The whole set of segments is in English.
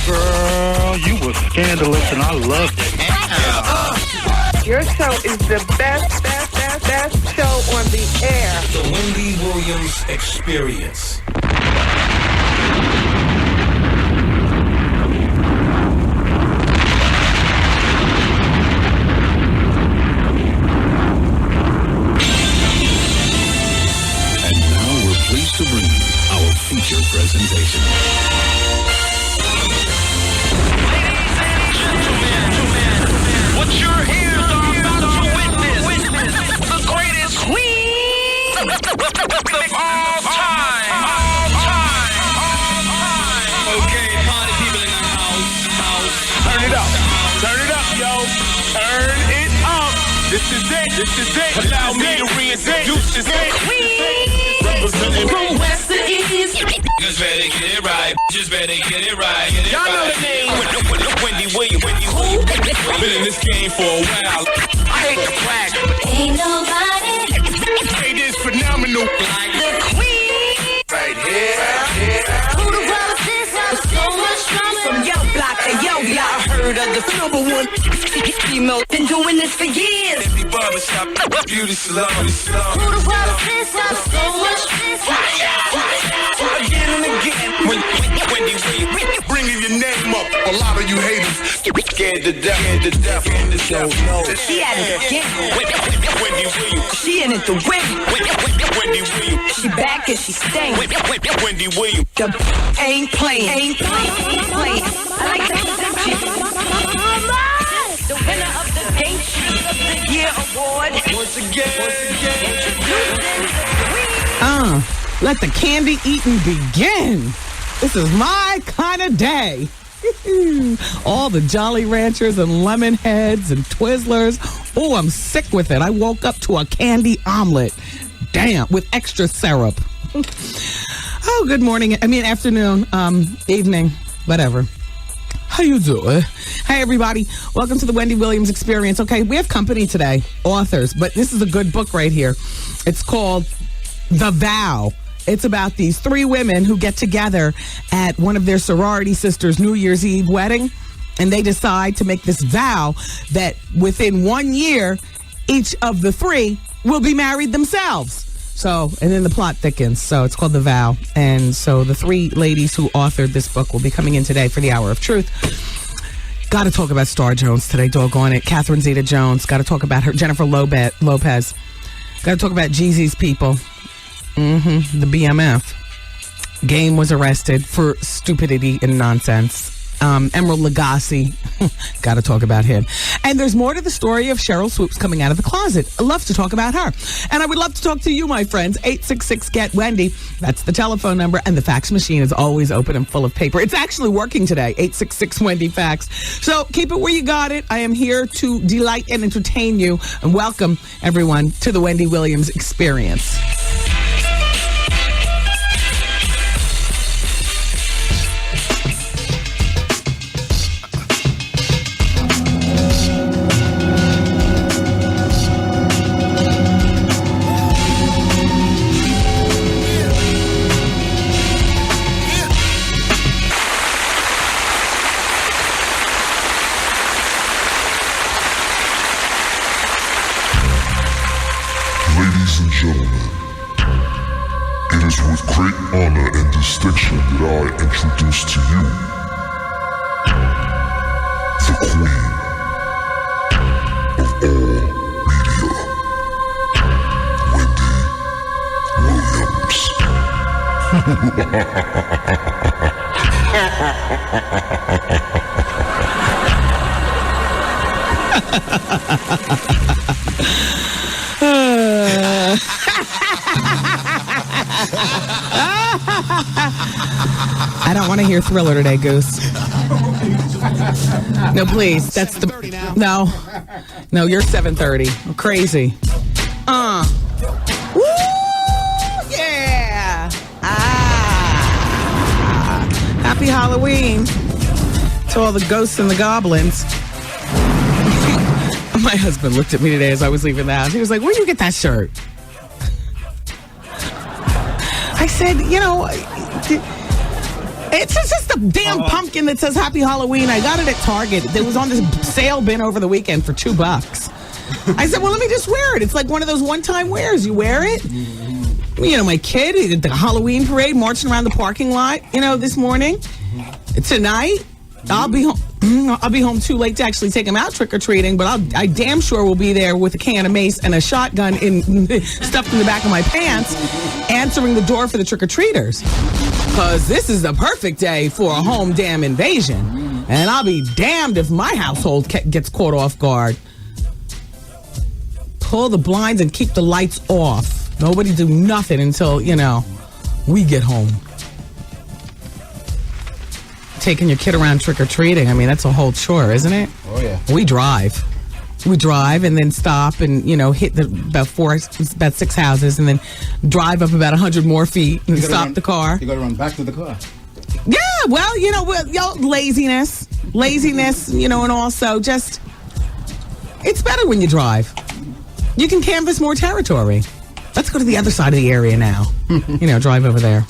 Girl, you were scandalous and I loved it. Your show is the best show on the air. The Wendy Williams Experience. And now we're pleased to bring you our feature presentation. What your ears are about to witness, the greatest queen of all time. Okay, party people in the house. Turn it up, yo. Turn it up. This is it. Allow me to reintroduce this representing From west to east. Just better get it right. Y'all know the name. Wendy Williams. Been in this game for a while. I hate to brag, but Ain't nobody It is phenomenal. like the queen. Right here. who the world is this? I'm so much drama. From yo block to yo block, heard of the number one female. Been doing this for years. Every barbershop, beauty salon. Who the world is this? I'm so much Again and again. Wendy Williams. Bringing your name up. A lot of you haters scared to death. She at it again. Wendy Williams. She in it to win. Wendy Williams. She back and she staying. Wendy Williams. The ain't playing. I like that. The winner of the Game Show of the Year award. Once again. Let the candy eating begin. This is my kind of day. All the Jolly Ranchers and Lemon Heads and Twizzlers. Oh, I'm sick with it. I woke up to a candy omelet. Damn, with extra syrup. Oh, good morning. Afternoon, evening, whatever. How you doing? Hey, everybody. Welcome to the Wendy Williams Experience. Okay, we have company today, authors, but this is a good book right here. It's called The Vow. It's about these three women who get together at one of their sorority sisters' New Year's Eve wedding, and they decide to make this vow that within 1 year, each of the three will be married themselves. So, and then the plot thickens. So it's called The Vow. And so the three ladies who authored this book will be coming in today for the Hour of Truth. Got to talk about Star Jones today, doggone it. Catherine Zeta-Jones. Got to talk about her. Jennifer Lopez. Got to talk about Jeezy's people. The BMF. Game was arrested for stupidity and nonsense. Emerald Lagassi. Got to talk about him. And there's more to the story of Cheryl Swoops coming out of the closet. I love to talk about her. And I would love to talk to you, my friends. 866-GET-WENDY. That's the telephone number. And the fax machine is always open and full of paper. It's actually working today. 866-WENDY-FAX. So keep it where you got it. I am here to delight and entertain you. And welcome, everyone, to the Wendy Williams Experience. Ladies and gentlemen, it is with great honor and distinction that I introduce to you the Queen of all media, Wendy I don't want to hear Thriller today, Goose. No, please. That's the No, you're 7:30. I'm crazy. Woo! Yeah. Happy Halloween to all the ghosts and the goblins. My husband looked at me today as I was leaving the house. He was like, "Where'd you get that shirt?" I said, "It's just the damn pumpkin that says Happy Halloween. I got it at Target. It was on this sale bin over the weekend for $2. I said, well, let me just wear it. It's like one of those one-time wears. You wear it. You know, my kid at the Halloween parade marching around the parking lot, this morning. Tonight, I'll be home too late to actually take him out trick-or-treating, but I damn sure will be there with a can of mace and a shotgun stuffed in the back of my pants, answering the door for the trick-or-treaters. Because this is the perfect day for a home damn invasion. And I'll be damned if my household gets caught off guard. Pull the blinds and keep the lights off. Nobody do nothing until, we get home. Taking your kid around trick-or-treating, I mean, that's a whole chore, isn't it? Oh, yeah. We drive and then stop and, hit about 6 houses and then drive up about 100 more feet and stop the car. You got to run back to the car. Yeah, well, laziness, and also just, it's better when you drive. You can canvas more territory. Let's go to the other side of the area now. Drive over there.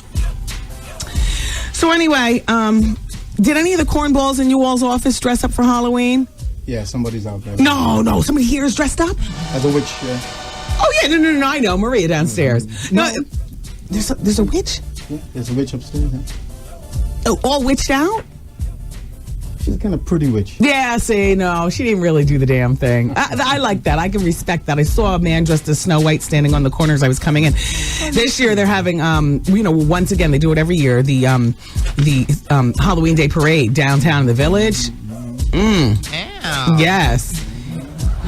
So anyway, did any of the cornballs in you all's office dress up for Halloween? Yeah, somebody's out there. No, somebody here is dressed up? As a witch, yeah. Oh, yeah, no, I know. Maria downstairs. No, there's a witch? Yeah, there's a witch upstairs, yeah. Oh, all witched out? She's a kind of pretty witch. Yeah, see, no, she didn't really do the damn thing. I like that. I can respect that. I saw a man dressed as Snow White standing on the corner as I was coming in. This year they're having, once again, they do it every year, the Halloween Day Parade downtown in the Village. Yes.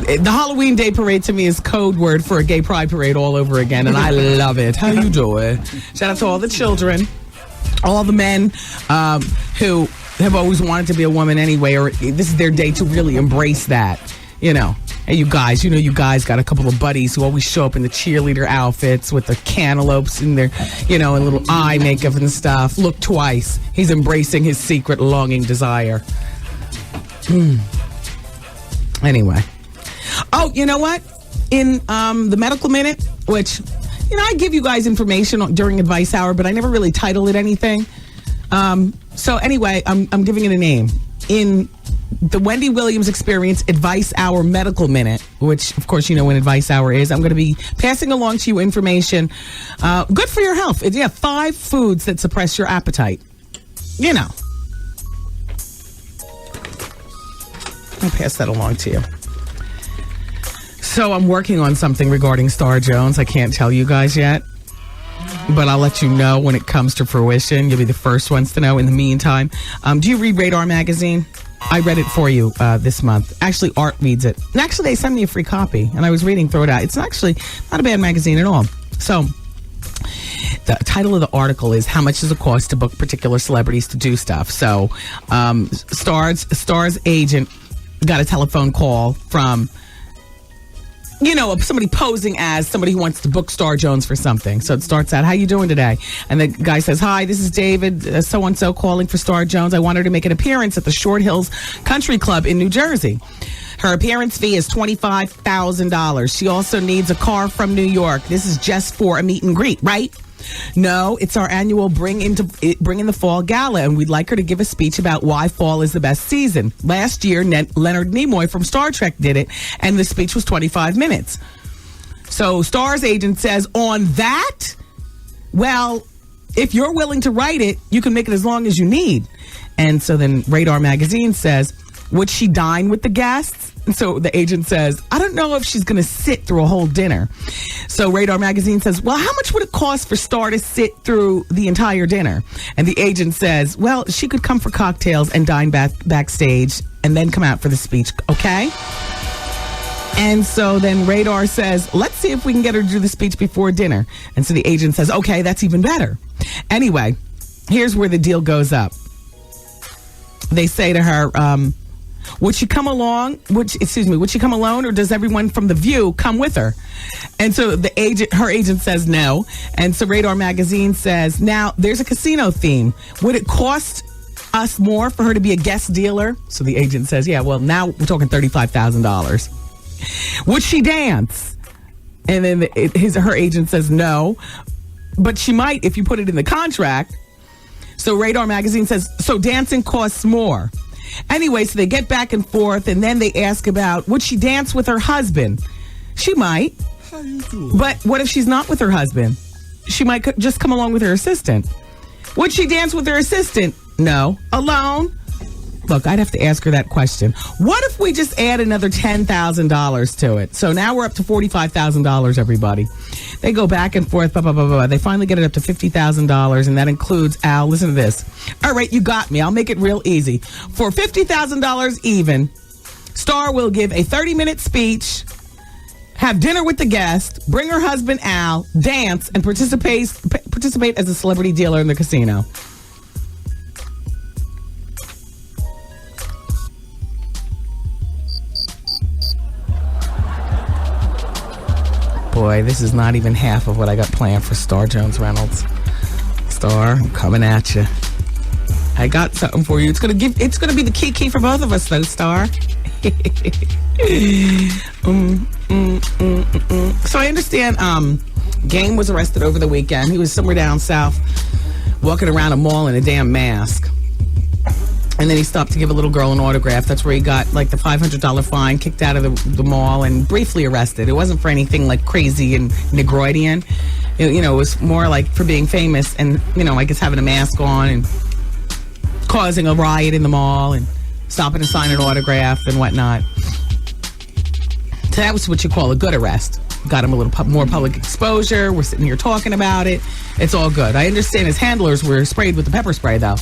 The Halloween Day Parade to me is code word for a gay pride parade all over again, and I love it. How you doing? Shout out to all the children, all the men who have always wanted to be a woman anyway, or this is their day to really embrace that, Hey, you guys, you guys got a couple of buddies who always show up in the cheerleader outfits with their cantaloupes and their, and little eye makeup and stuff. Look twice. He's embracing his secret longing desire. Anyway. Oh, you know what? In the medical minute, which, I give you guys information during advice hour, but I never really title it anything. So anyway, I'm giving it a name. In the Wendy Williams Experience Advice Hour Medical Minute, which, of course, when Advice Hour is, I'm going to be passing along to you information good for your health. 5 foods that suppress your appetite. I'll pass that along to you. So I'm working on something regarding Star Jones. I can't tell you guys yet, but I'll let you know when it comes to fruition. You'll be the first ones to know. In the meantime, do you read Radar Magazine? I read it for you this month. Actually, Art reads it. And actually, they sent me a free copy, and I was reading through it out. It's actually not a bad magazine at all. So the title of the article is How Much Does It Cost to Book Particular Celebrities to Do Stuff? So Star's agent got a telephone call from somebody posing as somebody who wants to book Star Jones for something. So it starts out, how you doing today? And the guy says, hi, this is David, so-and-so calling for Star Jones. I want her to make an appearance at the Short Hills Country Club in New Jersey. Her appearance fee is $25,000. She also needs a car from New York. This is just for a meet and greet, right? No, it's our annual Bring in the Fall Gala, and we'd like her to give a speech about why fall is the best season. Last year, Leonard Nimoy from Star Trek did it, and the speech was 25 minutes. So Star's agent says, on that, well, if you're willing to write it, you can make it as long as you need. And so then Radar Magazine says, would she dine with the guests? And so the agent says, I don't know if she's going to sit through a whole dinner. So Radar Magazine says, well, how much would it cost for Star to sit through the entire dinner? And the agent says, well, she could come for cocktails and dine backstage and then come out for the speech, okay? And so then Radar says, let's see if we can get her to do the speech before dinner. And so the agent says, okay, that's even better. Anyway, here's where the deal goes up. They say to her, would she come along? Would she come alone, or does everyone from The View come with her? And so her agent says no. And so Radar Magazine says, now there's a casino theme. Would it cost us more for her to be a guest dealer? So the agent says, yeah, well, now we're talking $35,000. Would she dance? And then her agent says no, but she might if you put it in the contract. So Radar Magazine says, so dancing costs more. Anyway, so they get back and forth, and then they ask about, would she dance with her husband? She might. But what if she's not with her husband? She might just come along with her assistant. Would she dance with her assistant? No. Alone? Look, I'd have to ask her that question. What if we just add another $10,000 to it? So now we're up to $45,000, everybody. They go back and forth, blah, blah, blah, blah. They finally get it up to $50,000, and that includes Al. Listen to this. All right, you got me. I'll make it real easy. For $50,000 even, Star will give a 30-minute speech, have dinner with the guest, bring her husband Al, dance, and participate as a celebrity dealer in the casino. Boy, this is not even half of what I got planned for Star Jones Reynolds. Star, I'm coming at you. I got something for you. It's gonna be the key for both of us, though, Star. So I understand Game was arrested over the weekend. He was somewhere down south walking around a mall in a damn mask. And then he stopped to give a little girl an autograph. That's where he got like the $500 fine, kicked out of the mall, and briefly arrested. It wasn't for anything like crazy and Negroidian. It was more like for being famous and, I guess having a mask on and causing a riot in the mall and stopping to sign an autograph and whatnot. So that was what you call a good arrest. Got him a little more public exposure. We're sitting here talking about it. It's all good. I understand his handlers were sprayed with the pepper spray, though,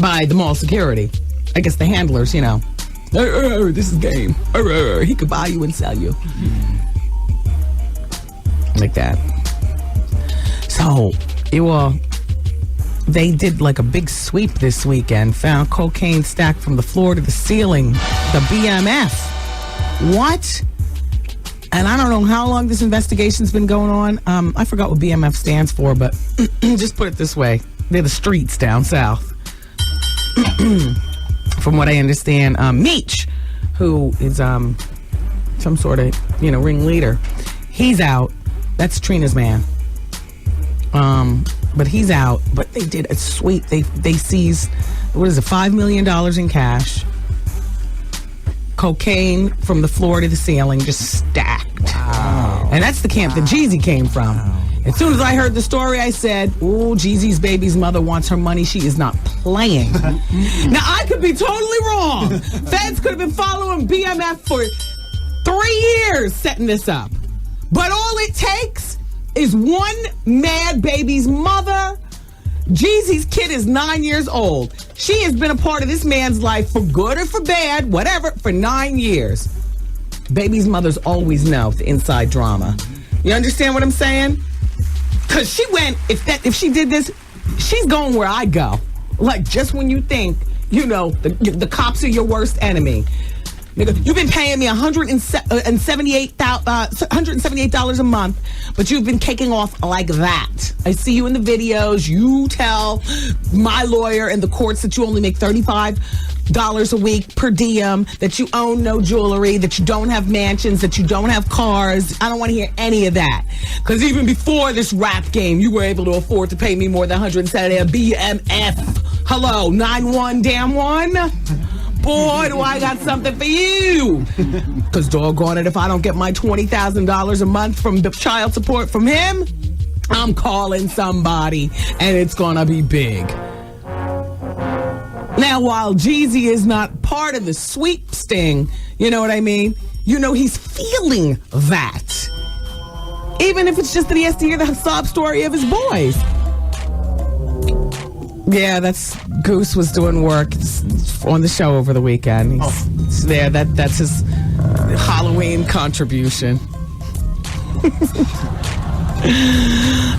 by the mall security. I guess the handlers, this is Game. He could buy you and sell you. Like that. So, they did like a big sweep this weekend. Found cocaine stacked from the floor to the ceiling. The BMF. What? And I don't know how long this investigation's been going on. I forgot what BMF stands for, but just put it this way. They're the streets down south. From what I understand, Meech, who is some sort of ringleader, he's out. That's Trina's man. But he's out. But they did a sweep. They seized, what is it, $5 million in cash, cocaine from the floor to the ceiling, just stacked. Wow. And that's the camp that Jeezy came from. Wow. As soon as I heard the story, I said, "Ooh, Jeezy's baby's mother wants her money. She is not playing." Now, I could be totally wrong. Feds could have been following BMF for 3 years setting this up. But all it takes is one mad baby's mother. Jeezy's kid is 9 years old. She has been a part of this man's life for good or for bad, whatever, for 9 years. Baby's mothers always know the inside drama. You understand what I'm saying? Because she went, if she did this, she's going where I go. Like, just when you think, the cops are your worst enemy. Nigga, you've been paying me $178 a month, but you've been taking off like that. I see you in the videos. You tell my lawyer in the courts that you only make $35 a week per diem, that you own no jewelry, that you don't have mansions, that you don't have cars. I don't want to hear any of that. Because even before this rap game, you were able to afford to pay me more than $170 a BMF. Hello, 9-1 damn one. Boy, do I got something for you. Because doggone it, if I don't get my $20,000 a month from the child support from him, I'm calling somebody, and it's going to be big. Now, while Jeezy is not part of the sweep sting, you know what I mean? He's feeling that. Even if it's just that he has to hear the sob story of his boys. Yeah, Goose was doing work on the show over the weekend. He's there. That's his Halloween contribution.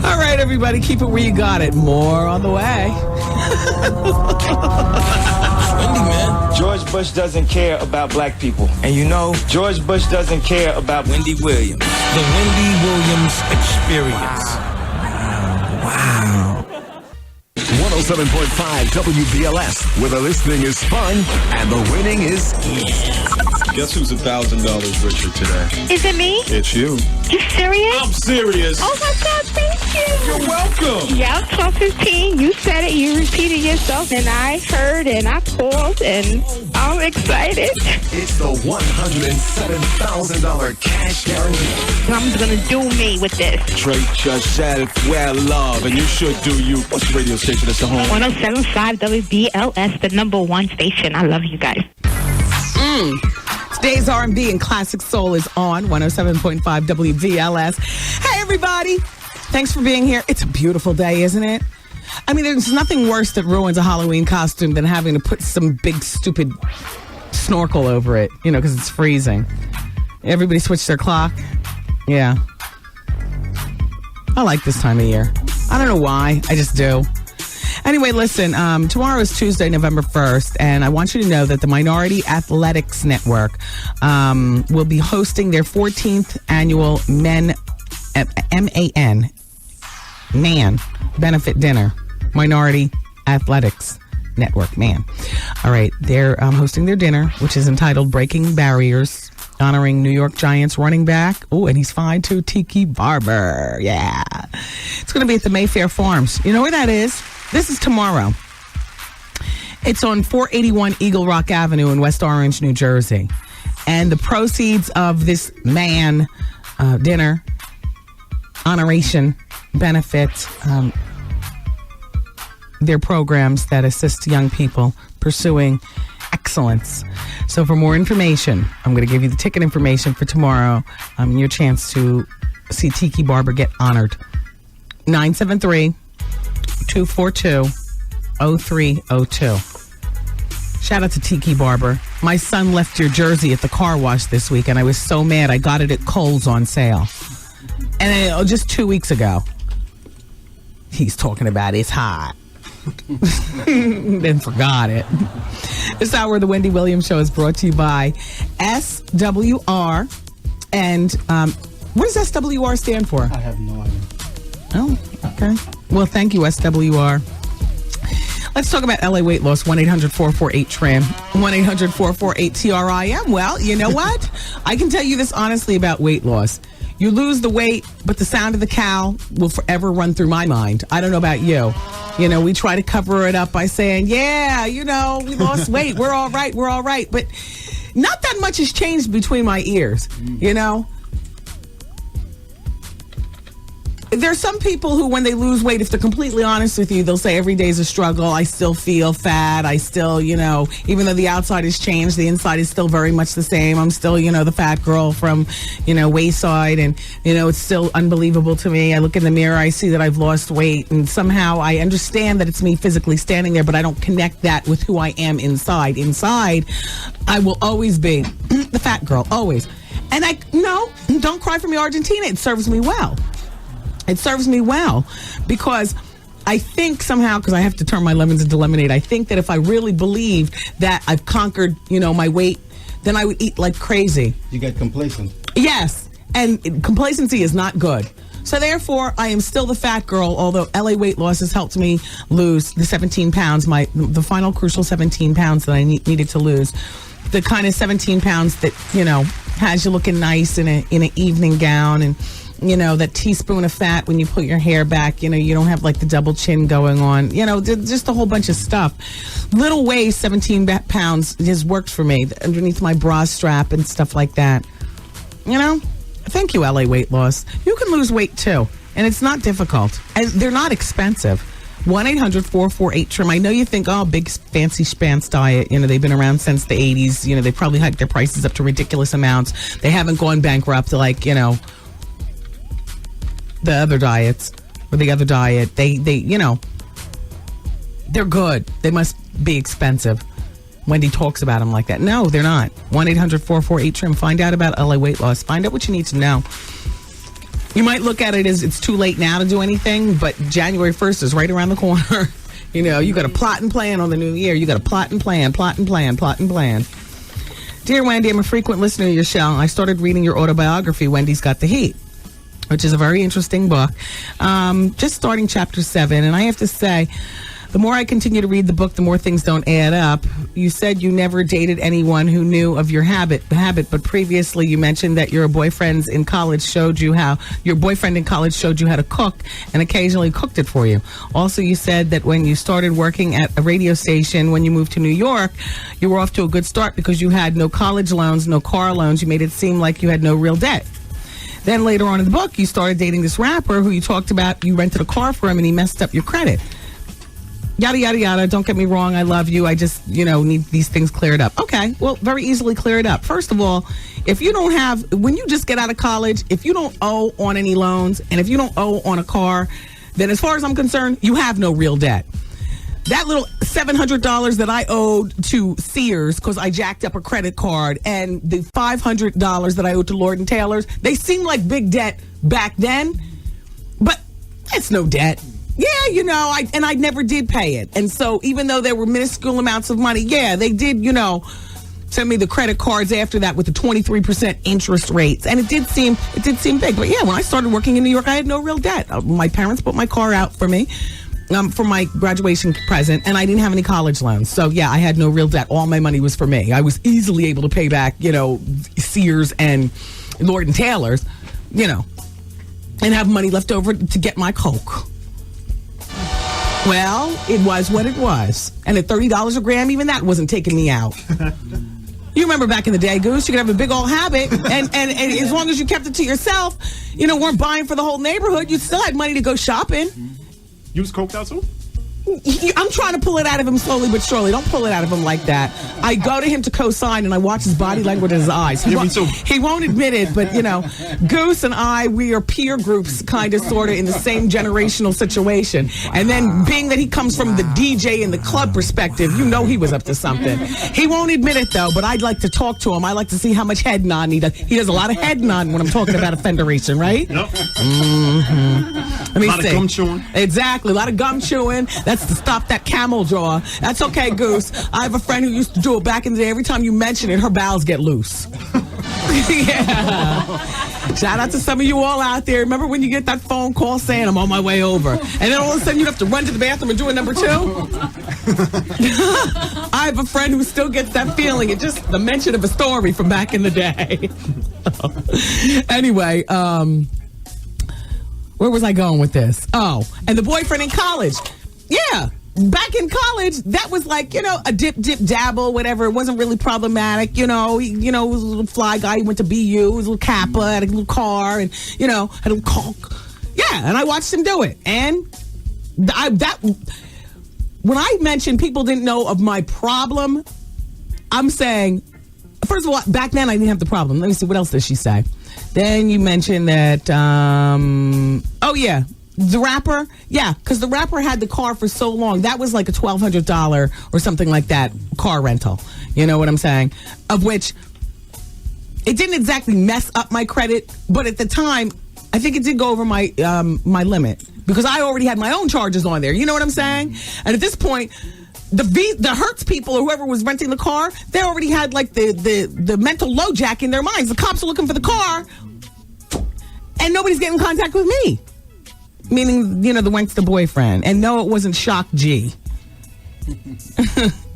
All right, everybody, keep it where you got it. More on the way. Wendy, man. George Bush doesn't care about black people. And George Bush doesn't care about Wendy Williams. The Wendy Williams Experience. Wow. 105.9 107.5 WBLS, where the listening is fun and the winning is easy. Guess who's $1,000 richer today? Is it me? It's you. You serious? I'm serious. Oh my God, thank you. You're welcome. Yeah, 12:15. You said it. You repeated yourself, and I heard, and I called, and I'm excited. It's the $107,000 cash guarantee. I'm gonna do me with this. Treat yourself well, love, and you should do you. What's the radio station that's the home? 107.5 WBLS, the #1 station. I love you guys. Today's R&B and classic soul is on 107.5 WBLS. Hey, everybody. Thanks for being here. It's a beautiful day, isn't it? I mean, there's nothing worse that ruins a Halloween costume than having to put some big, stupid snorkel over it, you know, because it's freezing. Everybody switched their clock. Yeah. I like this time of year. I don't know why. I just do. Anyway, listen, tomorrow is Tuesday, November 1st, and I want you to know that the Minority Athletics Network will be hosting their 14th annual MAN benefit dinner. Minority Athletics Network, MAN. All right, they're hosting their dinner, which is entitled Breaking Barriers, honoring New York Giants running back. Oh, and he's fine too, Tiki Barber. Yeah. It's going to be at the Mayfair Farms. You know where that is? This is tomorrow. It's on 481 Eagle Rock Avenue in West Orange, New Jersey. And the proceeds of this MAN dinner, honoration, benefit, their programs that assist young people pursuing excellence. So for more information, I'm going to give you the ticket information for tomorrow. Your chance to see Tiki Barber get honored. 973-242-0302. Shout out to Tiki Barber. My son left your jersey at the car wash this week, and I was so mad. I got it at Kohl's on sale. And just 2 weeks ago. He's talking about it's hot. Then forgot it. This hour of the Wendy Williams Show is brought to you by SWR. And what does SWR stand for? I have no idea. Oh, okay. Well, thank you, SWR. Let's talk about LA weight loss. 1-800-448-TRIM. 1-800-448-TRIM. Well, you know what? I can tell you this honestly about weight loss. You lose the weight, but the sound of the cow will forever run through my mind. I don't know about you. You know, we try to cover it up by saying, yeah, you know, we lost weight. We're all right. We're all right. But not that much has changed between my ears, you know? There's some people who, when they lose weight, if they're completely honest with you, they'll say every day's a struggle. I still feel fat. I still, you know, even though the outside has changed, the inside is still very much the same. I'm still, you know, the fat girl from, you know, Wayside. And, you know, it's still unbelievable to me. I look in the mirror, I see that I've lost weight. And somehow I understand that it's me physically standing there, but I don't connect that with who I am inside. Inside, I will always be the fat girl, always. And don't cry for me, Argentina. It serves me well. It serves me well because I think somehow, because I have to turn my lemons into lemonade, I think that if I really believed that I've conquered, you know, my weight, then I would eat like crazy. You get complacent. Yes, and complacency is not good. So therefore, I am still the fat girl, although LA weight loss has helped me lose the 17 pounds, the final crucial 17 pounds that I needed to lose. The kind of 17 pounds that, you know, has you looking nice in an evening gown, and you know, that teaspoon of fat when you put your hair back, you know, you don't have like the double chin going on, you know, just a whole bunch of stuff. Little waist, 17 pounds has worked for me underneath my bra strap and stuff like that. You know, thank you, LA weight loss. You can lose weight too, and it's not difficult, and they're not expensive. 1-800-448-TRIM. I know you think, oh, big fancy schpants diet, you know, they've been around since the 80s, you know, they probably hiked their prices up to ridiculous amounts. They haven't gone bankrupt like, you know, the other diets or the other diet. They you know, they're good. They must be expensive. Wendy talks about them like that. No, they're not. 1-800-448-TRIM. Find out about LA weight loss. Find out what you need to know. You might look at it as it's too late now to do anything, but January 1st is right around the corner. You know, you got to plot and plan on the new year. You got to plot and plan. Dear Wendy, I'm a frequent listener to your show. I started reading your autobiography, Wendy's Got the Heat, which is a very interesting book. Just starting chapter 7, and I have to say, The more I continue to read the book, the more things don't add up. You said you never dated anyone who knew of your habit, but previously you mentioned that your boyfriend in college showed you how to cook and occasionally cooked it for you. Also, you said that when you started working at a radio station, when you moved to New York, you were off to a good start because you had no college loans, no car loans. You made it seem like you had no real debt. Then later on in the book, you started dating this rapper who you talked about. You rented a car for him and he messed up your credit. Yada, yada, yada. Don't get me wrong. I love you. I just, need these things cleared up. Okay. Well, very easily cleared up. First of all, when you just get out of college, if you don't owe on any loans and if you don't owe on a car, then as far as I'm concerned, you have no real debt. That little $700 that I owed to Sears because I jacked up a credit card and the $500 that I owed to Lord & Taylor's, they seemed like big debt back then, but it's no debt. Yeah, I never did pay it. And so even though there were minuscule amounts of money, yeah, they did, send me the credit cards after that with the 23% interest rates. And it did seem big. But yeah, when I started working in New York, I had no real debt. My parents put my car out for me for my graduation present, and I didn't have any college loans. So yeah, I had no real debt. All my money was for me. I was easily able to pay back, Sears and Lord & Taylor's, and have money left over to get my Coke. Well, it was what it was. And at $30 a gram, even that wasn't taking me out. You remember back in the day, Goose, you could have a big old habit, and as long as you kept it to yourself, weren't buying for the whole neighborhood, you still had money to go shopping. You was coked out too? I'm trying to pull it out of him slowly but surely. Don't pull it out of him like that. I go to him to co-sign, and I watch his body language in his eyes. He won't admit it, but, Goose and I, we are peer groups, kind of, sort of, in the same generational situation. And then, being that he comes from the DJ and the club perspective, he was up to something. He won't admit it, though, but I'd like to talk to him. I like to see how much head nod he does. He does a lot of head nod when I'm talking about a federation, right? Yep. Mm-hmm. Let me see. A lot of gum chewing. Exactly. A lot of gum chewing. That's to stop that camel jaw. That's okay, Goose. I have a friend who used to do it back in the day. Every time you mention it, her bowels get loose. Yeah. Shout out to some of you all out there. Remember when you get that phone call saying, I'm on my way over. And then all of a sudden you have to run to the bathroom and do a number 2? I have a friend who still gets that feeling. It's just the mention of a story from back in the day. Anyway, where was I going with this? Oh, and the boyfriend in college. Yeah. Back in college, that was like, a dip, dabble, whatever. It wasn't really problematic. He was a little fly guy. He went to BU. He was a little Kappa, had a little car, and, had a little coke. Yeah, and I watched him do it. And when I mentioned people didn't know of my problem, I'm saying, first of all, back then I didn't have the problem. Let me see, what else does she say? Then you mentioned that, oh yeah, the rapper, yeah, because the rapper had the car for so long. That was like a $1,200 or something like that car rental. You know what I'm saying? Of which it didn't exactly mess up my credit, but at the time, I think it did go over my my limit because I already had my own charges on there. You know what I'm saying? And at this point, the Hertz people or whoever was renting the car, they already had like the mental LoJack in their minds. The cops are looking for the car, and nobody's getting in contact with me. Meaning, the Wankster boyfriend. And no, it wasn't Shock G.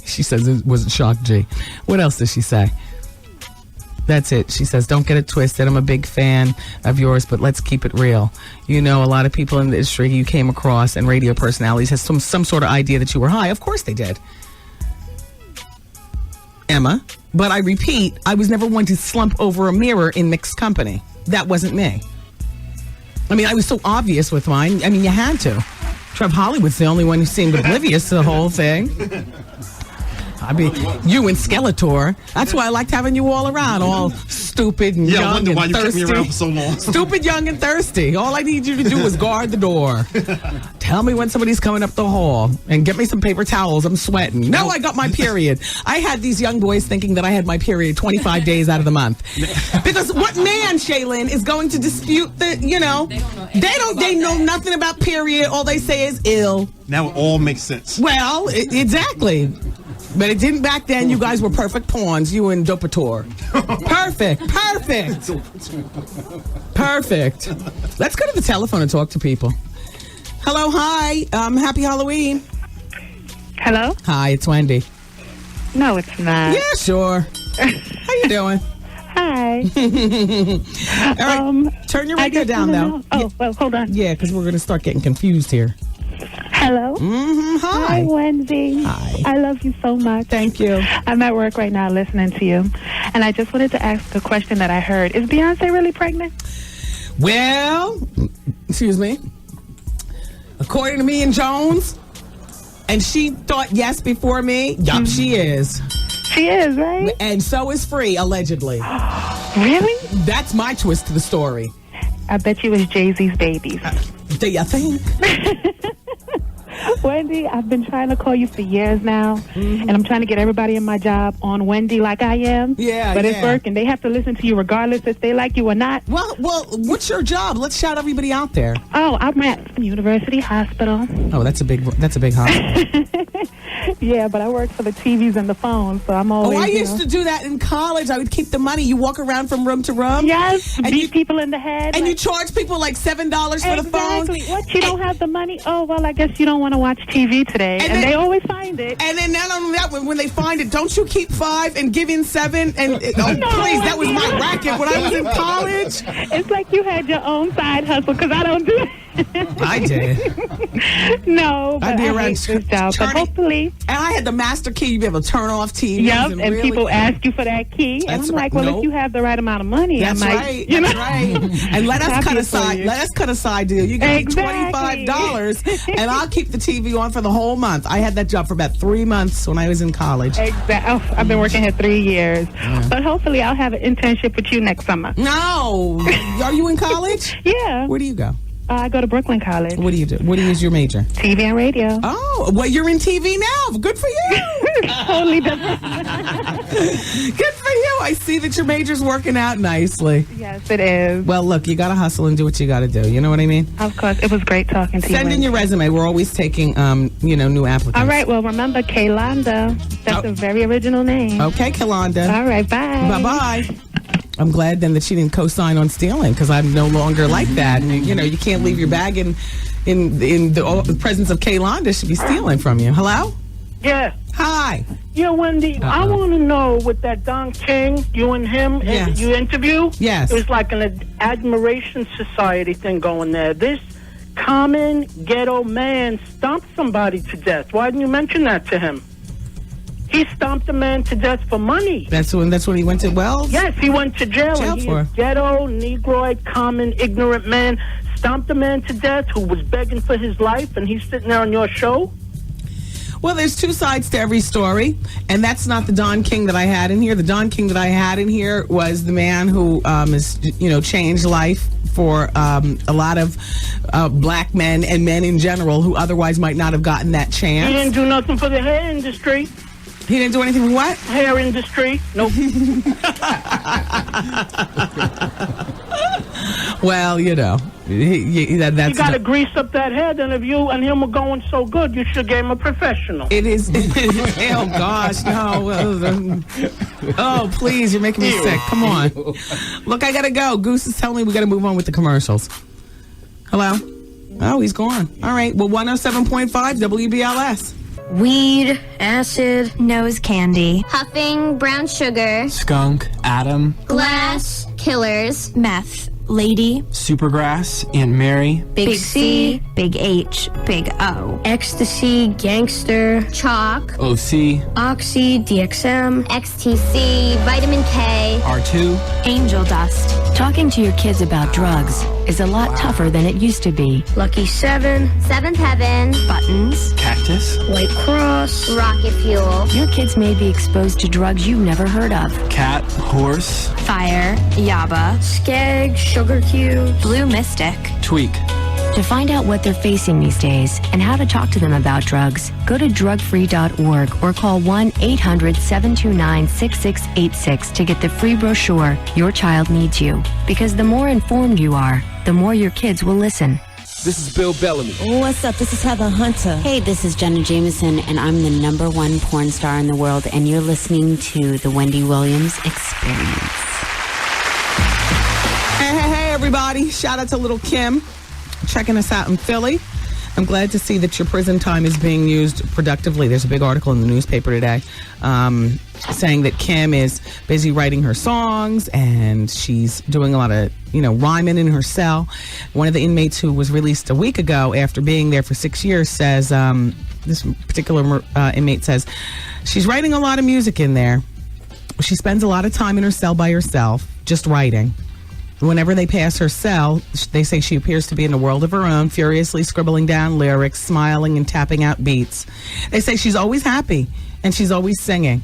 She says it wasn't Shock G. What else does she say? That's it. She says, don't get it twisted. I'm a big fan of yours, but let's keep it real. A lot of people in the industry you came across and radio personalities has some sort of idea that you were high. Of course they did. Emma. But I repeat, I was never one to slump over a mirror in mixed company. That wasn't me. I was so obvious with mine. You had to. Trev Hollywood's the only one who seemed oblivious to the whole thing. You and Skeletor. That's why I liked having you all around, all stupid and young and thirsty. Yeah, I wonder why you kept me around for so long. Stupid, young, and thirsty. All I need you to do is guard the door. Tell me when somebody's coming up the hall and get me some paper towels. I'm sweating. No, I got my period. I had these young boys thinking that I had my period 25 days out of the month. Because what man, Shaylin, is going to dispute the, they know nothing about period. All they say is ill. Now it all makes sense. Well, exactly. But it didn't back then. You guys were perfect pawns, you and Dopator. Perfect. Let's go to the telephone and talk to people. Hello, hi. Happy Halloween. Hello? Hi, it's Wendy. No, it's not. Yeah, sure. How you doing? Hi. All right, turn your radio down, though. Well, hold on. Yeah, because we're going to start getting confused here. Hello? Hi. Hi, Wendy. Hi. I love you so much. Thank you. I'm at work right now listening to you. And I just wanted to ask a question that I heard. Is Beyonce really pregnant? Well, excuse me. According to me and Jones, and she thought yes before me, yup, she is. She is, right? And so is Free, allegedly. Really? That's my twist to the story. I bet you it was Jay-Z's babies. Do you think? Wendy, I've been trying to call you for years now, and I'm trying to get everybody in my job on Wendy like I am. Yeah, but it's working. They have to listen to you regardless if they like you or not. Well, what's your job? Let's shout everybody out there. Oh, I'm at University Hospital. Oh, that's a big hospital. Yeah, but I work for the TVs and the phones, so I'm always. Oh, I used to do that in college. I would keep the money. You walk around from room to room. Yes, and beat people in the head. And you charge people like $7 for the phone. Exactly. What? You don't have the money? Oh, well, I guess you don't want to watch TV today. And they always find it. And then not only that, when they find it, don't you keep 5 and give in 7? And please, that was my racket when I was in college. It's like you had your own side hustle, because I don't do it. I did. No, but I'd be I around hate this job. But hopefully. And I had the master key. You'd be able to turn off TVs. Yep, and really, people ask you for that key. And I'm like, well, if you have the right amount of money, that's I might. Right. You know? That's right. And let us cut aside. Let us cut aside deal. You give me $25, and I'll keep the TV on for the whole month. I had that job for about 3 months when I was in college. Exactly. Oh, I've been working here 3 years. Yeah. But hopefully I'll have an internship with you next summer. No. Are you in college? Yeah. Where do you go? I go to Brooklyn College. What do you do? What is your major? TV and radio. Oh, well, you're in TV now. Good for you. Totally different. Good for you. I see that your major's working out nicely. Yes, it is. Well, look, you got to hustle and do what you got to do. You know what I mean? Of course. It was great talking to you. Send in your resume. We're always taking, new applicants. All right. Well, remember Kaylanda. That's a very original name. Okay, Kaylanda. All right. Bye. Bye-bye. I'm glad then that she didn't co-sign on stealing, because I'm no longer like that. And, you can't leave your bag in the presence of Kaylanda. Should be stealing from you. Hello? Yeah. Hi. Yeah, Wendy, I want to know with that Don King, you and him, you interview? Yes. It was like an admiration society thing going there. This common ghetto man stomped somebody to death. Why didn't you mention that to him? He stomped a man to death for money. That's when he went to Wells? Yes, he went to jail. And he is ghetto, negroid, common, ignorant man. Stomped a man to death who was begging for his life, and he's sitting there on your show? Well, there's two sides to every story, and that's not the Don King that I had in here. The Don King that I had in here was the man who has, changed life for a lot of black men and men in general who otherwise might not have gotten that chance. He didn't do nothing for the hair industry. He didn't do anything for what? Hair industry. Nope. Well, that's you got to grease up that head, and if you and him were going so good, you should give him a professional. It is. Oh gosh, no. Oh please, you're making me sick. Come on. Look, I gotta go. Goose is telling me we gotta move on with the commercials. Hello. Oh, he's gone. All right. Well, 107.5 WBLS. Weed, acid, nose candy, Huffing, brown sugar, skunk, atom, glass, killers, meth, lady, supergrass, Aunt Mary, big C, big H, big O, ecstasy, gangster, chalk, OC, oxy, DXM, XTC, vitamin K, R2, angel dust. Talking to your kids about drugs is a lot tougher than it used to be. Lucky 7, Seventh Heaven, buttons, cactus, White Cross, rocket fuel. Your kids may be exposed to drugs you've never heard of. cat, horse, Fire, yaba, skeg, sugar cubes, blue mystic, tweak. To find out what they're facing these days and how to talk to them about drugs, go to drugfree.org or call 1-800-729-6686 to get the free brochure Your Child Needs You. Because the more informed you are, the more your kids will listen. This is Bill Bellamy. What's up? This is Heather Hunter. Hey, this is Jenna Jameson, and I'm the #1 porn star in the world, and you're listening to the Wendy Williams Experience. Hey, everybody. Shout out to Lil Kim checking us out in Philly. I'm glad to see that your prison time is being used productively. There's a big article in the newspaper today saying that Kim is busy writing her songs and she's doing a lot of, rhyming in her cell. One of the inmates who was released a week ago after being there for 6 years says, this particular inmate says, she's writing a lot of music in there. She spends a lot of time in her cell by herself, just writing. Whenever they pass her cell, they say she appears to be in a world of her own, furiously scribbling down lyrics, smiling and tapping out beats. They say she's always happy and she's always singing.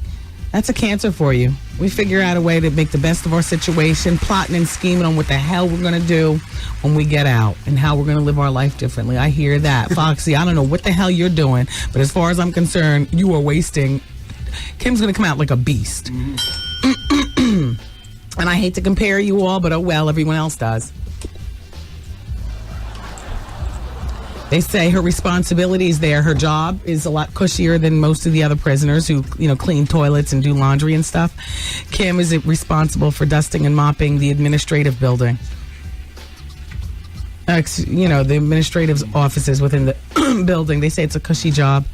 That's a cancer for you. We figure out a way to make the best of our situation, plotting and scheming on what the hell we're going to do when we get out and how we're going to live our life differently. I hear that. Foxy, I don't know what the hell you're doing, but as far as I'm concerned, you are wasting. Kim's going to come out like a beast. And I hate to compare you all, but oh well, everyone else does. They say her responsibilities there, her job is a lot cushier than most of the other prisoners who, clean toilets and do laundry and stuff. Kim is responsible for dusting and mopping the administrative building. The administrative offices within the building. They say it's a cushy job.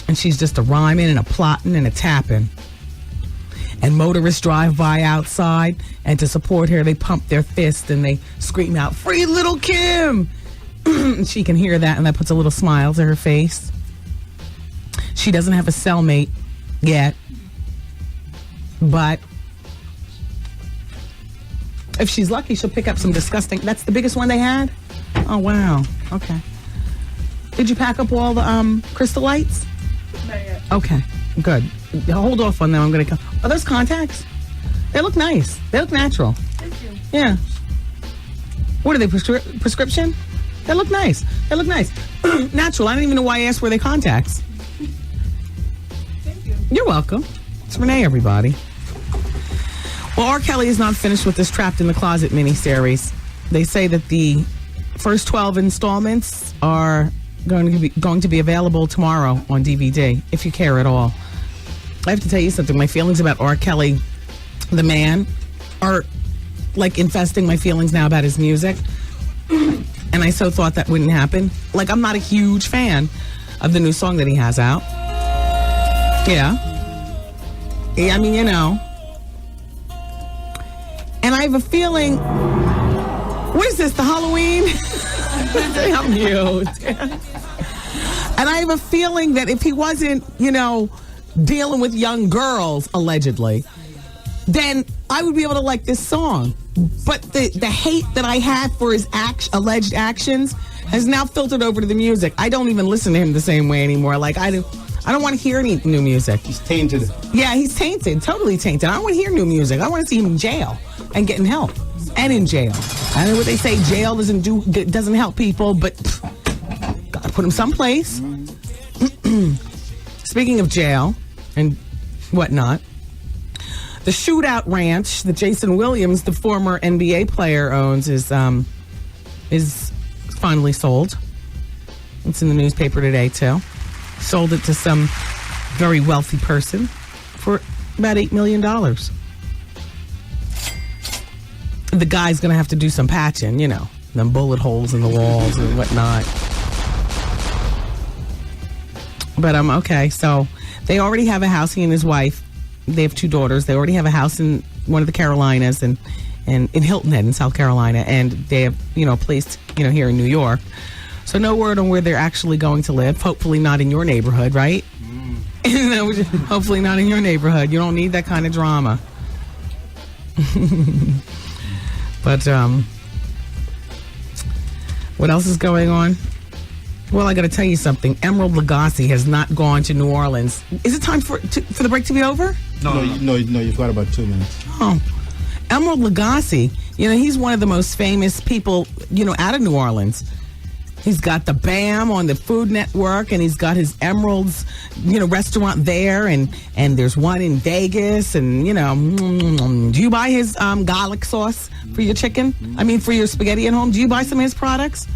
And she's just a rhyming and a plotting and a tapping. And motorists drive by outside, and to support her, they pump their fist and they scream out, "Free Lil Kim!" She can hear that, and that puts a little smile to her face. She doesn't have a cellmate yet, but if she's lucky, she'll pick up some disgusting. That's the biggest one they had? Oh, wow. Okay. Did you pack up all the crystal lights? Not yet. Okay, good. Hold off on them. I'm going to come. Are those contacts? They look nice. They look natural. Thank you. Yeah. What are they, prescription? They look nice. They look nice. Natural. I don't even know why I asked were they contacts. Thank you. You're welcome. It's Renee, everybody. Well, R. Kelly is not finished with this Trapped in the Closet miniseries. They say that the first 12 installments are going to be available tomorrow on DVD, if you care at all. I have to tell you something. My feelings about R. Kelly, the man, are like infesting my feelings now about his music. And I so thought that wouldn't happen. Like, I'm not a huge fan of the new song that he has out. Yeah, I mean, And I have a feeling... What is this, the Halloween? I'm mute. And I have a feeling that if he wasn't, dealing with young girls, allegedly, then I would be able to like this song. But the hate that I had for his alleged actions has now filtered over to the music. I don't even listen to him the same way anymore. Like, I don't want to hear any new music. He's tainted. Yeah, he's tainted. Totally tainted. I don't want to hear new music. I want to see him in jail and getting help. And in jail. I know what they say, jail doesn't help people, but gotta put him someplace. Speaking of jail and whatnot, the Shootout Ranch that Jason Williams, the former NBA player, owns is finally sold. It's in the newspaper today too. Sold it to some very wealthy person for about $8 million. The guy's going to have to do some patching, them bullet holes in the walls and whatnot. But okay, so they already have a house, he and his wife. They have 2 daughters. They already have a house in one of the Carolinas and in Hilton Head in South Carolina. And they have, a place, here in New York. So no word on where they're actually going to live. Hopefully not in your neighborhood, right? Hopefully not in your neighborhood. You don't need that kind of drama. But what else is going on? Well, I got to tell you something. Emerald Lagassi has not gone to New Orleans. Is it time for the break to be over? No, you've got about 2 minutes. Oh, Emerald Lagassi. He's one of the most famous people, out of New Orleans. He's got the BAM on the Food Network, and he's got his Emerald's, restaurant there, and there's one in Vegas, and, do you buy his garlic sauce for your chicken? I mean, for your spaghetti at home? Do you buy some of his products?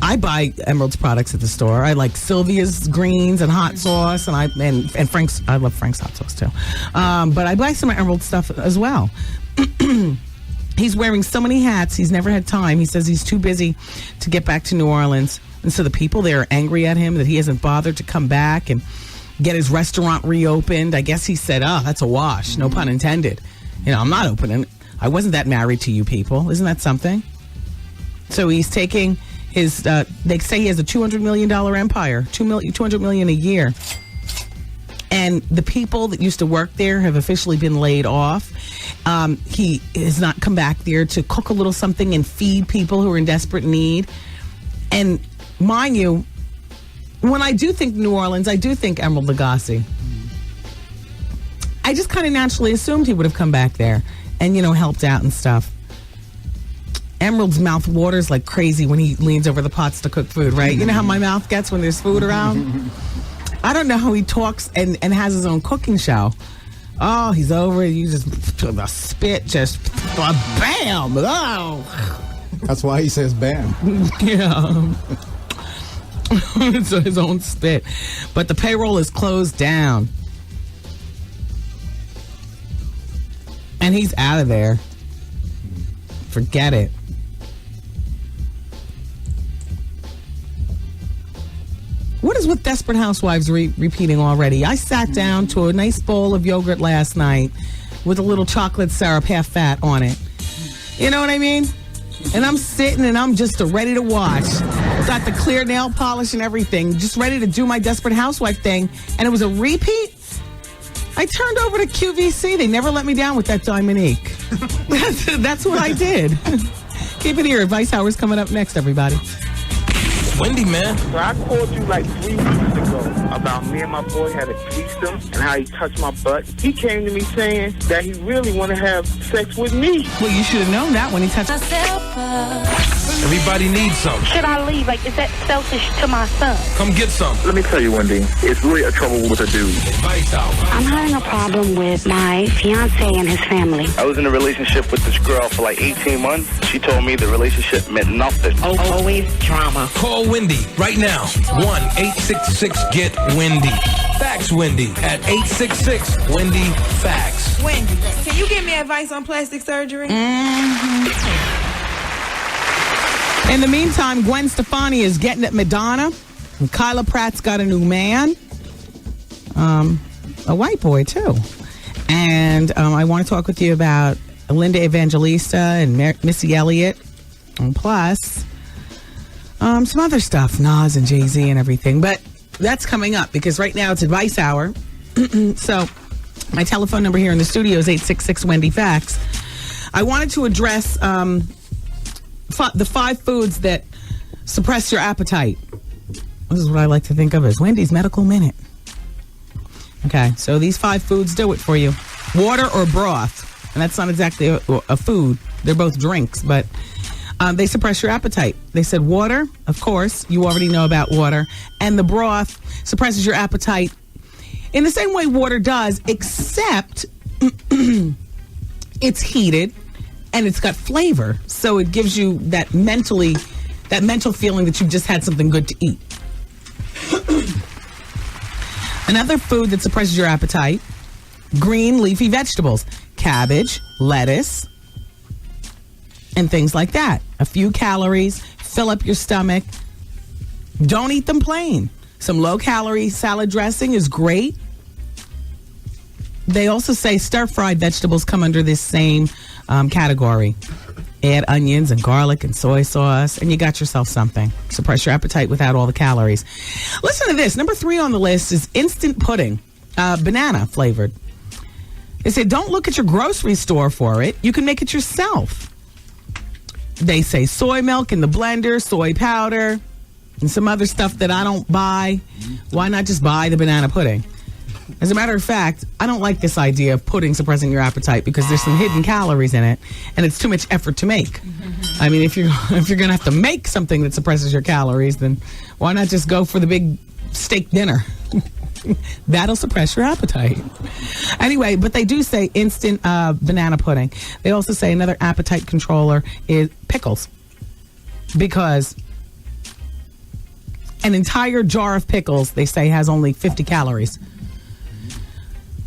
I buy Emerald's products at the store. I like Sylvia's greens and hot sauce, and Frank's. I love Frank's hot sauce too. But I buy some of Emerald's stuff as well. He's wearing so many hats, he's never had time. He says he's too busy to get back to New Orleans. And so the people there are angry at him that he hasn't bothered to come back and get his restaurant reopened. I guess he said, that's a wash, no pun intended. I'm not opening. I wasn't that married to you people. Isn't that something? So he's taking his, they say he has a $200 million empire, $200 million a year. And the people that used to work there have officially been laid off. He has not come back there to cook a little something and feed people who are in desperate need. And mind you, when I do think New Orleans, I do think Emerald Lagasse. I just kind of naturally assumed he would have come back there and, helped out and stuff. Emerald's mouth waters like crazy when he leans over the pots to cook food, right? You know how my mouth gets when there's food around? I don't know how he talks and has his own cooking show. Oh, he's over it. You just, the spit just, bam! Oh. That's why he says bam. Yeah. It's his own spit. But the payroll is closed down. And he's out of there. Forget it. What is with Desperate Housewives repeating already? I sat down to a nice bowl of yogurt last night with a little chocolate syrup, half fat on it. You know what I mean? And I'm sitting and I'm just ready to watch. Got the clear nail polish and everything, just ready to do my Desperate Housewife thing. And it was a repeat. I turned over to QVC. They never let me down with that Dominique. That's what I did. Keep it here. Advice Hour's coming up next, everybody. Wendy, man. So I called you like 3 weeks ago about me and my boy had a threesome and how he touched my butt. He came to me saying that he really want to have sex with me. Well, you should have known that when he touched Everybody needs some. Should I leave? Like, is that selfish to my son? Come get some. Let me tell you, Wendy, it's really a trouble with a dude. Advice Hour. I'm having a problem with my fiance and his family. I was in a relationship with this girl for like 18 months. She told me the relationship meant nothing. Always drama. Call Wendy right now. 1-866-GET-WENDY. Fax Wendy at 866-WENDY-FAX. Wendy, can you give me advice on plastic surgery? In the meantime, Gwen Stefani is getting at Madonna. And Kyla Pratt's got a new man. A white boy, too. And I want to talk with you about Linda Evangelista and Missy Elliott. And plus, some other stuff, Nas and Jay-Z and everything. But that's coming up because right now it's Advice Hour. So my telephone number here in the studio is 866-WENDY-FAX. I wanted to address the 5 foods that suppress your appetite. This is what I like to think of as Wendy's Medical Minute. Okay, so these 5 foods do it for you. Water or broth. And that's not exactly a food. They're both drinks, but they suppress your appetite. They said water, of course. You already know about water. And the broth suppresses your appetite in the same way water does, except it's heated and it's got flavor. So it gives you that mental feeling that you've just had something good to eat. Another food that suppresses your appetite, green leafy vegetables, cabbage, lettuce, and things like that. A few calories, fill up your stomach. Don't eat them plain. Some low-calorie salad dressing is great. They also say stir-fried vegetables come under this same category. Add onions and garlic and soy sauce, and you got yourself something. Suppress your appetite without all the calories. Listen to this. Number 3 on the list is instant pudding, banana flavored. They say don't look at your grocery store for it. You can make it yourself. They say soy milk in the blender, soy powder, and some other stuff that I don't buy. Why not just buy the banana pudding? As a matter of fact, I don't like this idea of pudding suppressing your appetite because there's some hidden calories in it, and it's too much effort to make. I mean, if you're going to have to make something that suppresses your calories, then why not just go for the big steak dinner? That'll suppress your appetite. Anyway, but they do say instant banana pudding. They also say another appetite controller is pickles, because an entire jar of pickles, they say, has only 50 calories.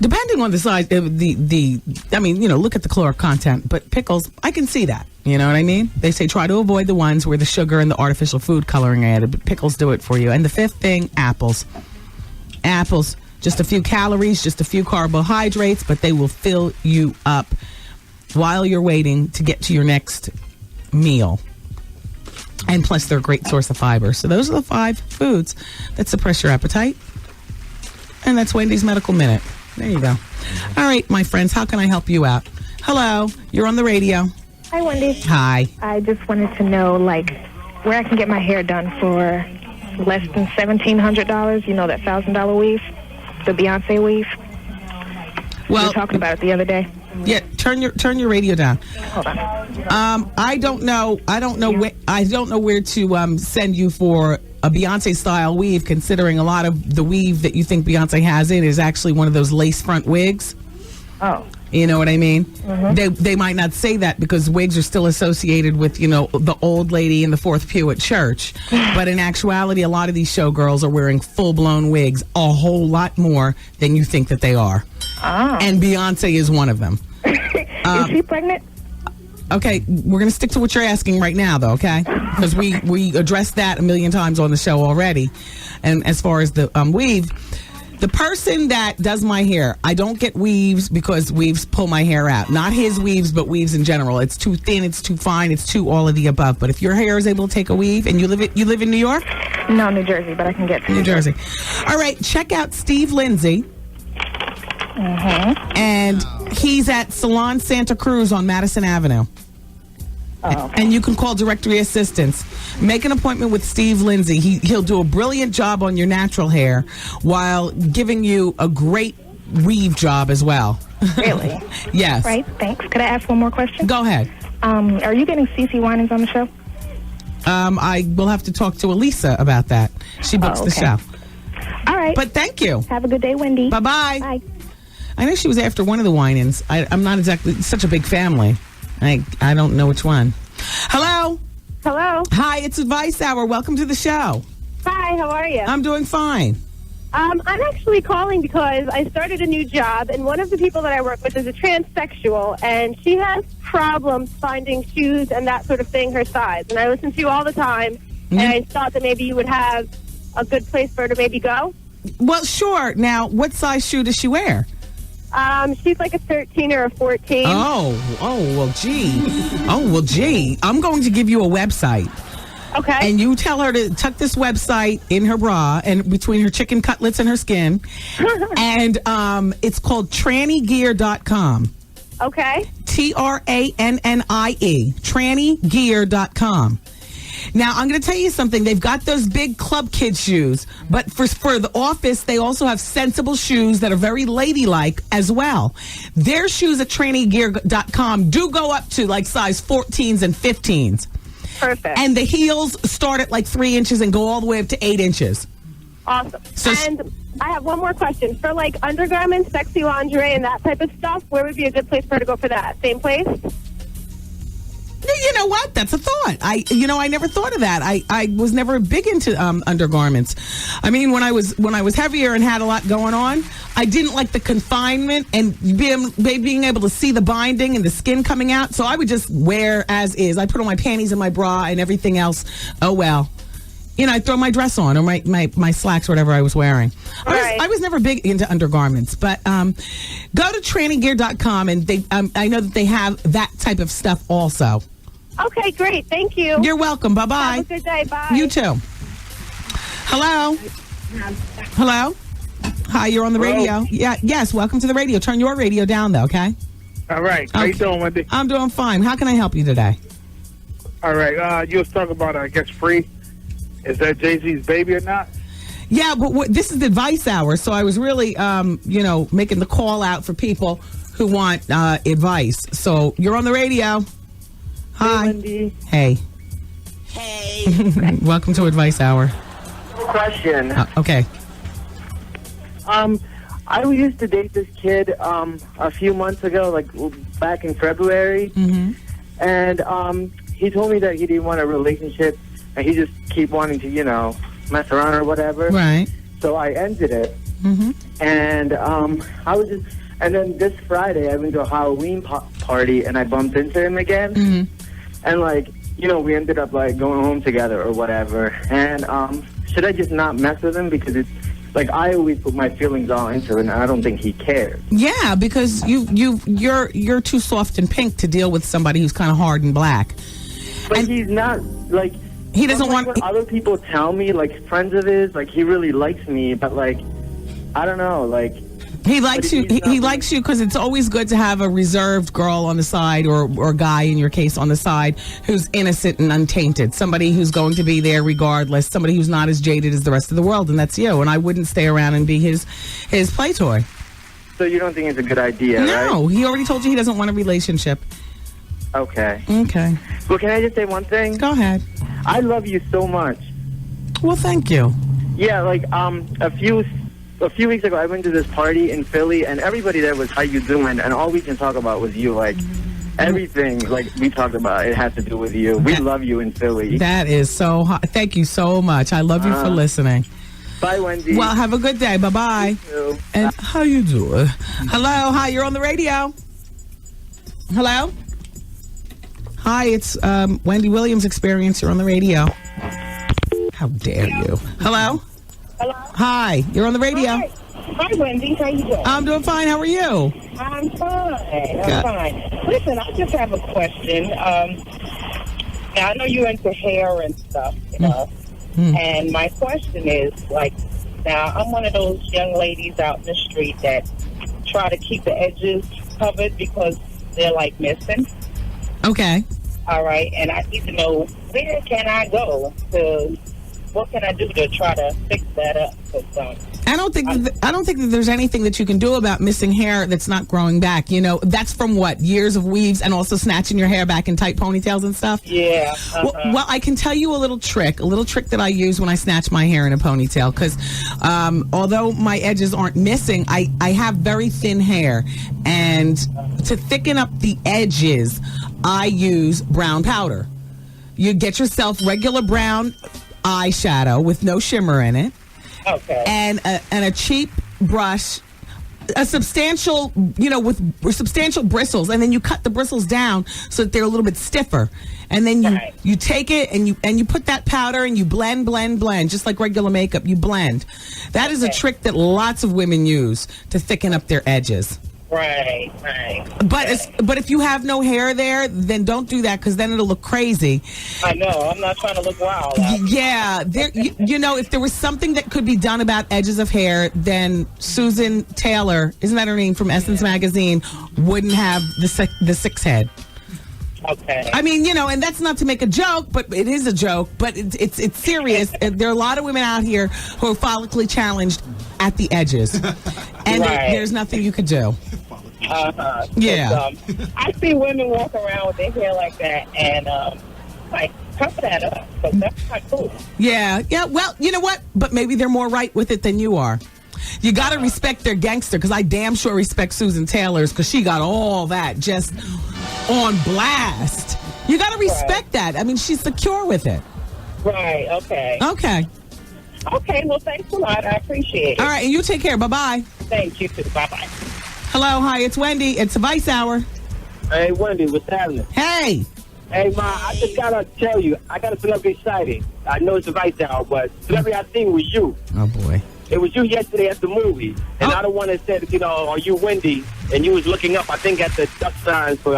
Depending on the size, I mean, look at the caloric content. But pickles, I can see that. You know what I mean? They say try to avoid the ones where the sugar and the artificial food coloring added, but pickles do it for you. And the fifth thing, apples. Apples, just a few calories, just a few carbohydrates, but they will fill you up while you're waiting to get to your next meal. And plus, they're a great source of fiber. So those are the 5 foods that suppress your appetite. And that's Wendy's Medical Minute. There you go. All right, my friends, how can I help you out? Hello, you're on the radio. Hi, Wendy. Hi. I just wanted to know, where I can get my hair done for less than $1,700. You know, that $1,000 weave, the Beyonce weave. Well, we were talking about it the other day. Yeah, turn your radio down. Hold on. I don't know where to send you for a Beyonce style weave, considering a lot of the weave that you think Beyonce has in is actually one of those lace front wigs. Oh. You know what I mean? Mm-hmm. They might not say that because wigs are still associated with, the old lady in the fourth pew at church. But in actuality, a lot of these showgirls are wearing full-blown wigs, a whole lot more than you think that they are. Oh. And Beyonce is one of them. Is she pregnant? Okay, we're going to stick to what you're asking right now, though, okay? Because we addressed that a million times on the show already. And as far as the weave, the person that does my hair, I don't get weaves because weaves pull my hair out. Not his weaves, but weaves in general. It's too thin, it's too fine, it's too all of the above. But if your hair is able to take a weave, and you live in New York? No, New Jersey, but I can get to New Jersey. All right, check out Steve Lindsay. Mm-hmm. And he's at Salon Santa Cruz on Madison Avenue. Oh, okay. And you can call directory assistance. Make an appointment with Steve Lindsay. He'll do a brilliant job on your natural hair while giving you a great weave job as well. Really? Yes. Right, thanks. Could I ask one more question? Go ahead. Are you getting CeCe Winans on the show? I will have to talk to Elisa about that. She books the show. All right. But thank you. Have a good day, Wendy. Bye-bye. Bye. I know she was after one of the Winans. I'm not exactly such a big family. I don't know which one. Hello? Hello? Hi, it's Advice Hour. Welcome to the show. Hi, how are you? I'm doing fine. I'm actually calling because I started a new job, and one of the people that I work with is a transsexual, and she has problems finding shoes and that sort of thing her size. And I listen to you all the time, and I thought that maybe you would have a good place for her to maybe go. Well, sure. Now, what size shoe does she wear? She's like a 13 or a 14. Well, gee. I'm going to give you a website. Okay. And you tell her to tuck this website in her bra and between her chicken cutlets and her skin. And it's called trannygear.com. Okay. TRANNIE. trannygear.com. Now, I'm going to tell you something. They've got those big club kid shoes, but for the office, they also have sensible shoes that are very ladylike as well. Their shoes at trannygear.com do go up to like size 14s and 15s. Perfect. And the heels start at like 3 inches and go all the way up to 8 inches. Awesome. And I have one more question. For like undergarments, sexy lingerie, and that type of stuff, where would be a good place for her to go for that? Same place? You know what? That's a thought. I never thought of that. I was never big into undergarments. I mean, when I was heavier and had a lot going on, I didn't like the confinement and being able to see the binding and the skin coming out. So I would just wear as is. I put on my panties and my bra and everything else. Oh well. I throw my dress on or my slacks, whatever I was wearing. I was never big into undergarments, but go to trannygear.com and I know that they have that type of stuff also. Okay, great. Thank you. You're welcome. Bye-bye. Have a good day. Bye. You too. Hello? Hello? Hi, you're on the radio. Yeah, yes, welcome to the radio. Turn your radio down, though, okay? All right. How you doing, Wendy? I'm doing fine. How can I help you today? All right. You was talking about, I guess, Free. Is that Jay-Z's baby or not? Yeah, but this is the Advice Hour, so I was really, making the call out for people who want advice. So you're on the radio. Hi. Hey, Wendy. Hey. Welcome to Advice Hour. Question. Okay. I used to date this kid a few months ago, like back in February, and he told me that he didn't want a relationship, and he just keep wanting to, mess around or whatever. Right. So I ended it. And I was just, and then this Friday I went to a Halloween party and I bumped into him again. And like, you know, we ended up like going home together or whatever. And should I just not mess with him because it's like I always put my feelings all into it, and I don't think he cares. Yeah, because you're too soft and pink to deal with somebody who's kind of hard and black. But he's not like he doesn't want. What other people tell me, like friends of his, like he really likes me, but like I don't know, like. He likes you. He likes you because it's always good to have a reserved girl on the side, or guy in your case on the side, who's innocent and untainted. Somebody who's going to be there regardless. Somebody who's not as jaded as the rest of the world, and that's you. And I wouldn't stay around and be his play toy. So you don't think it's a good idea? No, right? He already told you he doesn't want a relationship. Okay. Okay. Well, can I just say one thing? Go ahead. I love you so much. Well, thank you. Yeah, like a few weeks ago, I went to this party in Philly, and everybody there was, how you doing? And all we can talk about was you. Like, everything, like, we talked about, it has to do with you. We love you in Philly. That is so hot. Thank you so much. I love you for listening. Bye, Wendy. Well, have a good day. Bye-bye. You too. And how you doing? Hello. Hi, you're on the radio. Hello? Hi, it's Wendy Williams Experience. You're on the radio. How dare you? Hello? Hello? Hi, you're on the radio. Hi, Wendy. How you doing? I'm doing fine. How are you? I'm fine. I'm fine. Listen, I just have a question. Now, I know you're into hair and stuff, you know. And my question is, like, now, I'm one of those young ladies out in the street that try to keep the edges covered because they're, like, missing. Okay. All right. And I need to know, where can I go to... What can I do to try to fix that up? I don't think that there's anything that you can do about missing hair that's not growing back. You know, that's from what, years of weaves and also snatching your hair back in tight ponytails and stuff. Yeah. Well, I can tell you a little trick that I use when I snatch my hair in a ponytail. Because although my edges aren't missing, I have very thin hair, and to thicken up the edges, I use brown powder. You get yourself regular brown eyeshadow with no shimmer in it. Okay. And a cheap brush, a substantial, with substantial bristles, and then you cut the bristles down so that they're a little bit stiffer. And then you take it and you put that powder and you blend, just like regular makeup. You blend. That is a trick that lots of women use to thicken up their edges. Right. But if you have no hair there, then don't do that, because then it'll look crazy. I know. I'm not trying to look wild. Yeah. If there was something that could be done about edges of hair, then Susan Taylor, isn't that her name, from Essence Magazine, wouldn't have the six head. Okay. I mean, and that's not to make a joke, but it is a joke. But it's serious. There are a lot of women out here who are follically challenged at the edges, and there's nothing you could do. Yeah. I see women walk around with their hair like that, and cover that up, because that's not cool. Yeah. Well, you know what? But maybe they're more right with it than you are. You got to respect their gangster, because I damn sure respect Susan Taylor's, because she got all that just on blast. You got to respect that. I mean, she's secure with it. Right. Okay. Okay. Well, thanks a lot. I appreciate it. All right, and you take care. Bye-bye. Thank you too. Bye-bye. Hello, hi, it's Wendy. It's a Vice Hour. Hey, Wendy, what's happening? Hey. Hey, Ma, I just gotta tell you, I got a celebrity sighting. I know it's a Vice Hour, but celebrity I seen was you. Oh, boy. It was you yesterday at the movie. And I the one that said, are you Wendy? And you was looking up, I think, at the duck sign for,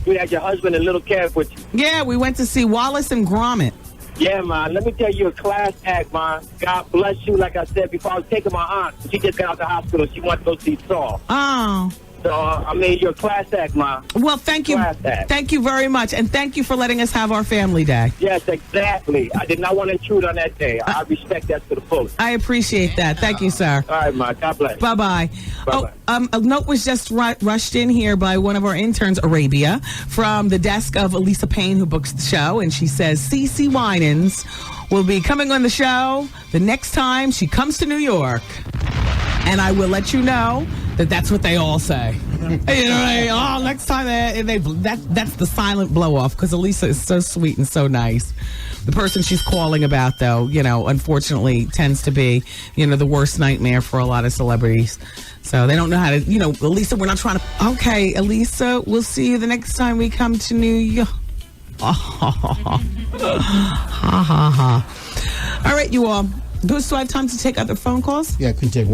you had your husband and little Kev with you. Yeah, we went to see Wallace and Gromit. Yeah, man. Let me tell you a class act, man. God bless you. Like I said before, I was taking my aunt. She just got out the hospital. She wanted to go see Saw. Oh. So, you're a class act, man. Well, thank you. Thank you very much. And thank you for letting us have our family day. Yes, exactly. I did not want to intrude on that day. I respect that to the fullest. I appreciate that. Thank you, sir. All right, man. God bless. Bye-bye. A note was just rushed in here by one of our interns, Arabia, from the desk of Elisa Payne, who books the show. And she says CeCe Winans will be coming on the show the next time she comes to New York. And I will let you know that that's what they all say. Next time that's the silent blow off, because Elisa is so sweet and so nice. The person she's calling about, though, unfortunately tends to be, the worst nightmare for a lot of celebrities. So they don't know how to, Elisa, we're not trying to. Okay, Elisa, we'll see you the next time we come to New York. Ha ha ha. All right, you all. Do I have time to take other phone calls? Yeah, you can take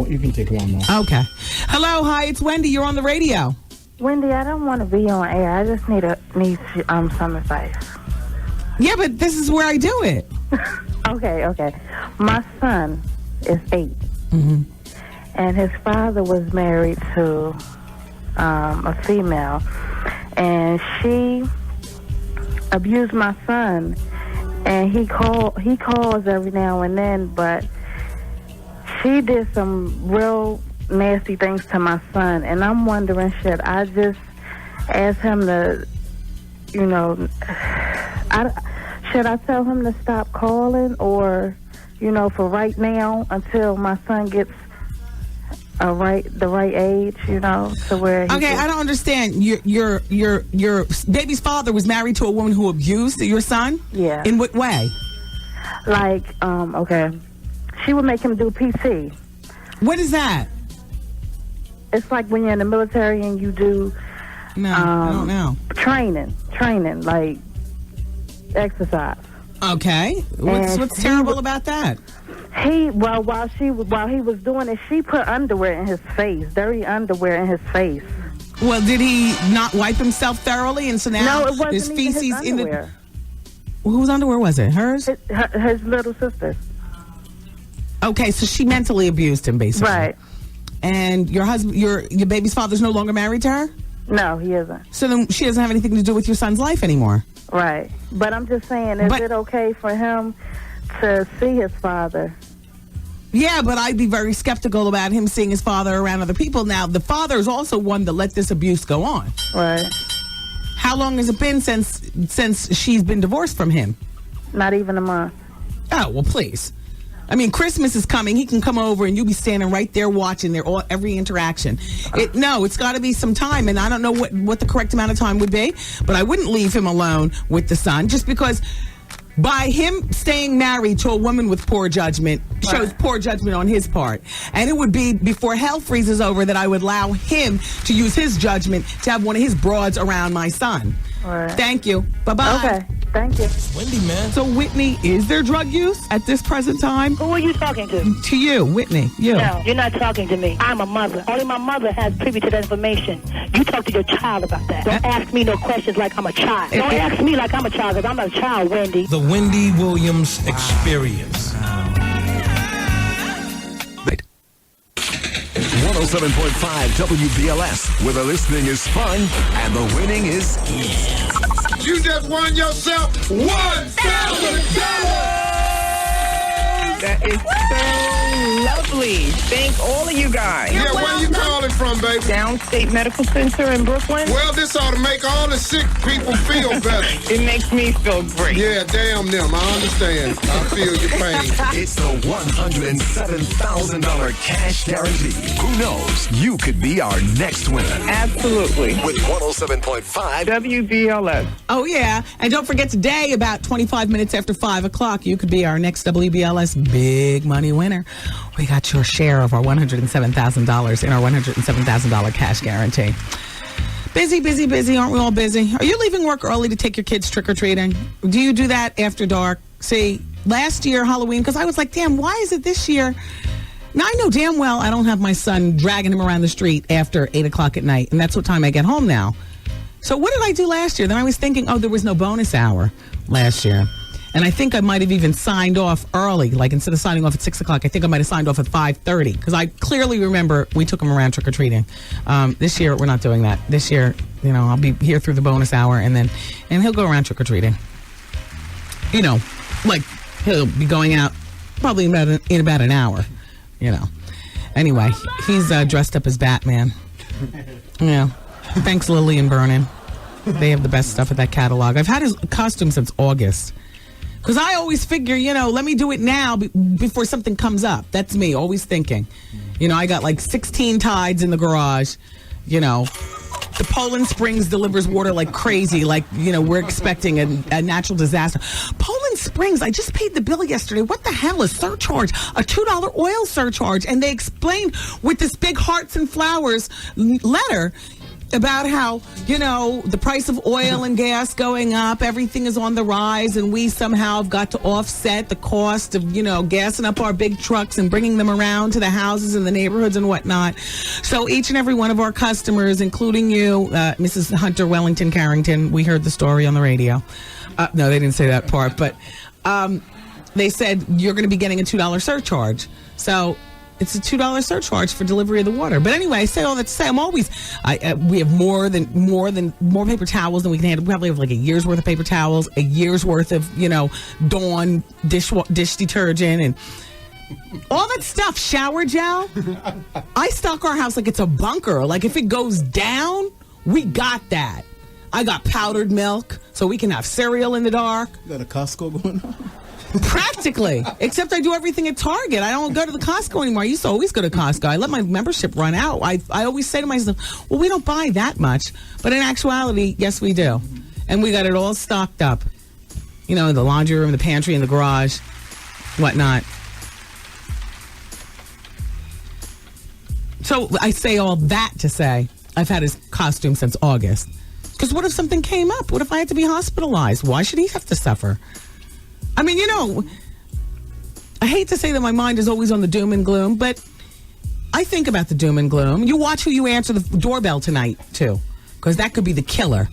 one more. Okay. Hello, hi, it's Wendy. You're on the radio. Wendy, I don't want to be on air. I just need some advice. Yeah, but this is where I do it. Okay. My son is 8. Mm-hmm. And his father was married to a female. And she abused my son. And he calls every now and then, but she did some real nasty things to my son. And I'm wondering, should I just ask him to, should I tell him to stop calling, or, for right now until my son gets the right age, to where he I don't understand. Your baby's father was married to a woman who abused your son? Yeah. In what way? Like, she would make him do PT. What is that? It's like when you're in the military and you do I don't know. Training, like exercise. Okay. What's terrible about that? While he was doing it, she put underwear in his face, dirty underwear in his face. Well, did he not wipe himself thoroughly, and so now it wasn't there's feces his in underwear. Whose underwear was it? Hers? His little sister. Okay, so she mentally abused him, basically. Right. And your husband, your baby's father's no longer married to her? No, he isn't. So then she doesn't have anything to do with your son's life anymore. Right. But I'm just saying, is it okay for him to see his father? Yeah, but I'd be very skeptical about him seeing his father around other people. Now, the father is also one that let this abuse go on. Right. How long has it been since she's been divorced from him? Not even a month. Oh, well, please. I mean, Christmas is coming. He can come over and you'll be standing right there watching every interaction. It's got to be some time, and I don't know what the correct amount of time would be, but I wouldn't leave him alone with the son just because by him staying married to a woman with poor judgment shows poor judgment on his part. And it would be before hell freezes over that I would allow him to use his judgment to have one of his broads around my son. Right. Thank you. Bye-bye. Okay. Thank you. Wendy, man. So, Whitney, is there drug use at this present time? Who are you talking to? To you, Whitney. You. No, you're not talking to me. I'm a mother. Only my mother has privy to that information. You talk to your child about that. Don't ask me no questions like I'm a child. Don't ask me like I'm a child, because I'm not a child, Wendy. The Wendy Williams Experience. 107.5 WBLS, where the listening is fun and the winning is easy. You just won yourself $1,000! That is so lovely. Thank all of you guys. Yeah, where you calling from, baby? Downstate Medical Center in Brooklyn. Well, this ought to make all the sick people feel better. It makes me feel great. Yeah, damn them. I understand. I feel your pain. It's the $107,000 cash guarantee. Who knows? You could be our next winner. Absolutely. With 107.5 WBLS. Oh, yeah. And don't forget today, about 25 minutes after 5 o'clock, you could be our next WBLS big money winner. We got your share of our $107,000 in our $107,000 cash guarantee. Busy, busy, busy. Aren't we all busy? Are you leaving work early to take your kids trick-or-treating? Do you do that after dark? See, last year, Halloween, because I was like, damn, why is it this year? Now, I know damn well I don't have my son dragging him around the street after 8 o'clock at night, and that's what time I get home now. So what did I do last year? Then I was thinking, there was no bonus hour last year. And I think I might have even signed off early. Like, instead of signing off at 6 o'clock, I think I might have signed off at 5:30. Because I clearly remember we took him around trick-or-treating. This year, we're not doing that. This year, I'll be here through the bonus hour, and he'll go around trick-or-treating. Like, he'll be going out probably in about an hour, Anyway, he's dressed up as Batman. Yeah. Thanks, Lily and Vernon. They have the best stuff at that catalog. I've had his costume since August. Because I always figure, let me do it now before something comes up. That's me, always thinking. I got like 16 tides in the garage. The Poland Springs delivers water like crazy. Like, we're expecting a natural disaster. Poland Springs, I just paid the bill yesterday. What the hell is surcharge? A $2 oil surcharge. And they explained with this big hearts and flowers letter about how, the price of oil and gas going up, everything is on the rise, and we somehow have got to offset the cost of, gassing up our big trucks and bringing them around to the houses and the neighborhoods and whatnot. So each and every one of our customers, including you, Mrs. Hunter Wellington Carrington, we heard the story on the radio. No, they didn't say that part, but they said you're going to be getting a $2 surcharge. So it's a $2 surcharge for delivery of the water. But anyway, I say all that to say, we have more paper towels than we can handle. We probably have like a year's worth of paper towels, a year's worth of, Dawn dish detergent and all that stuff. Shower gel. I stock our house like it's a bunker. Like if it goes down, we got that. I got powdered milk so we can have cereal in the dark. You got a Costco going on? Practically, except I do everything at Target. I don't go to the Costco anymore. I used to always go to Costco. I let my membership run out. I always say to myself, well, we don't buy that much. But in actuality, yes, we do. And we got it all stocked up. In the laundry room, the pantry, in the garage, whatnot. So I say all that to say I've had his costume since August. Because what if something came up? What if I had to be hospitalized? Why should he have to suffer? I mean, I hate to say that my mind is always on the doom and gloom, but I think about the doom and gloom. You watch who you answer the doorbell tonight, too, because that could be the killer.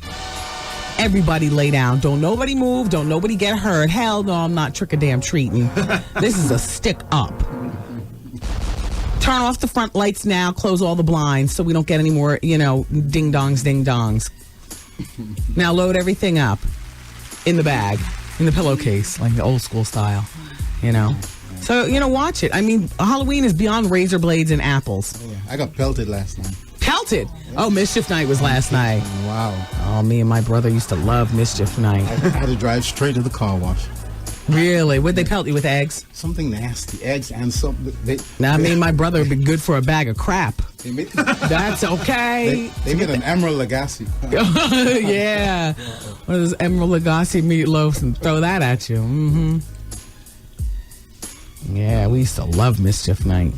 Everybody lay down. Don't nobody move. Don't nobody get hurt. Hell no, I'm not trick-or-damn-treating. This is a stick up. Turn off the front lights now. Close all the blinds so we don't get any more, ding-dongs, ding-dongs. Now load everything up in the bag. In the pillowcase, like the old school style, So, watch it. I mean, Halloween is beyond razor blades and apples. Oh, yeah. I got pelted last night. Pelted? Oh, Mischief Night was last night. Wow. Oh, me and my brother used to love Mischief Night. I had to drive straight to the car wash. Really? Would they pelt you with eggs? Something nasty. Eggs and something. My brother would be good for a bag of crap. That's okay. They made an Emerald Lagassi. Yeah. One of those Emerald Lagassi meatloafs and throw that at you. Mm-hmm. Yeah, we used to love Mischief Night.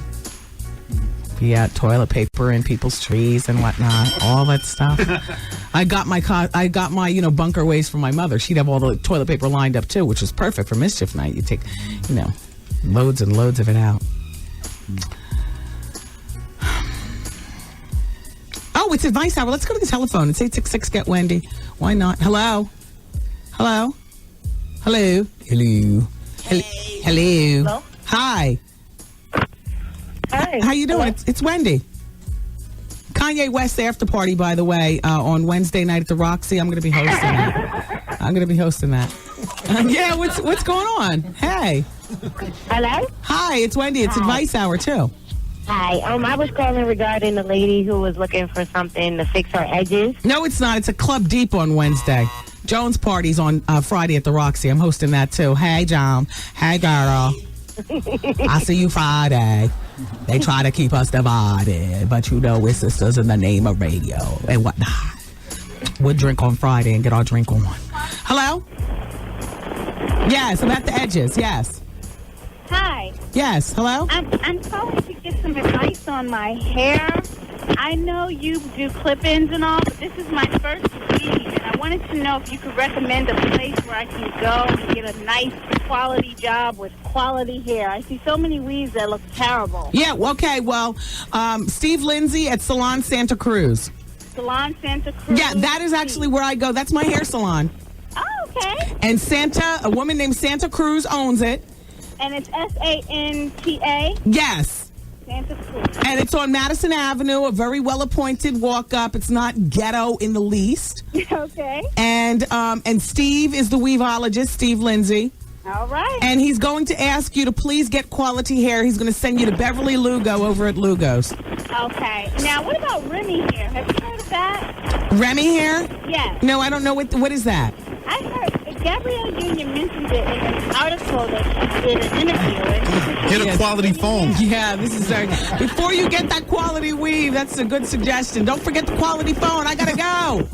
Be out toilet paper in people's trees and whatnot, all that stuff. I got my bunker waste from my mother. She'd have all the toilet paper lined up too, which was perfect for Mischief Night. You take, loads and loads of it out. Oh, it's advice hour. Let's go to the telephone. It's 866-GET-WENDY. Why not? Hello? Hello? Hello? Hello? Hey. Hello? Hello? Hi. Hi. How you doing? It's Wendy. Kanye West after party, by the way, on Wednesday night at the Roxy. I'm going to be hosting that. Yeah, what's going on? Hey. Hello? Hi, it's Wendy. It's advice hour, too. Hi. I was calling regarding the lady who was looking for something to fix her edges. No, it's not. It's a Club Deep on Wednesday. Joan's party's on Friday at the Roxy. I'm hosting that, too. Hey, John. Hey, girl. I see you Friday. They try to keep us divided, but we're sisters in the name of radio and whatnot. We'll drink on Friday and get our drink on. Hello? Yes, about the edges, yes. Hi. Yes, hello? I'm calling to get some advice on my hair. I know you do clip-ins and all, but this is my first weave, and I wanted to know if you could recommend a place where I can go and get a nice quality job with quality hair. I see so many weaves that look terrible. Yeah, okay, well, Steve Lindsay at Salon Santa Cruz. Salon Santa Cruz? Yeah, that is actually where I go. That's my hair salon. Oh, okay. And a woman named Santa Cruz owns it. And it's Santa? Yes. Santa Cruz. And it's on Madison Avenue, a very well-appointed walk-up. It's not ghetto in the least. Okay. And Steve is the weaveologist, Steve Lindsay. All right. And he's going to ask you to please get quality hair. He's going to send you to Beverly Lugo over at Lugo's. Okay. Now, what about Remy hair? Have you heard of that? Remy hair? Yes. No, I don't know. What is that? I heard Gabrielle Union mentioned it in an article that she did an interview. Get a quality phone. Yeah, this is before you get that quality weave, that's a good suggestion. Don't forget the quality phone. I gotta go.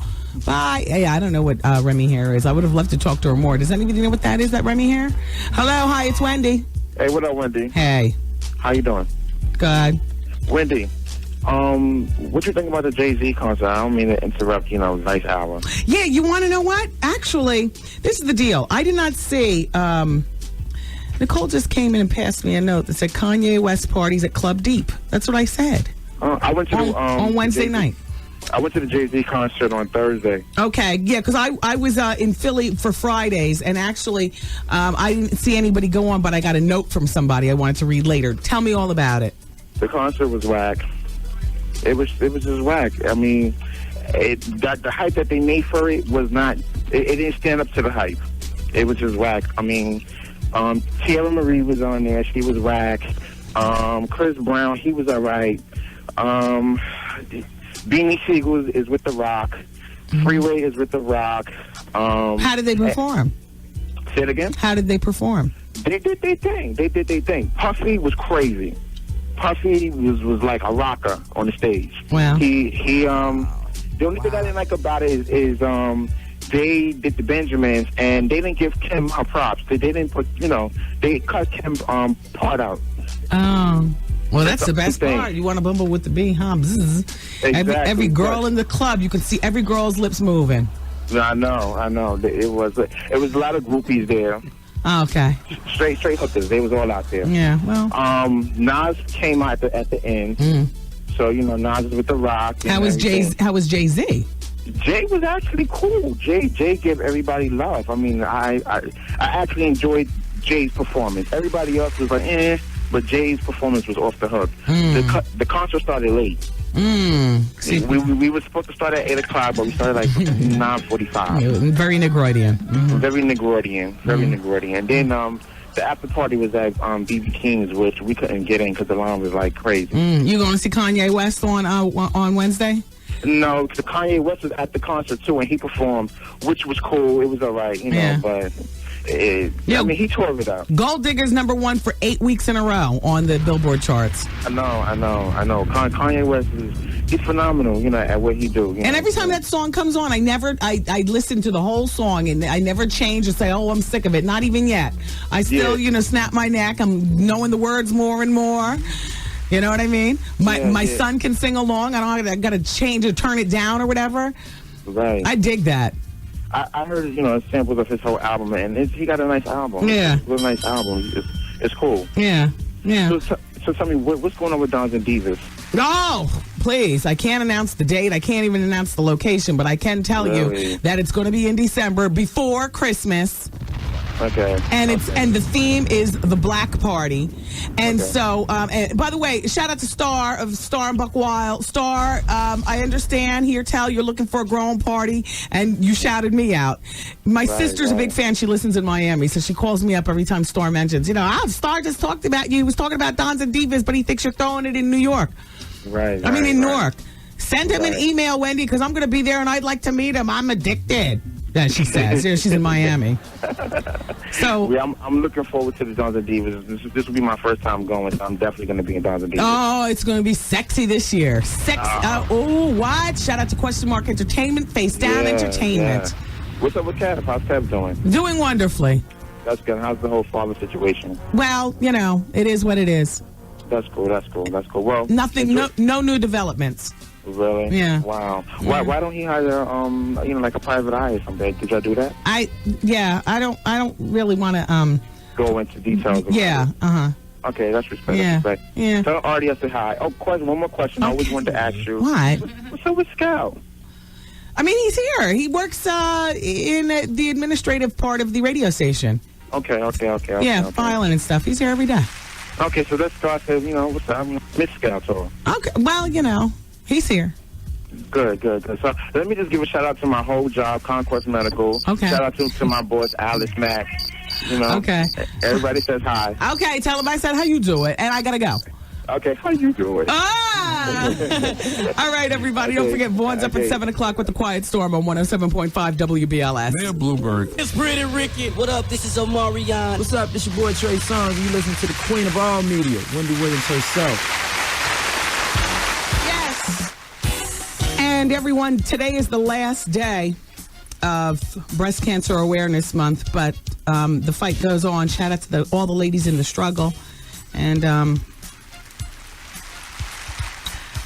Bye. Hey, I don't know what Remy hair is. I would have loved to talk to her more. Does anybody know what that is, that Remy hair? Hello, hi, it's Wendy. Hey, what up, Wendy? Hey. How you doing? Good. Wendy, what you think about the Jay-Z concert? I don't mean to interrupt, nice hour. Yeah, you want to know what? Actually, this is the deal. I did not see, Nicole just came in and passed me a note that said Kanye West parties at Club Deep. That's what I said. I went to on Wednesday night. I went to the Jay-Z concert on Thursday. Okay, yeah, because I was in Philly for Fridays, and actually, I didn't see anybody go on, but I got a note from somebody I wanted to read later. Tell me all about it. The concert was whack. It was just whack. I mean, the hype that they made for it was not. It didn't stand up to the hype. It was just whack. I mean, Tierra Marie was on there. She was whack. Chris Brown, he was all right. Beanie Siegel is with The Rock. Freeway is with The Rock. How did they perform? Say it again? How did they perform? They did their thing. Puffy was crazy. Puffy was like a rocker on the stage. Wow. The only thing I didn't like about it is they did the Benjamins, and they didn't give Kim her props. They didn't put, they cut Kim's part out. Oh. Well, that's the best part. You want to bumble with the bee, huh? Exactly. Every girl in the club, you could see every girl's lips moving. I know. It was a lot of groupies there. Oh, okay. Straight hookers. They was all out there. Yeah. Well. Nas came out at the end. So Nas is with The Rock. How was Jay-Z? Jay was actually cool. Jay gave everybody love. I mean, I actually enjoyed Jay's performance. Everybody else was like, eh. But Jay's performance was off the hook. The concert started late. See, we were supposed to start at 8 o'clock, but we started like 9:45. Very Negroidian. Very Negroidian. And then the after party was at BB King's, which we couldn't get in because the line was like crazy. You going to see Kanye West on Wednesday? No, the Kanye West was at the concert too, and he performed, which was cool. It was all right, but... I mean, he tore it up. Gold Digger's #1 for 8 weeks in a row on the Billboard charts. I know. Kanye West he's phenomenal, at what he do. And every time that song comes on, I listen to the whole song, and I never change or say, oh, I'm sick of it. Not even yet. I still, snap my neck. I'm knowing the words more and more. You know what I mean? My son can sing along. I got to change or turn it down or whatever. Right. I dig that. I heard, samples of his whole album, and he got a nice album. Yeah. It's a nice album. It's cool. Yeah. So tell me, what's going on with Dons and Divas? Oh, please. I can't announce the date. I can't even announce the location, but I can tell you that it's going to be in December before Christmas. Okay. And the theme is the Black Party. And so, and by the way, shout out to Star and Buckwild. Star, I understand, you're looking for a grown party, and you shouted me out. My sister's a big fan. She listens in Miami, so she calls me up every time Star mentions, Star just talked about you. He was talking about Dons and Divas, but he thinks you're throwing it in New York. In Newark. Send him an email, Wendy, because I'm going to be there, and I'd like to meet him. I'm addicted. Yeah, she says. She's in Miami. So I'm looking forward to the Dons and Divas. This will be my first time going, so I'm definitely going to be in Dons and Divas. Oh, it's going to be sexy this year. What? Shout out to Question Mark Entertainment, Face Down Entertainment. Yeah. What's up with Kev? How's Kev doing? Doing wonderfully. That's good. How's the whole father situation? Well, it is what it is. That's cool. Well, nothing. No new developments. Really? Yeah. Wow. Yeah. Why don't he hire like a private eye or something? Did y'all do that? I don't really want to go into details. Yeah. Okay, that's respect. Yeah. That's respect. Yeah. Tell Artie I say hi. Oh, one more question. I always wanted to ask you. What? What's up with Scout? I mean, he's here. He works in the administrative part of the radio station. Okay. Yeah, filing and stuff. He's here every day. Okay, so let's start. What's up? Miss Scout tour. Okay. Well, he's here. Good. So let me just give a shout out to my whole job, Conquest Medical. Okay. Shout out to my boss, Alice Mack. Okay. Everybody says hi. Okay, tell him I said how you do it, and I gotta go. Okay, how you doing? All right, everybody. Don't forget, Vaughn's up at 7 o'clock with the Quiet Storm on 107.5 WBLS. Mayor Bloomberg. It's Pretty Ricky. What up? This is Omarion. What's up? This your boy Trey Songz, and you listen to the queen of all media, Wendy Williams herself. Yes. And everyone, today is the last day of Breast Cancer Awareness Month, but the fight goes on. Shout out to all the ladies in the struggle. And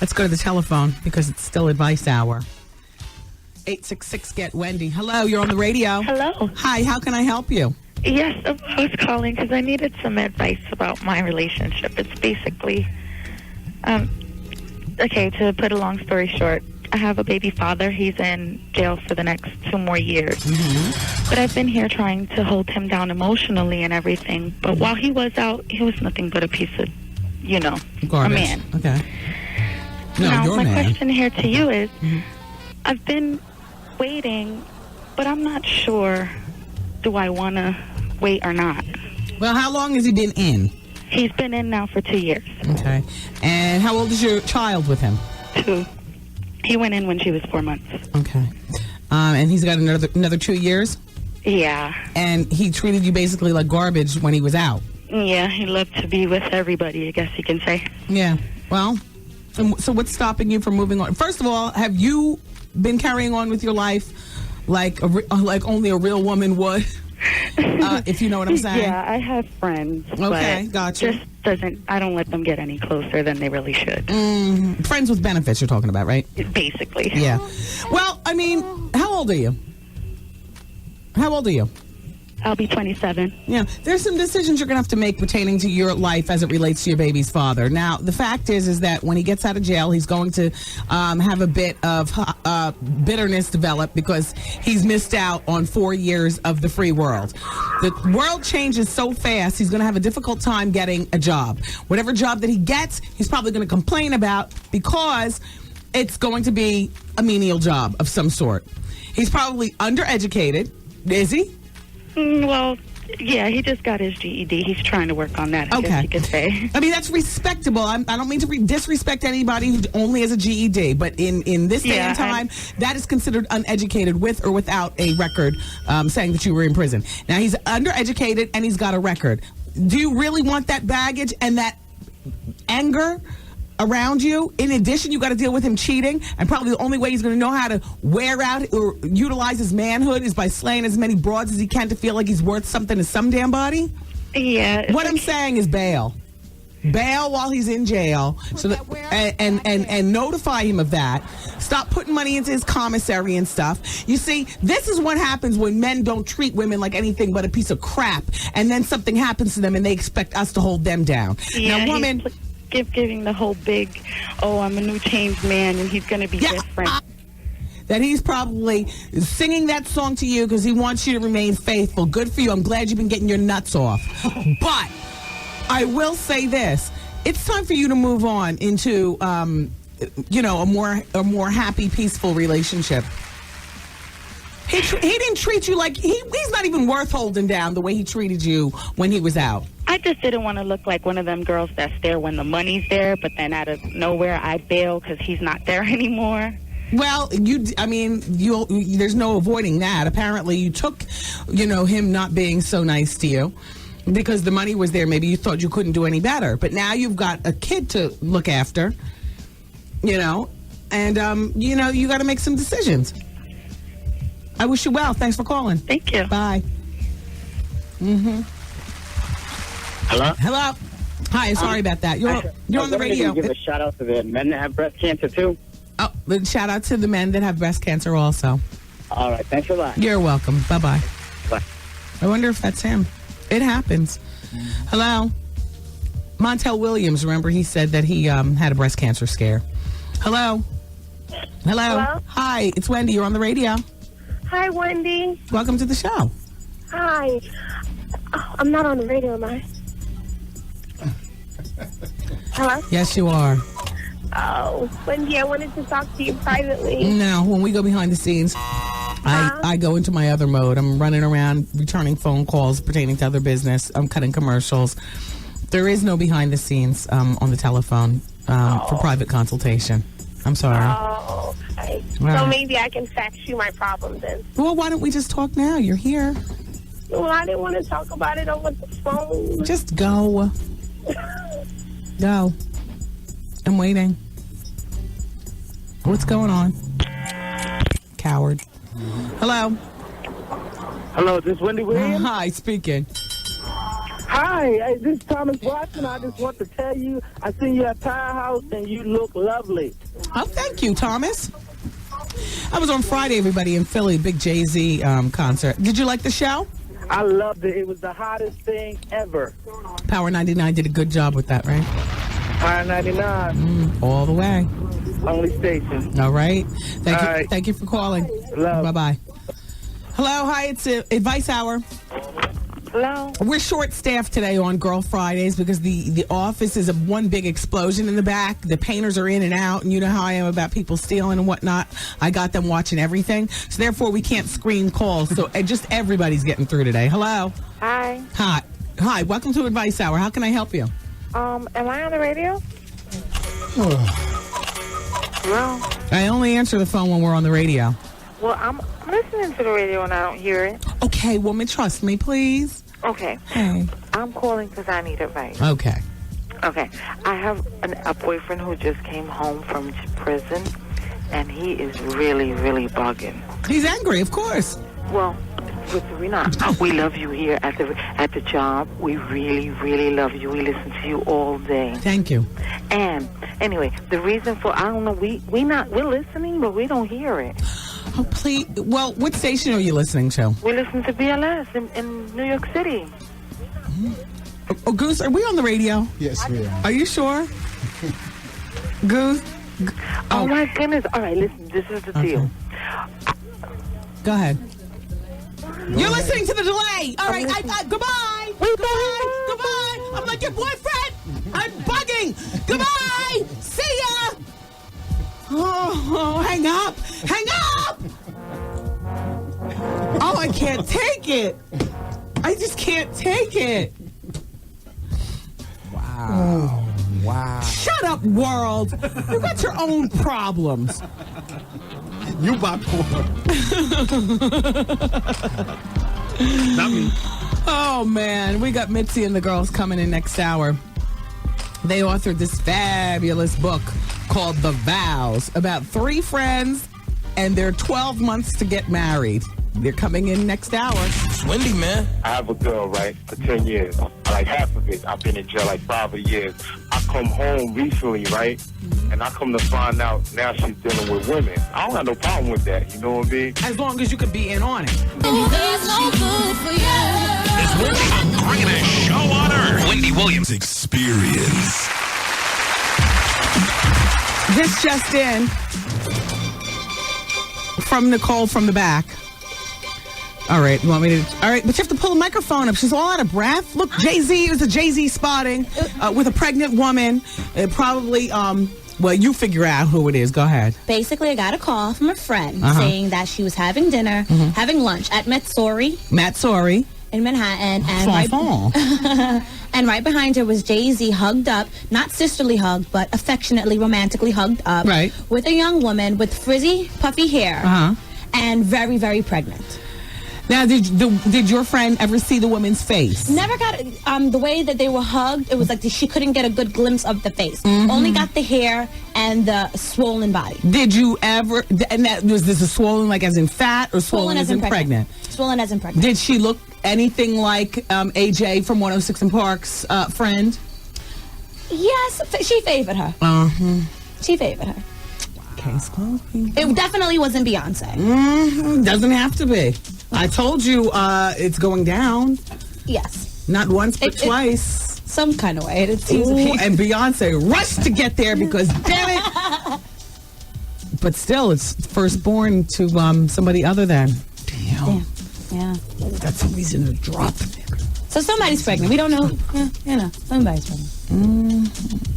let's go to the telephone because it's still advice hour. 866-GET-WENDY. Hello, you're on the radio. Hello. Hi, how can I help you? Yes, I was calling because I needed some advice about my relationship. It's basically, okay, to put a long story short, I have a baby father. He's in jail for the next 2 more years. Mm-hmm. But I've been here trying to hold him down emotionally and everything. But while he was out, he was nothing but a piece of, garbage. A man. Okay. No, now, you're my a man. question here to you is, I've been waiting, but I'm not sure, do I want to wait or not? Well, how long has he been in? He's been in now for 2 years. Okay. And how old is your child with him? 2. He went in when she was 4 months. Okay. And he's got another 2 years? Yeah. And he treated you basically like garbage when he was out? Yeah, he loved to be with everybody, I guess you can say. Yeah. Well, so what's stopping you from moving on? First of all, have you been carrying on with your life like only a real woman would? If you know what I'm saying. Yeah, I have friends. Okay, gotcha. I don't let them get any closer than they really should. Friends with benefits you're talking about, right? Basically. Yeah. Well, I mean, how old are you? How old are you? I'll be 27. Yeah, there's some decisions you're going to have to make pertaining to your life as it relates to your baby's father. Now, the fact is that when he gets out of jail, he's going to have a bit of bitterness develop because he's missed out on 4 years of the free world. The world changes so fast, he's going to have a difficult time getting a job. Whatever job that he gets, he's probably going to complain about because it's going to be a menial job of some sort. He's probably undereducated. Is he? Well, yeah, he just got his GED. He's trying to work on that, I guess you could say. I mean, that's respectable. I don't mean to disrespect anybody who only has a GED, but in this day and time, that is considered uneducated with or without a record saying that you were in prison. Now, he's undereducated and he's got a record. Do you really want that baggage and that anger around you? In addition, you got to deal with him cheating, and probably the only way he's going to know how to wear out or utilize his manhood is by slaying as many broads as he can to feel like he's worth something to some damn body. Yeah. What I'm saying is bail while he's in jail, so that and notify him of that. Stop putting money into his commissary and stuff. You see, this is what happens when men don't treat women like anything but a piece of crap, and then something happens to them and they expect us to hold them down. Yeah, now, woman. Giving the whole big, I'm a new changed man and he's going to be different. That he's probably singing that song to you because he wants you to remain faithful. Good for you. I'm glad you've been getting your nuts off. But I will say this. It's time for you to move on into, a more happy, peaceful relationship. He didn't treat you like he's not even worth holding down the way he treated you when he was out. I just didn't want to look like one of them girls that's there when the money's there, but then out of nowhere I bail because he's not there anymore. Well, there's no avoiding that. Apparently, you took, him not being so nice to you because the money was there. Maybe you thought you couldn't do any better, but now you've got a kid to look after, and you got to make some decisions. I wish you well. Thanks for calling. Thank you. Bye. Hello? Hello. Hi, sorry about that. You're on the radio. Give a shout out to the men that have breast cancer too. Oh, shout out to the men that have breast cancer also. All right, thanks a lot. You're welcome. Bye-bye. Bye. I wonder if that's him. It happens. Hello? Montel Williams, remember he said that he had a breast cancer scare. Hello? Hello? Hi, it's Wendy. You're on the radio. Hi, Wendy. Welcome to the show. Hi. Oh, I'm not on the radio, am I? Hello? Yes, you are. Oh, Wendy, I wanted to talk to you privately. No, when we go behind the scenes, I go into my other mode. I'm running around, returning phone calls pertaining to other business. I'm cutting commercials. There is no behind the scenes on the telephone. for private consultation. I'm sorry. Oh, okay. Right. So maybe I can fax you my problems then. Well, why don't we just talk now? You're here. Well, I didn't want to talk about it over the phone. Just go. Go. I'm waiting. What's going on? Coward. Hello. Hello, this is Wendy Williams? Hi, speaking. Hi, this is Thomas Watson. I just want to tell you, I seen you at Powerhouse and you look lovely. Oh, thank you, Thomas. I was on Friday, everybody, in Philly, big Jay-Z concert. Did you like the show? I loved it. It was the hottest thing ever. Power 99 did a good job with that, right? Power 99. All the way. Only station. All right. Thank All you. right. Thank you for calling. Love. Bye-bye. Hello. Hi. It's Advice Hour. Hello. We're short-staffed today on Girl Fridays because the office is one big explosion in the back. The painters are in and out, and you know how I am about people stealing and whatnot. I got them watching everything. So therefore, we can't screen calls. So just everybody's getting through today. Hello. Hi. Hi. Hi. Welcome to Advice Hour. How can I help you? Am I on the radio? Hello? I only answer the phone when we're on the radio. Well, I'm listening to the radio and I don't hear it. Okay, woman, trust me, please. Okay. Hey. I'm calling because I need advice. Okay. Okay. I have a boyfriend who just came home from prison, and he is really, really bugging. He's angry, of course. Well, we're not. We love you here at the job. We really, really love you. We listen to you all day. Thank you. And anyway, the reason for I don't know. We're listening, but we don't hear it. Oh, please. Well, what station are you listening to? We listen to BLS in New York City. Oh, Goose, are we on the radio? Yes, we are. Are you sure? Goose? Oh, my goodness. All right, listen, this is the deal. Go ahead. You're listening to the delay. All right, goodbye. Goodbye. I'm like your boyfriend. I'm bugging. Goodbye. See ya. Oh, hang up. Hang up. Oh, I can't take it. I just can't take it. Wow. Wow. Shut up, world. You got your own problems. You bipolar. Not me. Oh, man. We got Mitzi and the girls coming in next hour. They authored this fabulous book called The Vows about 3 friends and their 12 months to get married. They're coming in next hour. It's Wendy, man. I have a girl, right, for 10 years. Like half of it, I've been in jail like 5 years. I come home recently, right, and I come to find out now she's dealing with women. I don't have no problem with that, you know what I mean? As long as you could be in on it. There's no good for you. It's Wendy, the greatest show on earth. Wendy Williams Experience. This just in from Nicole from the back. All right, you want me to? All right, but you have to pull the microphone up. She's all out of breath. Look, Jay-Z, it was a Jay-Z spotting with a pregnant woman. It probably, well, you figure out who it is. Go ahead. Basically, I got a call from a friend saying that she was having dinner, having lunch at Matsuri in Manhattan, and and right behind her was Jay-Z hugged up, not sisterly hugged, but affectionately, romantically hugged up, with a young woman with frizzy, puffy hair, and very, very pregnant. Now, did your friend ever see the woman's face? Never got the way that they were hugged. It was like she couldn't get a good glimpse of the face. Only got the hair and the swollen body. Did you ever? And that was this a swollen like as in fat or swollen as in pregnant? Swollen as in pregnant. Did she look anything like AJ from 106 and Park's friend? Yes, she favored her. She favored her. Case closed. It definitely wasn't Beyonce. Doesn't have to be. I told you it's going down. Yes. Not once, but twice. Some kind of way. It seems to be. And Beyonce rushed to get there because, damn it. But still, it's firstborn to somebody other than. Damn. Yeah. That's a reason to drop. So somebody's pregnant. We don't know. Somebody's pregnant.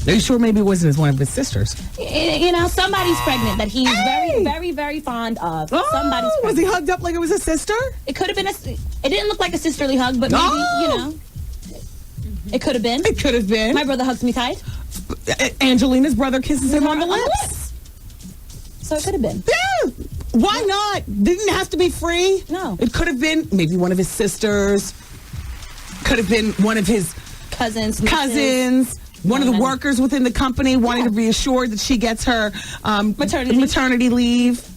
Are you sure maybe it wasn't one of his sisters? Somebody's pregnant that he's very, very, very fond of. Somebody's pregnant. Was he hugged up like it was a sister? It could have been it didn't look like a sisterly hug, but maybe, it could have been. It could have been. My brother hugs me tight. Angelina's brother kisses him on the lips. So it could have been. Yeah. Why not? Didn't have to be free. No. It could have been maybe one of his sisters. Could have been one of his cousins. One of the workers within the company wanting to be assured that she gets her maternity leave.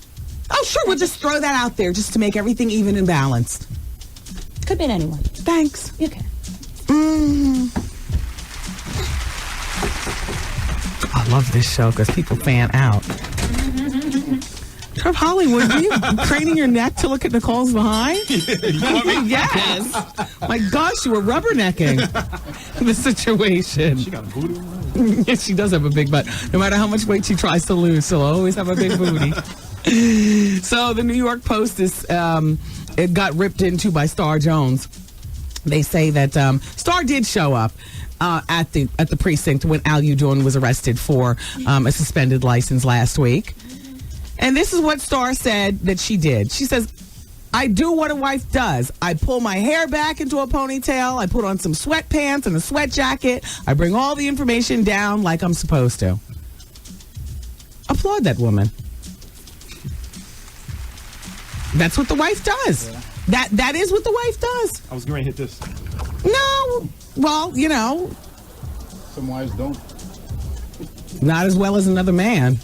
Oh, sure. We'll just throw that out there just to make everything even and balanced. Could have been anyone. Thanks. Okay. I love this show because people fan out. Trev Hollywood, were you craning your neck to look at Nicole's behind? Yes. My gosh, you were rubbernecking the situation. She got a booty. Yes, she does have a big butt. No matter how much weight she tries to lose, she'll always have a big booty. So the New York Post is it got ripped into by Star Jones. They say that Star did show up at the precinct when Al Udon was arrested for a suspended license last week. And this is what Star said that she did. She says, I do what a wife does. I pull my hair back into a ponytail. I put on some sweatpants and a sweat jacket. I bring all the information down like I'm supposed to. Applaud that woman. That's what the wife does. Yeah. That is what the wife does. I was going to hit this. No. Well, you know. Some wives don't. Not as well as another man.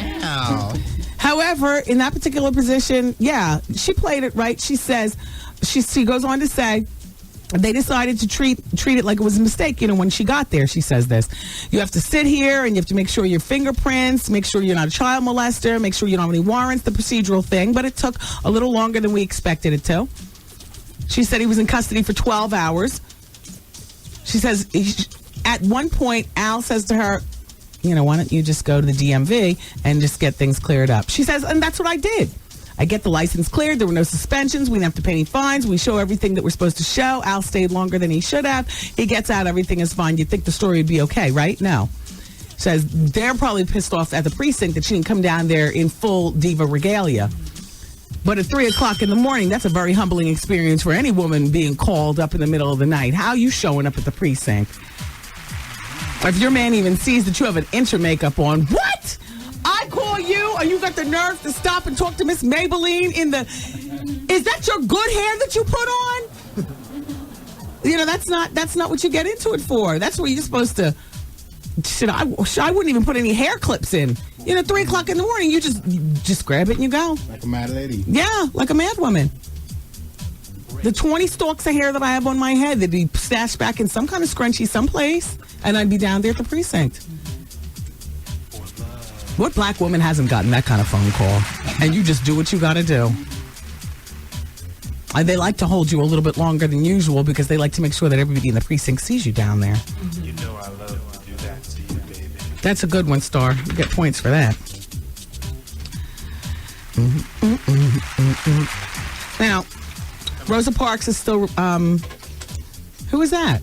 Ow. However, in that particular position, yeah, she played it right. She says, she goes on to say, they decided to treat it like it was a mistake, when she got there. She says this. You have to sit here and you have to make sure your fingerprints, make sure you're not a child molester, make sure you don't have any warrants, the procedural thing. But it took a little longer than we expected it to. She said he was in custody for 12 hours. She says, at one point, Al says to her, why don't you just go to the DMV and just get things cleared up? She says, and that's what I did. I get the license cleared. There were no suspensions. We didn't have to pay any fines. We show everything that we're supposed to show. Al stayed longer than he should have. He gets out. Everything is fine. You'd think the story would be okay, right? No. She says they're probably pissed off at the precinct that she didn't come down there in full diva regalia. But at 3 o'clock in the morning, that's a very humbling experience for any woman being called up in the middle of the night. How are you showing up at the precinct? If your man even sees that you have an inch of makeup on, what? I call you, or you got the nerve to stop and talk to Miss Maybelline is that your good hair that you put on? That's not what you get into it for. That's what you're supposed to. I wouldn't even put any hair clips in. 3 o'clock in the morning, you just grab it and you go. Like a mad lady. Yeah, like a mad woman. The 20 stalks of hair that I have on my head, they'd be stashed back in some kind of scrunchie someplace, and I'd be down there at the precinct. What black woman hasn't gotten that kind of phone call? And you just do what you got to do. And they like to hold you a little bit longer than usual because they like to make sure that everybody in the precinct sees you down there. You know I love to do that to you, baby. That's a good one, Star. You get points for that. Now, Rosa Parks is still... who is that?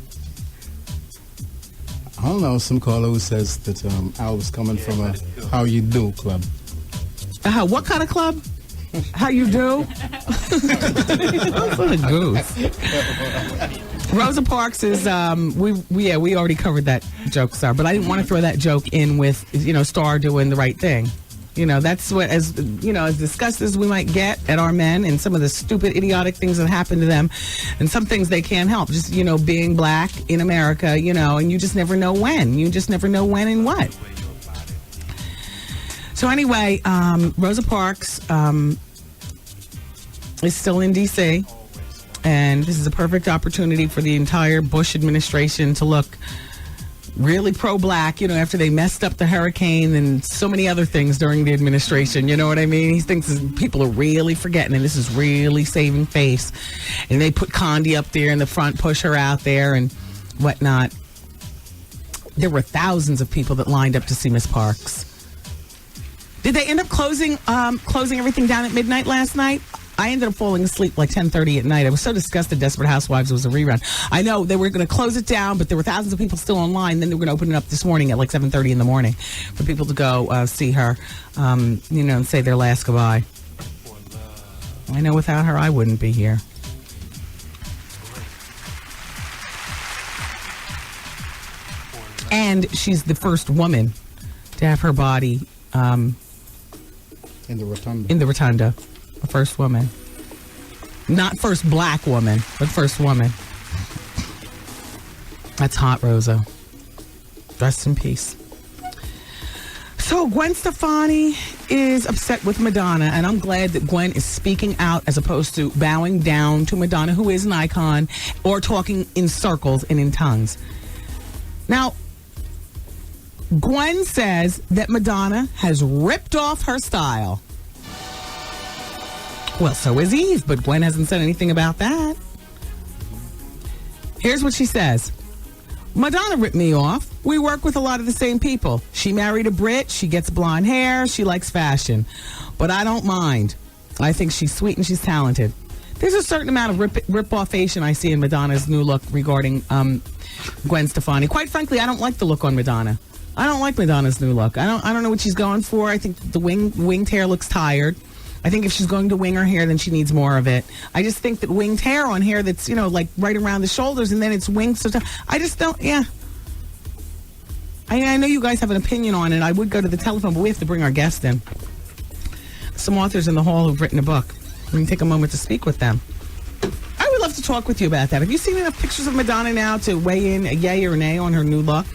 I don't know. Some caller who says that Al was coming from a How You Do club. What kind of club? How you do? What a goose. Rosa Parks is we already covered that joke, Star, but I didn't want to throw that joke in with Star doing the right thing. That's what as disgusted as we might get at our men and some of the stupid, idiotic things that happen to them, and some things they can't help. Just being black in America, and you just never know when. You just never know when and what. So anyway, Rosa Parks is still in D.C., and this is a perfect opportunity for the entire Bush administration to look really pro-black, after they messed up the hurricane and so many other things during the administration. You know what I mean? He thinks people are really forgetting, and this is really saving face. And they put Condi up there in the front, push her out there and whatnot. There were thousands of people that lined up to see Miss Parks. Did they end up closing everything down at midnight last night? I ended up falling asleep like 10:30 at night. I was so disgusted Desperate Housewives was a rerun. I know they were going to close it down, but there were thousands of people still online. Then they were going to open it up this morning at like 7:30 in the morning for people to go see her, and say their last goodbye. I know without her, I wouldn't be here. And she's the first woman to have her body in the rotunda. In the rotunda. The first woman. Not first black woman, but first woman. That's hot, Rosa. Rest in peace. So Gwen Stefani is upset with Madonna, and I'm glad that Gwen is speaking out as opposed to bowing down to Madonna, who is an icon, or talking in circles and in tongues. Now, Gwen says that Madonna has ripped off her style. Well, so is Eve, but Gwen hasn't said anything about that. Here's what she says. Madonna ripped me off. We work with a lot of the same people. She married a Brit. She gets blonde hair. She likes fashion. But I don't mind. I think she's sweet and she's talented. There's a certain amount of rip-offation I see in Madonna's new look regarding Gwen Stefani. Quite frankly, I don't like the look on Madonna. I don't like Madonna's new look. I don't know what she's going for. I think the winged hair looks tired. I think if she's going to wing her hair, then she needs more of it. I just think that winged hair on hair that's, like right around the shoulders and then it's winged. So I just don't, I know you guys have an opinion on it. I would go to the telephone, but we have to bring our guest in. Some authors in the hall who've written a book. We can take a moment to speak with them. I would love to talk with you about that. Have you seen enough pictures of Madonna now to weigh in a yay or nay on her new look?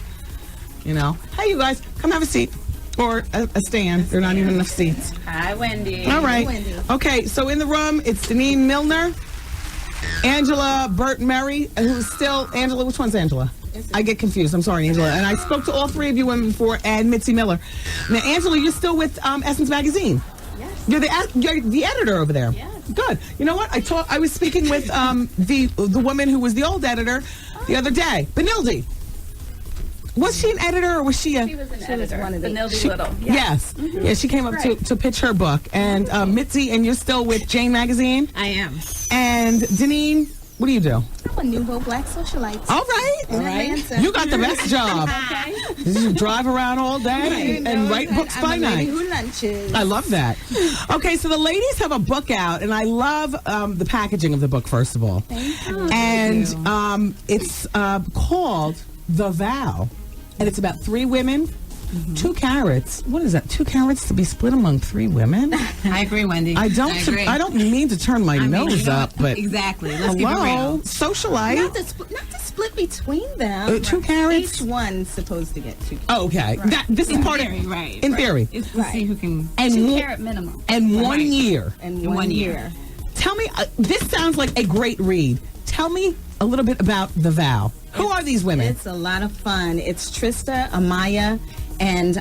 Hey, you guys, come have a seat. Or a stand. There are not even enough seats. Hi, Wendy. All right. Hi, Wendy. Okay, so in the room, it's Deneen Milner, Angela Burt-Murray, who's still... Angela, which one's Angela? I get confused. I'm sorry, Angela. And I spoke to all three of you women before, and Mitzi Miller. Now, Angela, you're still with Essence Magazine. Yes. You're the editor over there. Yes. Good. You know what? I was speaking with the woman who was the old editor the other day, Benilde. Was she an editor or was she a... She was an editor. One of the Benilde Little. Yes. Mm-hmm. Yeah, she came up to pitch her book. And Mitzi, and you're still with Jane Magazine? I am. And Deneen, what do you do? I'm a Nouveau Black socialite. All right. In Atlanta. You got the best job. Okay. You drive around all day and write books by night. Who lunches. I love that. Okay, so the ladies have a book out, and I love the packaging of the book, first of all. Thank you. And it's called The Vow. And it's about 3 women, 2 carats. What is that? 2 carats to be split among 3 women? I agree, Wendy. I don't mean to turn my nose up, but exactly. Let's keep it real. Socialite. Not to split between them. 2 carats. Each one's supposed to get 2 carats. Oh, okay. Right. This is part theory, of right. In theory. It's to see who can. And 2 carat minimum. And 1 year. And 1 year. Tell me, this sounds like a great read. Tell me a little bit about The Vow. Who are these women? It's a lot of fun. It's Trista, Amaya, and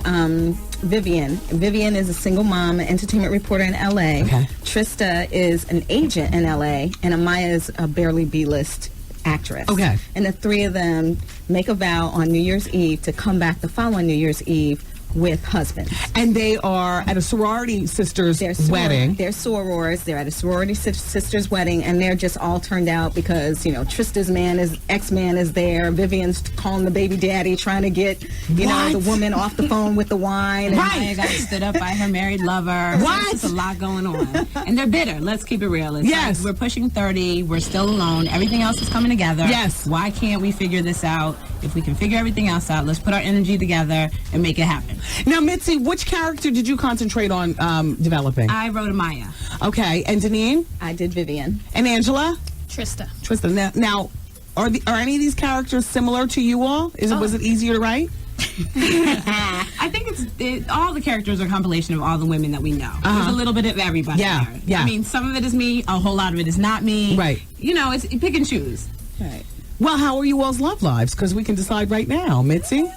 Vivian. Vivian is a single mom, an entertainment reporter in L.A. Okay. Trista is an agent in L.A., and Amaya is a barely B-list actress. Okay. And the 3 of them make a vow on New Year's Eve to come back the following New Year's Eve with husbands. And they are at a sorority sister's wedding. They're sorors. They're at a sorority sister's wedding, and they're just all turned out because, Trista's ex-man is there. Vivian's calling the baby daddy, trying to get, the woman off the phone with the wine. And Maya got stood up by her married lover. What? There's a lot going on. And they're bitter. Let's keep it real. It's yes. Like we're pushing 30. We're still alone. Everything else is coming together. Yes. Why can't we figure this out? If we can figure everything else out, let's put our energy together and make it happen. Now, Mitzi, which character did you concentrate on developing? I wrote Amaya. Okay, and Deneen? I did Vivian. And Angela? Trista. Now, are any of these characters similar to you all? Was it easier to write? I think all the characters are a compilation of all the women that we know. There's a little bit of everybody there. Yeah. I mean, some of it is me, a whole lot of it is not me. Right. It's pick and choose. Right. Well, how are you all's love lives? Because we can decide right now. Mitzi?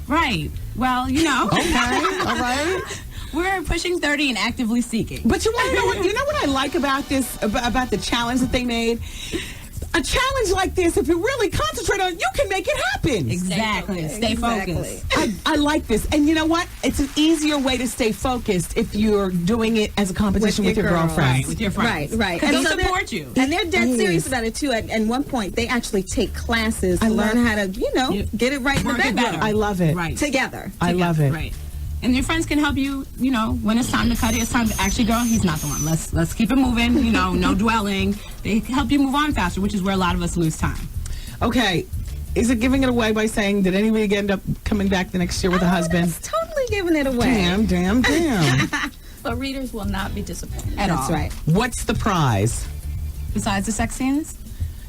Right. Well, Okay. All right. We're pushing 30 and actively seeking. But you want to know what? You know what I like about this? About the challenge that they made. A challenge like this, if you really concentrate on it, you can make it happen. Exactly. Stay focused. I like this. And you know what? It's an easier way to stay focused if you're doing it as a competition with your girlfriends. Right, with your friends. Right. And they'll support you. And they're dead serious about it, too. At one point, they actually take classes to learn how to, get it right in the bedroom. I love it. Right. Together. I love it. Right. And your friends can help you, when it's time to cut it, it's time to actually go, he's not the one. Let's keep it moving, no dwelling. They help you move on faster, which is where a lot of us lose time. Okay. Is it giving it away by saying, did anybody end up coming back the next year with a husband? It's totally giving it away. Damn. But readers will not be disappointed. That's right. What's the prize? Besides the sex scenes?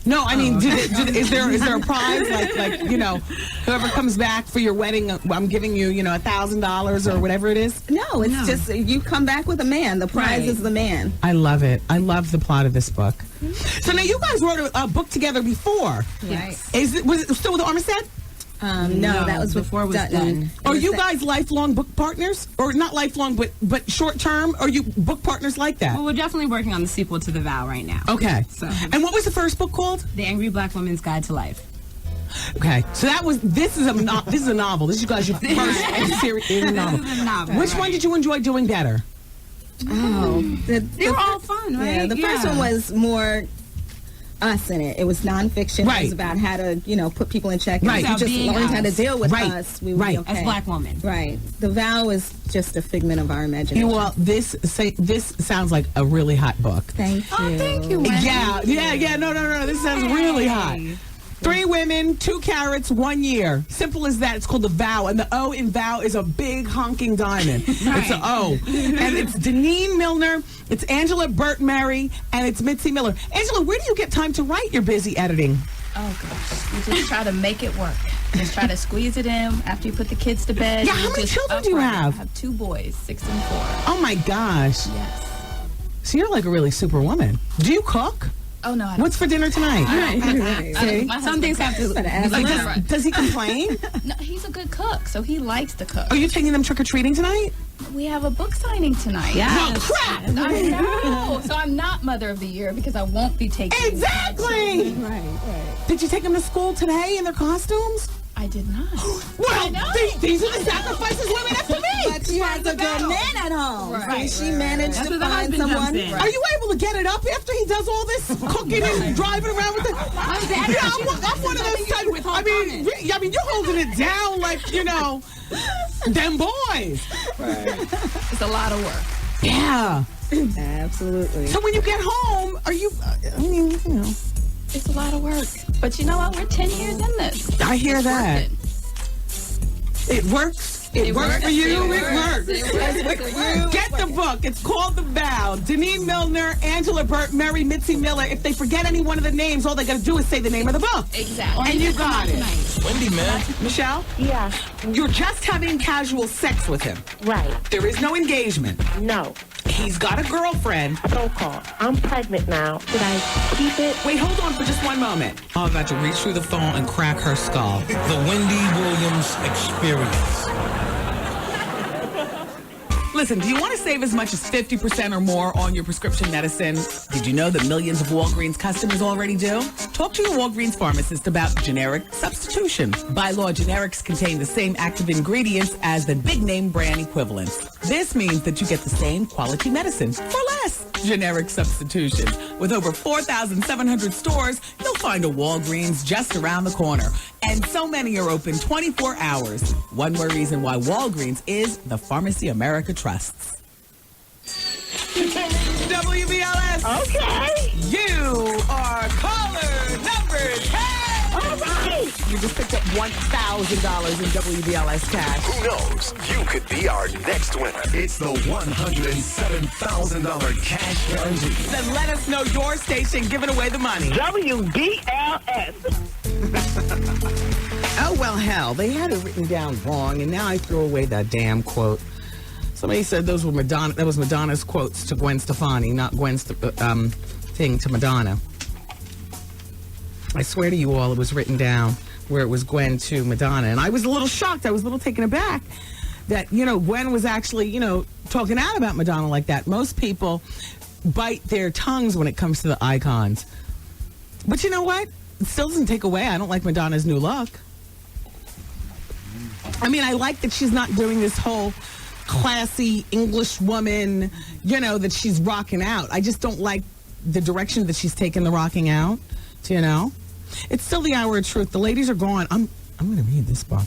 No, I mean, is there a prize? Like whoever comes back for your wedding, I'm giving you, $1,000 or whatever it is? No, it's just you come back with a man. The prize is the man. I love it. I love the plot of this book. So now you guys wrote a book together before. Yes. Was it still with Armistead? No, that was before it was done. Are you guys lifelong book partners? Or not lifelong, but short term? Are you book partners like that? Well, we're definitely working on the sequel to The Vow right now. Okay. So, and what was the first book called? The Angry Black Woman's Guide to Life. Okay, so this is a novel. This is you guys your first series novel. This is a novel. Which one did you enjoy doing better? They were all fun, right? Yeah, the first one was more us in it. It was nonfiction. Right. It was about how to, put people in check. And Right. if you just learned how to deal with Right. us, we would be okay. As Black women. Right. The Vow is just a figment of our imagination. Well, this sounds like a really hot book. Thank you. Oh, thank you, Wendy. Yeah. No. This sounds really hot. 3 women, 2 carats, 1 year. Simple as that. It's called The Vow. And the O in Vow is a big honking diamond. It's an O. And it's Deneen Milner, it's Angela Burt Mary, and it's Mitzi Miller. Angela, where do you get time to write? You're busy editing. Oh, gosh. You just try to make it work. Just try to squeeze it in after you put the kids to bed. Yeah, how many children do you have? I have 2 boys, 6 and 4. Oh, my gosh. Yes. So you're like a really super woman. Do you cook? Oh, no, I don't. What's for dinner tonight? Some things have to... Does he complain? No, he's a good cook, so he likes to cook. Are you taking them trick-or-treating tonight? We have a book signing tonight. Well, crap! I know. So I'm not Mother of the Year because I won't be taking... Exactly! Right. Did you take them to school today in their costumes? I did not. Well, these are the sacrifices women have to make. But she has a good man at home. Right. So she managed That's to where the find husband someone. jumps in. Are you able to get it up after he does all this cooking and driving around with it? I'm one of those types. I mean, you're holding it down like, them boys. Right. It's a lot of work. Yeah. Absolutely. So when you get home, are you, It's a lot of work. But you know what? We're 10 years in this. I hear It's that. working. It works. It works for you. It works. Get the book. It's called The Vow. Deneen Milner, Angela Burt, Mary, Mitzi Miller. If they forget any one of the names, all they got to do is say the name of the book. Exactly. And you got it. Wendy, man. Michelle? Yeah. You're just having casual sex with him. Right. There is no engagement. No. He's got a girlfriend. So-called. I'm pregnant now. Should I keep it? Wait, hold on for just one moment. I'm about to reach through the phone and crack her skull. The Wendy Williams Experience. Listen, do you want to save as much as 50% or more on your prescription medicine? Did you know that millions of Walgreens customers already do? Talk to your Walgreens pharmacist about generic substitution. By law, generics contain the same active ingredients as the big-name brand equivalents. This means that you get the same quality medicine for less. Generic substitution. With over 4,700 stores, you'll find a Walgreens just around the corner. And so many are open 24 hours. One more reason why Walgreens is the pharmacy America trusts. WBLS. Okay. You are caller number 10. All right. You just picked up $1,000 in WBLS cash. Who knows? You could be our next winner. It's the $107,000 cash guarantee. Then let us know your station giving away the money. WBLS. Oh, well, hell, they had it written down wrong, and now I threw away that damn quote. Somebody said those were Madonna. That was Madonna's quotes to Gwen Stefani, not Gwen's thing to Madonna. I swear to you all, it was written down where it was Gwen to Madonna, and I was a little shocked. I was a little taken aback that Gwen was actually talking out about Madonna like that. Most people bite their tongues when it comes to the icons, but you know what? It still doesn't take away. I don't like Madonna's new look. I mean, I like that she's not doing this whole classy English woman, that she's rocking out. I just don't like the direction that she's taken the rocking out, It's still the hour of truth. The ladies are gone. I'm going to read this book.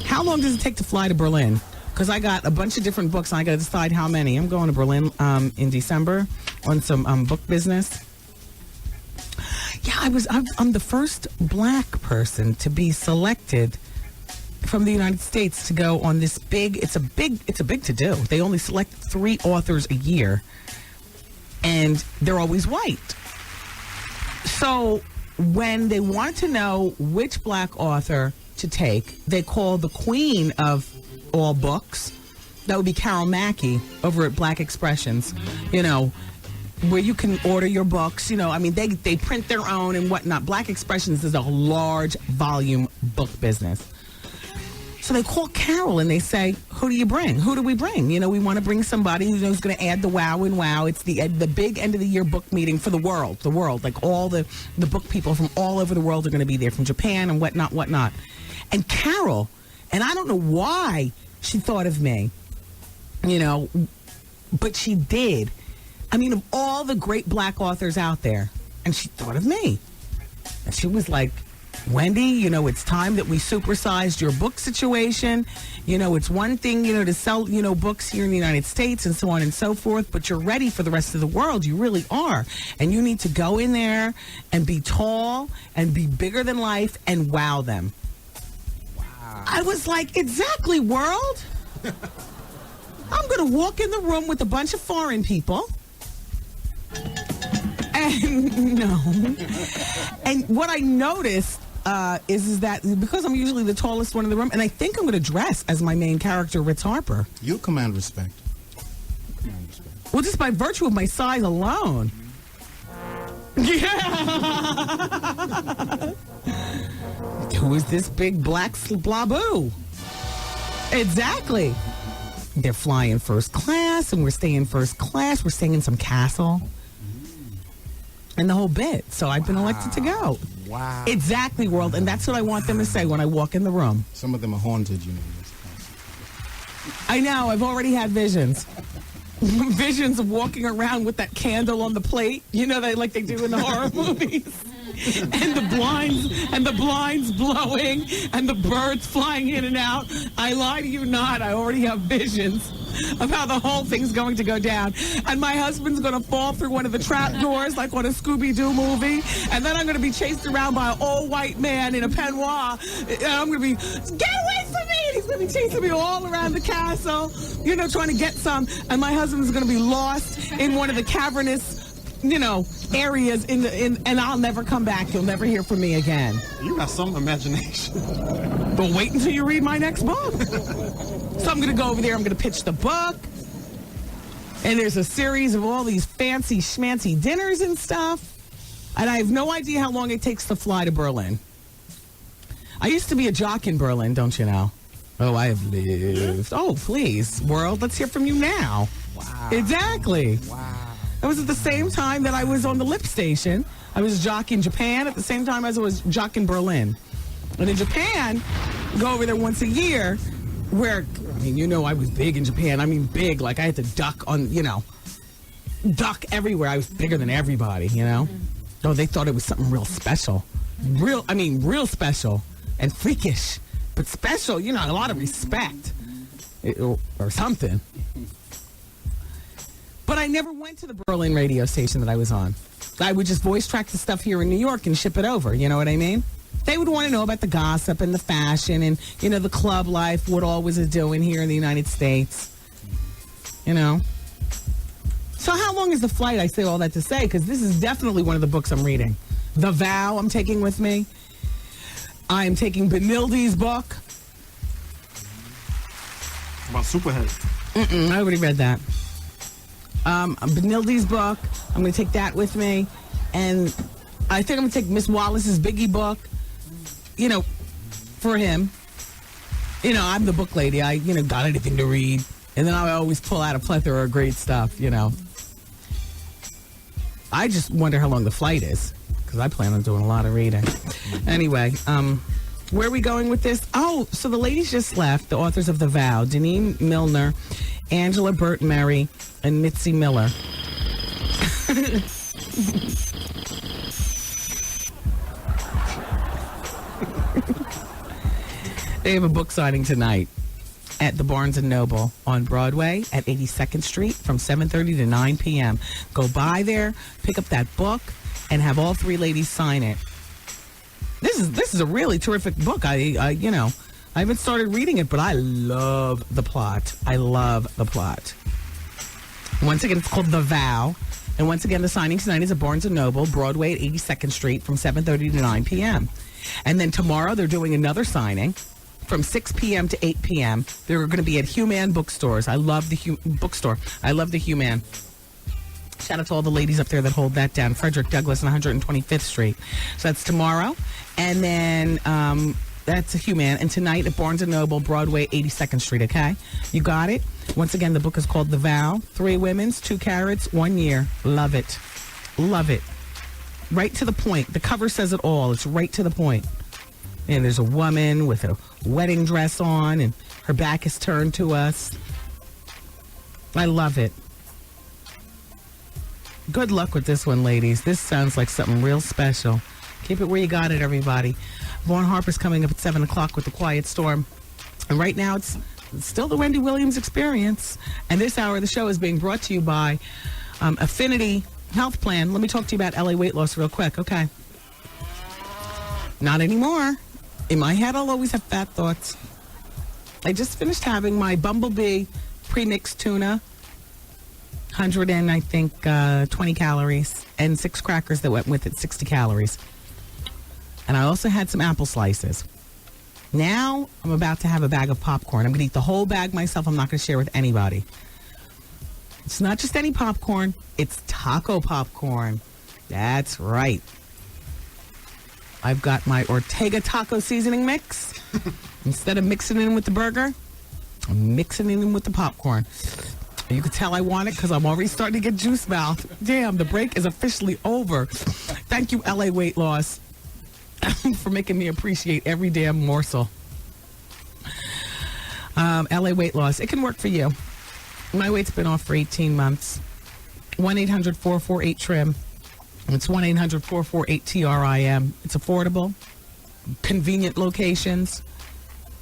How long does it take to fly to Berlin? Because I got a bunch of different books, and I got to decide how many. I'm going to Berlin in December on some book business. I'm the first black person to be selected from the United States to go on this it's a big to do. They only select 3 authors a year, and they're always white. So when they wanted to know which black author to take, they called the queen of all books. That would be Carol Mackey over at Black Expressions, where you can order your books. They print their own and whatnot. Black Expressions is a large volume book business. So they call Carol and they say, who do you bring? Who do we bring? We want to bring somebody who's going to add the wow and wow. It's the big end of the year book meeting for the world. Like all the book people from all over the world are going to be there, from Japan and whatnot. And Carol, and I don't know why she thought of me, but she did. Of all the great black authors out there, and she thought of me. And she was like, Wendy, it's time that we supersized your book situation. It's one thing, to sell, books here in the United States and so on and so forth, but you're ready for the rest of the world. You really are. And you need to go in there and be tall and be bigger than life and wow them. Wow. I was like, exactly, world. I'm going to walk in the room with a bunch of foreign people. And no. And what I noticed is that because I'm usually the tallest one in the room, and I think I'm going to dress as my main character, Ritz Harper. You'll command respect. Well, just by virtue of my size alone. Yeah. Who is this big black blaboo? Exactly. They're flying first class, and we're staying first class. We're staying in some castle. And the whole bit. So I've been elected to go. Wow. Exactly, world. And that's what I want them to say when I walk in the room. Some of them are haunted, I know. I've already had visions. Visions of walking around with that candle on the plate. Like they do in the horror movies. And the blinds blowing and the birds flying in and out. I lie to you not. I already have visions of how the whole thing's going to go down. And my husband's going to fall through one of the trap doors like on a Scooby-Doo movie. And then I'm going to be chased around by an old white man in a peignoir. And I'm going to be, get away from me! And he's going to be chasing me all around the castle, trying to get some. And my husband's going to be lost in one of the cavernous areas and I'll never come back. You'll never hear from me again. You got some imagination. But wait until you read my next book. So I'm going to go over there. I'm going to pitch the book. And there's a series of all these fancy schmancy dinners and stuff. And I have no idea how long it takes to fly to Berlin. I used to be a jock in Berlin, don't you know? Oh, I have lived. Oh, please, world, let's hear from you now. Wow. Exactly. Wow. It was at the same time that I was on the lip station. I was a jock in Japan at the same time as I was jock in Berlin. And in Japan, go over there once a year where, I was big in Japan. Big, like I had to duck everywhere. I was bigger than everybody, Oh, they thought it was something real special. Real special and freakish, but special, a lot of respect or something. But I never went to the Berlin radio station that I was on. I would just voice track the stuff here in New York and ship it over. You know what I mean? They would want to know about the gossip and the fashion and, the club life, what all was it doing here in the United States. So how long is the flight? I say all that to say, because this is definitely one of the books I'm reading. The Vow I'm taking with me. I'm taking Benilde's book. About Superhead. I already read that. Benilde's book. I'm going to take that with me. And I think I'm going to take Miss Wallace's Biggie book, for him. I'm the book lady. I, got anything to read. And then I always pull out a plethora of great stuff, I just wonder how long the flight is, because I plan on doing a lot of reading. Anyway, where are we going with this? Oh, so the ladies just left, the authors of The Vow, Deneen Milner, Angela Burt Murray, and Mitzi Miller. They have a book signing tonight at the Barnes & Noble on Broadway at 82nd Street from 7:30 to 9 p.m. Go by there, pick up that book, and have all three ladies sign it. This is a really terrific book. I haven't started reading it, but I love the plot. Once again, it's called The Vow. And once again, the signing tonight is at Barnes & Noble, Broadway at 82nd Street from 7:30 to 9 p.m. And then tomorrow, they're doing another signing from 6 p.m. to 8 p.m. They're going to be at Human Bookstores. I love the bookstore. I love the Human. Shout out to all the ladies up there that hold that down. Frederick Douglass and 125th Street. So that's tomorrow. And then that's a Human. And tonight at Barnes & Noble, Broadway, 82nd Street, okay? You got it? Once again, the book is called The Vow. 3 women's, 2 carats, 1 year. Love it. Love it. Right to the point. The cover says it all. It's right to the point. And there's a woman with a wedding dress on, and her back is turned to us. I love it. Good luck with this one, ladies. This sounds like something real special. Keep it where you got it, everybody. Vaughn Harper's coming up at 7 o'clock with The Quiet Storm. And right now, it's still the Wendy Williams Experience. And this hour of the show is being brought to you by Affinity Health Plan. Let me talk to you about LA weight loss real quick, okay? Not anymore. In my head, I'll always have fat thoughts. I just finished having my Bumblebee pre-mixed tuna. 100 and I think 20 calories, and 6 crackers that went with it, 60 calories. And I also had some apple slices. Now I'm about to have a bag of popcorn. I'm going to eat the whole bag myself. I'm not going to share with anybody. It's not just any popcorn. It's taco popcorn. That's right. I've got my Ortega taco seasoning mix. Instead of mixing it in with the burger, I'm mixing it in with the popcorn. You can tell I want it because I'm already starting to get juice mouth. Damn, the break is officially over. Thank you, LA Weight Loss, for making me appreciate every damn morsel. LA Weight Loss, it can work for you. My weight's been off for 18 months. 1-800-448-TRIM. It's 1-800-448-TRIM. It's affordable, convenient locations.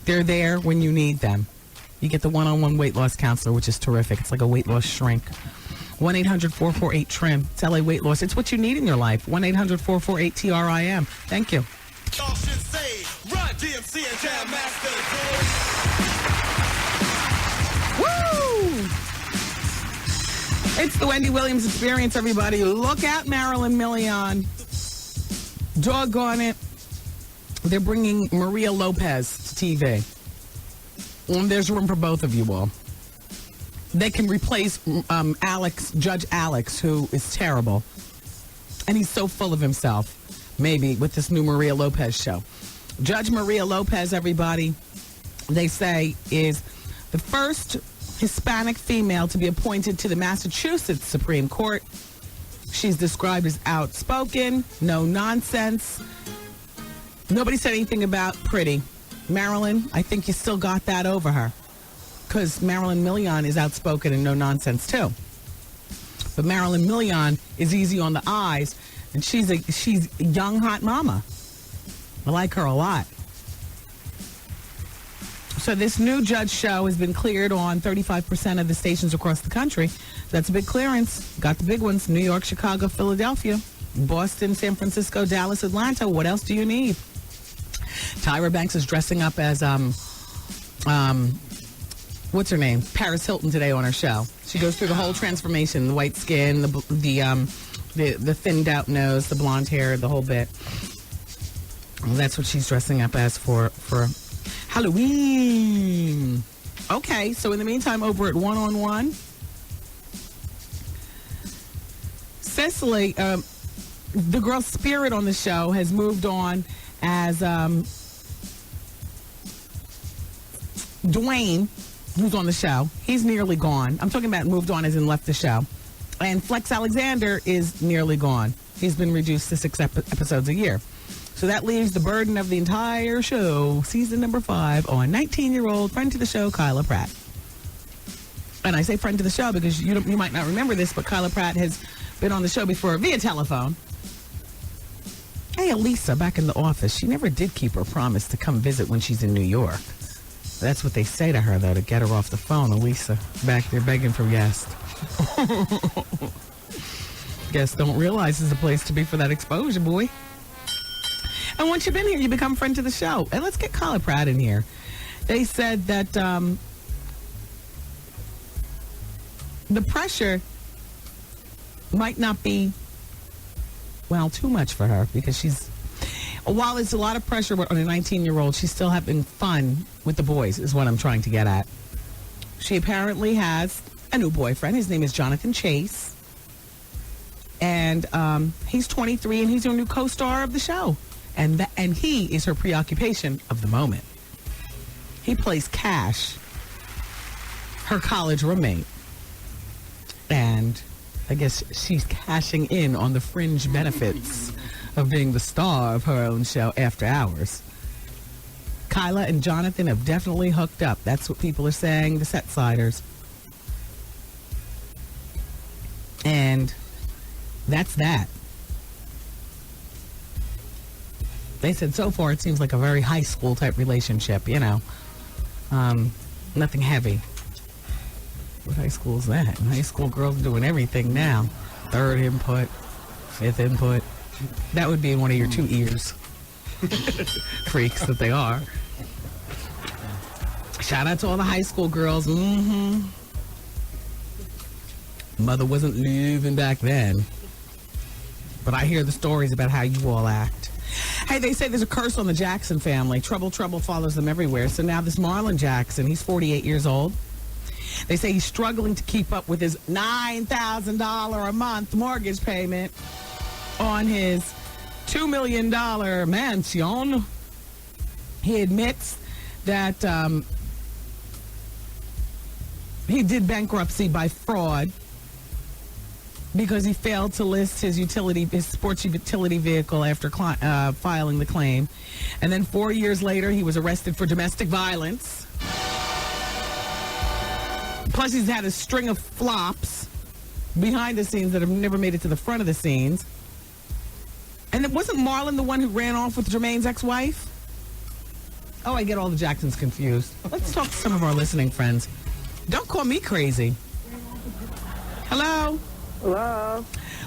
They're there when you need them. You get the one-on-one weight loss counselor, which is terrific. It's like a weight loss shrink. 1-800-448-TRIM. It's LA Weight Loss. It's what you need in your life. 1-800-448-TRIM. Thank you. Y'all should say, Run DMC and Jam Master. Woo! It's the Wendy Williams Experience, everybody. Look out, Marilyn Milian. Doggone it. They're bringing Maria Lopez to TV. And there's room for both of you all. They can replace Judge Alex, who is terrible. And he's so full of himself, maybe, with this new Maria Lopez show. Judge Maria Lopez, everybody, they say, is the first Hispanic female to be appointed to the Massachusetts Supreme Court. She's described as outspoken, no nonsense. Nobody said anything about pretty. Marilyn, I think you still got that over her. Because Marilyn Milian is outspoken and no nonsense, too. But Marilyn Milian is easy on the eyes, and she's a young, hot mama. I like her a lot. So this new judge show has been cleared on 35% of the stations across the country. That's a big clearance. Got the big ones: New York, Chicago, Philadelphia, Boston, San Francisco, Dallas, Atlanta. What else do you need? Tyra Banks is dressing up as what's her name? Paris Hilton today on her show. She goes through the whole transformation: the white skin, the thinned out nose, the blonde hair, the whole bit. Well, that's what she's dressing up as for Halloween. Okay, so in the meantime, over at One on One, Cecily, the girl Spirit on the show, has moved on as Dwayne, who's on the show. He's nearly gone. I'm talking about moved on as in left the show. And Flex Alexander is nearly gone. He's been reduced to 6 episodes a year. So that leaves the burden of the entire show, season number 5, on 19-year-old friend to the show, Kyla Pratt. And I say friend to the show because you might not remember this, but Kyla Pratt has been on the show before via telephone. Hey, Elisa, back in the office, she never did keep her promise to come visit when she's in New York. That's what they say to her, though, to get her off the phone. Elisa, back there begging for guests. guests don't realize is a place to be for that exposure, boy. And once you've been here, you become a friend to the show. And let's get Kyla Pratt in here. They said that the pressure might not be, well, too much for her because while it's a lot of pressure on a 19-year-old, she's still having fun with the boys is what I'm trying to get at. She apparently has a new boyfriend. His name is Jonathan Chase. And he's 23 and he's her new co-star of the show. And he is her preoccupation of the moment. He plays Cash, her college roommate. And I guess she's cashing in on the fringe benefits of being the star of her own show After Hours. Kyla and Jonathan have definitely hooked up. That's what people are saying, the set sliders. And that's that. They said so far it seems like a very high school type relationship, you know. Nothing heavy. What high school is that? High school girls doing everything now. Third input, fifth input. That would be in one of your two ears. Freaks that they are. Shout out to all the high school girls. Mother wasn't living back then. But I hear the stories about how you all act. Hey, they say there's a curse on the Jackson family. Trouble follows them everywhere. So now this Marlon Jackson, he's 48 years old. They say he's struggling to keep up with his $9,000 a month mortgage payment on his $2 million mansion. He admits that he did bankruptcy by fraud because he failed to list his sports utility vehicle after filing the claim. And then 4 years later, he was arrested for domestic violence. Plus, he's had a string of flops behind the scenes that have never made it to the front of the scenes. And it wasn't Marlon the one who ran off with Jermaine's ex-wife? Oh, I get all the Jacksons confused. Let's talk to some of our listening friends. Don't call me crazy. Hello? Hello?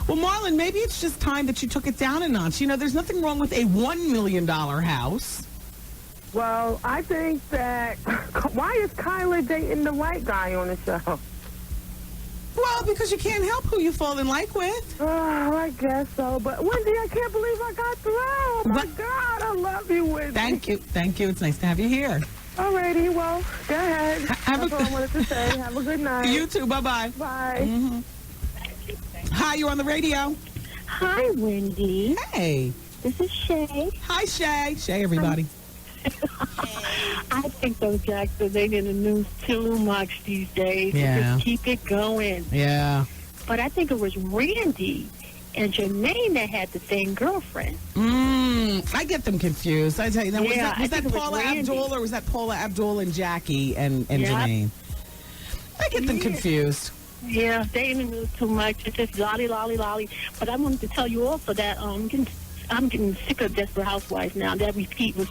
Well, Marlon, maybe it's just time that you took it down a notch. You know, there's nothing wrong with a $1 million house. Well, I think that... Why is Kyla dating the white guy on the show? Well, because you can't help who you fall in like with. Oh, I guess so. But, Wendy, I can't believe I got through. Oh, my God, I love you, Wendy. Thank you. It's nice to have you here. Alrighty, well, go ahead. That's all I wanted to say. Have a good night. You too. Bye-bye. Bye. Mm-hmm. Hi, you're on the radio. Hi, Wendy. Hey. This is Shay. Hi, Shay. Shay, everybody. I think those Jacksons ain't in the news too much these days. Yeah. Just keep it going. Yeah. But I think it was Randy and Jermaine that had the same girlfriend. I get them confused. I tell you, was that Paula Randy. Abdul or was that Paula Abdul and Jackie and Jermaine? I get them confused. Yeah, they in the news too much. It's just lolly. But I wanted to tell you also that I'm getting sick of Desperate Housewives now. That repeat was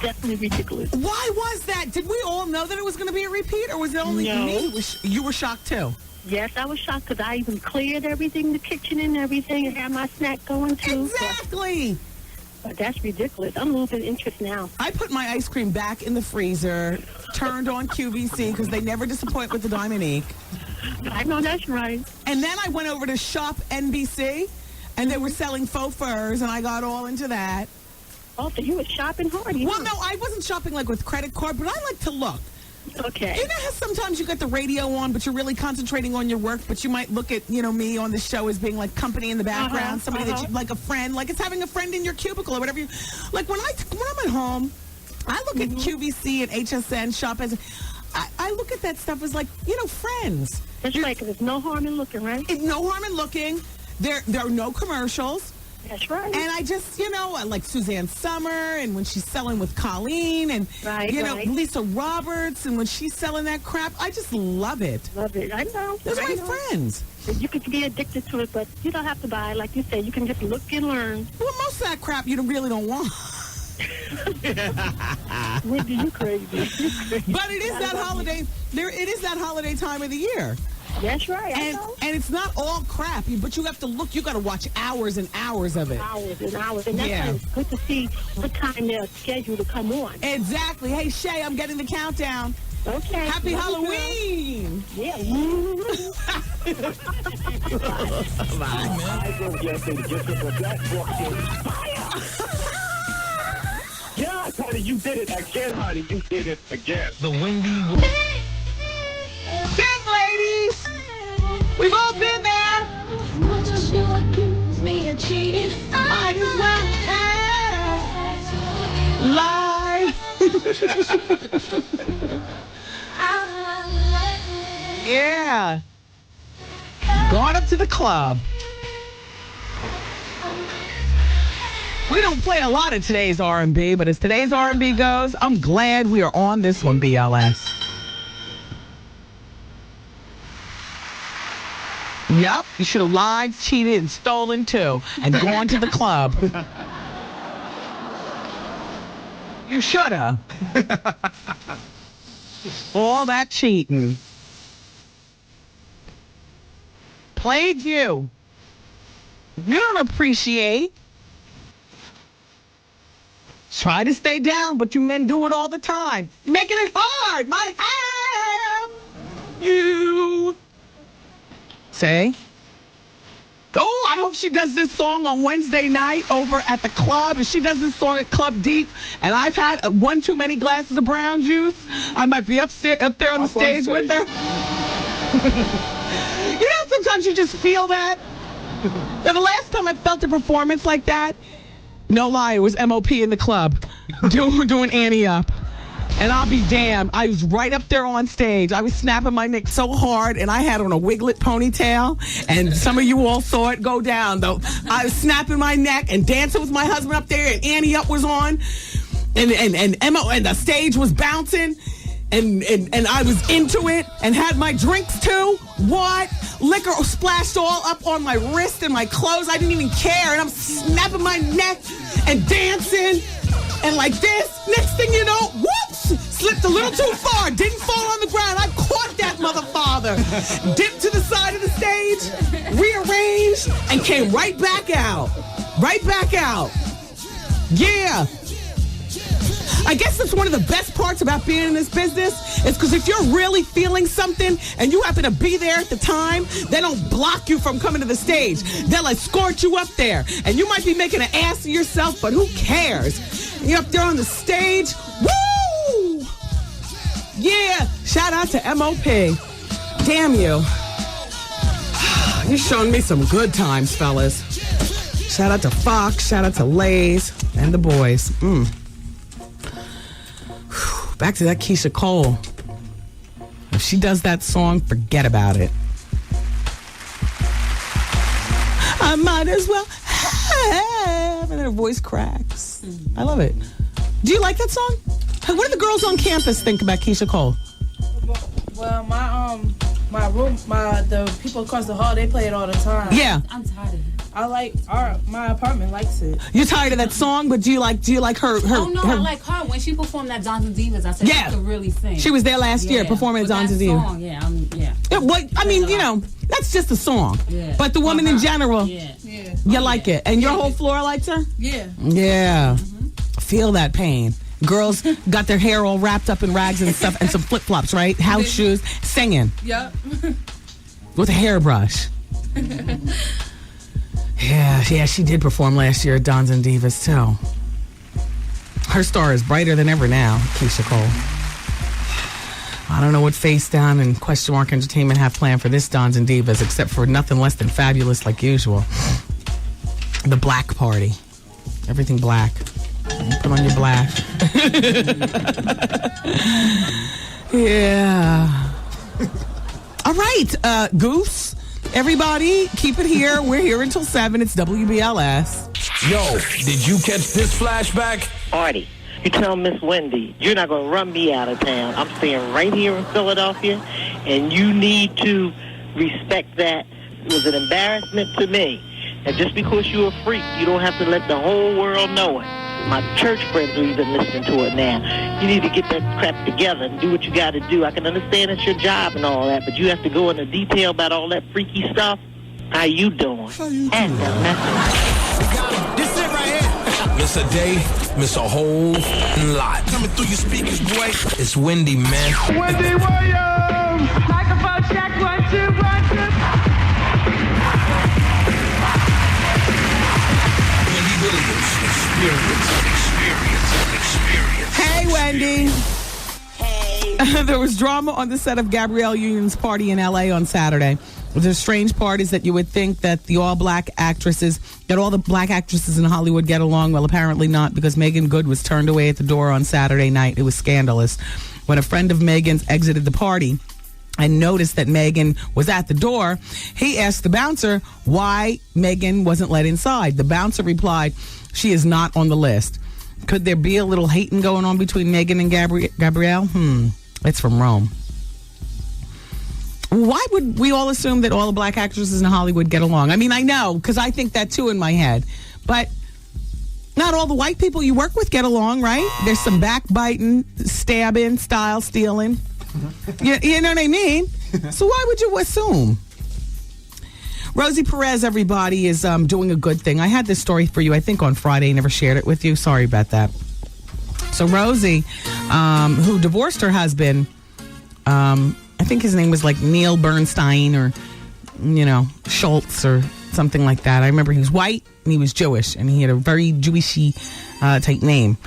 definitely ridiculous. Why was that? Did we all know that it was going to be a repeat, or was it only me? You were shocked too? Yes, I was shocked because I even cleared everything, the kitchen and everything, and had my snack going too. Exactly. But that's ridiculous. I'm losing interest now. I put my ice cream back in the freezer, turned on QVC because they never disappoint with the Dominique. I know that's right. And then I went over to Shop NBC, and they were selling faux furs, and I got all into that. Oh, so you were shopping hard. Well, no, I wasn't shopping like with credit card, but I like to look. Okay. You know how sometimes you got the radio on, but you're really concentrating on your work, but you might look at, me on the show as being like company in the background, somebody that you like, a friend, like it's having a friend in your cubicle or whatever. Like when I'm at home, I look at QVC and HSN, Shop as I look at that stuff as like, friends. That's right, because there's no harm in looking, right? It's no harm in looking. There are no commercials. That's right. And I just, I like Suzanne Summer and when she's selling with Colleen and, right. Lisa Roberts and when she's selling that crap. I just love it. Love it. I know. Those are my friends. You could be addicted to it, but you don't have to buy. Like you said, you can just look and learn. Well, most of that crap you really don't want. Wendy, you crazy. But it is that holiday. It is that holiday time of the year. That's right. And it's not all crap, but you have to look. You got to watch hours and hours of it. Hours and hours. And that's why it's good to see what time they're scheduled to come on. Exactly. Hey, Shay, I'm getting the countdown. Okay. Happy Halloween. Yeah. Yeah, honey, you did it again, honey. You did it again. The Wendy. Big ladies. We've all been there. Much as you accuse me of cheating, Might as well lie. Yeah. Going up to the club. We don't play a lot of today's R&B, but as today's R&B goes, I'm glad we are on this one, BLS. Yep, you should have lied, cheated, and stolen too, and gone to the club. You should have. All that cheating. Played you. You don't appreciate. Try to stay down, but you men do it all the time. You're making it hard. My hand. You. Say. Oh, I hope she does this song on Wednesday night over at the club. If she does this song at Club Deep, and I've had one too many glasses of brown juice, I might be up there on the stage with her. You know, sometimes you just feel that. And the last time I felt a performance like that, no lie, it was MOP in the club doing Annie Up. And I'll be damned, I was right up there on stage. I was snapping my neck so hard, and I had on a wiglet ponytail, and some of you all saw it go down, though. I was snapping my neck and dancing with my husband up there, and Annie Up was on, and the stage was bouncing, and I was into it, and had my drinks too. What? Liquor splashed all up on my wrist and my clothes. I didn't even care, and I'm snapping my neck and dancing, and like this. Next thing you know, whoops! Slipped a little too far. Didn't fall on the ground. I caught that motherfather. Dipped to the side of the stage, rearranged, and came right back out. Right back out. Yeah. I guess that's one of the best parts about being in this business is because if you're really feeling something and you happen to be there at the time, they don't block you from coming to the stage. They'll escort you up there. And you might be making an ass of yourself, but who cares? You're up there on the stage. Woo! Yeah. Shout out to MOP. Damn you. You're showing me some good times, fellas. Shout out to Fox. Shout out to Lays and the boys. Back to that Keisha Cole. If she does that song, forget about it. I might as well have. And her voice cracks. I love it. Do you like that song? What do the girls on campus think about Keisha Cole? Well, the people across the hall, they play it all the time. Yeah. I'm tired of it. My apartment likes it. You're tired of that song, but do you like her? Oh no, I like her. When she performed that Dons and Divas, I said she could really sing. She was there last year performing at Dons and Divas. That's just a song. Yeah. But the woman in general, you like it, and your whole floor likes her. Yeah. Yeah. Feel that pain. Girls got their hair all wrapped up in rags and stuff, and some flip flops, right? House shoes, singing. Yep. With a hairbrush. Yeah, she did perform last year at Dons and Divas, too. Her star is brighter than ever now, Keisha Cole. I don't know what Face Down and Question Mark Entertainment have planned for this Dons and Divas, except for nothing less than fabulous like usual. The black party. Everything black. Put on your black. Yeah. All right, Goose. Everybody, keep it here. We're here until 7. It's WBLS. Yo, did you catch this flashback? Artie, you tell Miss Wendy, you're not going to run me out of town. I'm staying right here in Philadelphia, and you need to respect that. It was an embarrassment to me. And just because you're a freak, you don't have to let the whole world know it. my church friends are even listening to it now. You need to get that crap together and do what you got to do. I can understand it's your job and all that, but you have to go into detail about all that freaky stuff. How you doing? And the message. This it right here. Miss a day, miss a whole lot. Coming through your speakers, boy. It's Wendy, man. Wendy Williams! Microphone check, 1, 2, 1, 2. Wendy Williams. Experience. Hey, Wendy. Hey. There was drama on the set of Gabrielle Union's party in L.A. on Saturday. The strange part is that you would think that all the black actresses in Hollywood get along. Well, apparently not, because Megan Good was turned away at the door on Saturday night. It was scandalous. When a friend of Megan's exited the party and noticed that Megan was at the door, he asked the bouncer why Megan wasn't let inside. The bouncer replied, "She is not on the list." Could there be a little hating going on between Megan and Gabrielle? It's from Rome. Why would we all assume that all the black actresses in Hollywood get along? I mean, I know, because I think that too in my head. But not all the white people you work with get along, right? There's some backbiting, stabbing, style stealing. You know what I mean? So why would you assume? Rosie Perez, everybody, is doing a good thing. I had this story for you, I think, on Friday. Never shared it with you. Sorry about that. So Rosie, who divorced her husband, I think his name was like Neil Bernstein or, Schultz or something like that. I remember he was white and he was Jewish and he had a very Jewishy type name.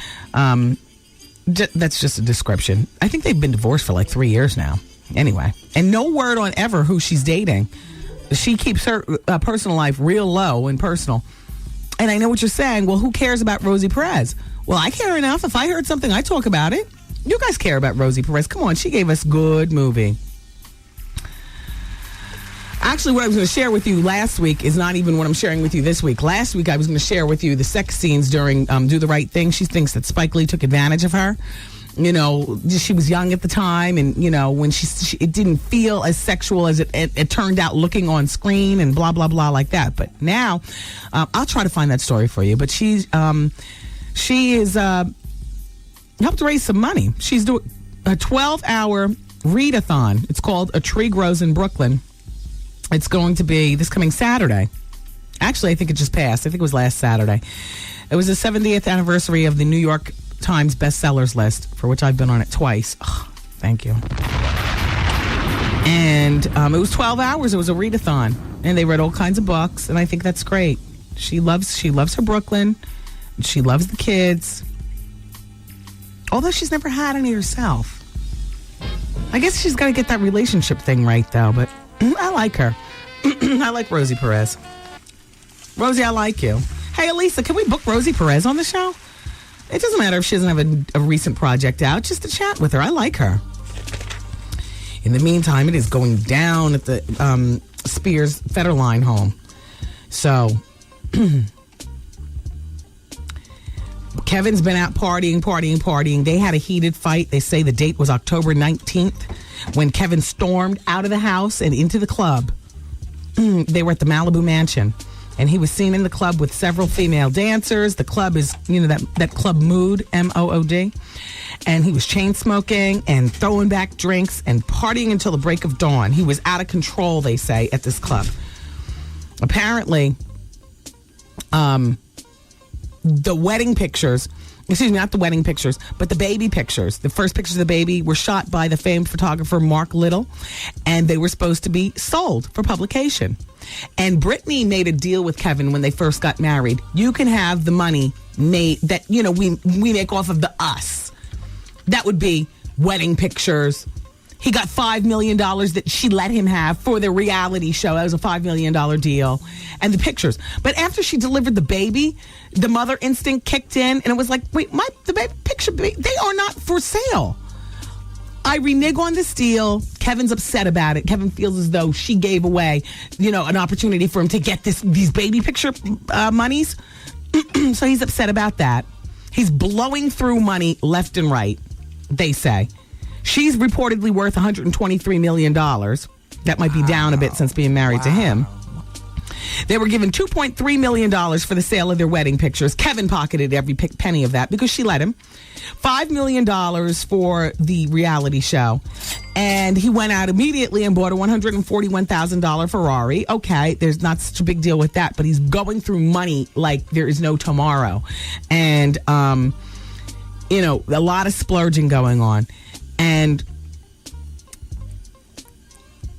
That's just a description. I think they've been divorced for like 3 years now. Anyway, and no word on ever who she's dating. She keeps her personal life real low and personal. And I know what you're saying. Well, who cares about Rosie Perez? Well, I care enough. If I heard something, I talk about it. You guys care about Rosie Perez. Come on, she gave us good movie. Actually, what I was going to share with you last week is not even what I'm sharing with you this week. Last week, I was going to share with you the sex scenes during Do the Right Thing. She thinks that Spike Lee took advantage of her. She was young at the time, and, when she it didn't feel as sexual as it turned out looking on screen and blah, blah, blah like that. But now, I'll try to find that story for you. But she is helped raise some money. She's doing a 12-hour readathon. It's called A Tree Grows in Brooklyn. It's going to be this coming Saturday. Actually, I think it just passed. I think it was last Saturday. It was the 70th anniversary of the New York Times bestsellers list, for which I've been on it twice. Oh, thank you. And it was 12 hours. It was a readathon. And they read all kinds of books, and I think that's great. She loves her Brooklyn. She loves the kids. Although she's never had any herself. I guess she's got to get that relationship thing right, though. But I like her. I like Rosie Perez. Rosie, I like you. Hey, Elisa, can we book Rosie Perez on the show? It doesn't matter if she doesn't have a recent project out. Just to chat with her. I like her. In the meantime, it is going down at the Spears Federline home. So... Kevin's been out partying. They had a heated fight. They say the date was October 19th when Kevin stormed out of the house and into the club. They were at the Malibu Mansion, and he was seen in the club with several female dancers. The club is, that club Mood, M-O-O-D. And he was chain smoking and throwing back drinks and partying until the break of dawn. He was out of control, they say, at this club. Apparently, the wedding pictures, not the wedding pictures, but the baby pictures. The first pictures of the baby were shot by the famed photographer Mark Little, and they were supposed to be sold for publication. And Britney made a deal with Kevin when they first got married. You can have the money made that, we make off of the us. That would be wedding pictures. He got $5 million that she let him have for the reality show. That was a $5 million deal. And the pictures. But after she delivered the baby, the mother instinct kicked in. And it was like, wait, the baby picture, they are not for sale. I renege on this deal. Kevin's upset about it. Kevin feels as though she gave away, an opportunity for him to get these baby picture monies. So he's upset about that. He's blowing through money left and right, they say. She's reportedly worth $123 million. That might be down a bit since being married to him. They were given $2.3 million for the sale of their wedding pictures. Kevin pocketed every penny of that because she let him. $5 million for the reality show. And he went out immediately and bought a $141,000 Ferrari. Okay, there's not such a big deal with that, but he's going through money like there is no tomorrow. And, you know, a lot of splurging going on. And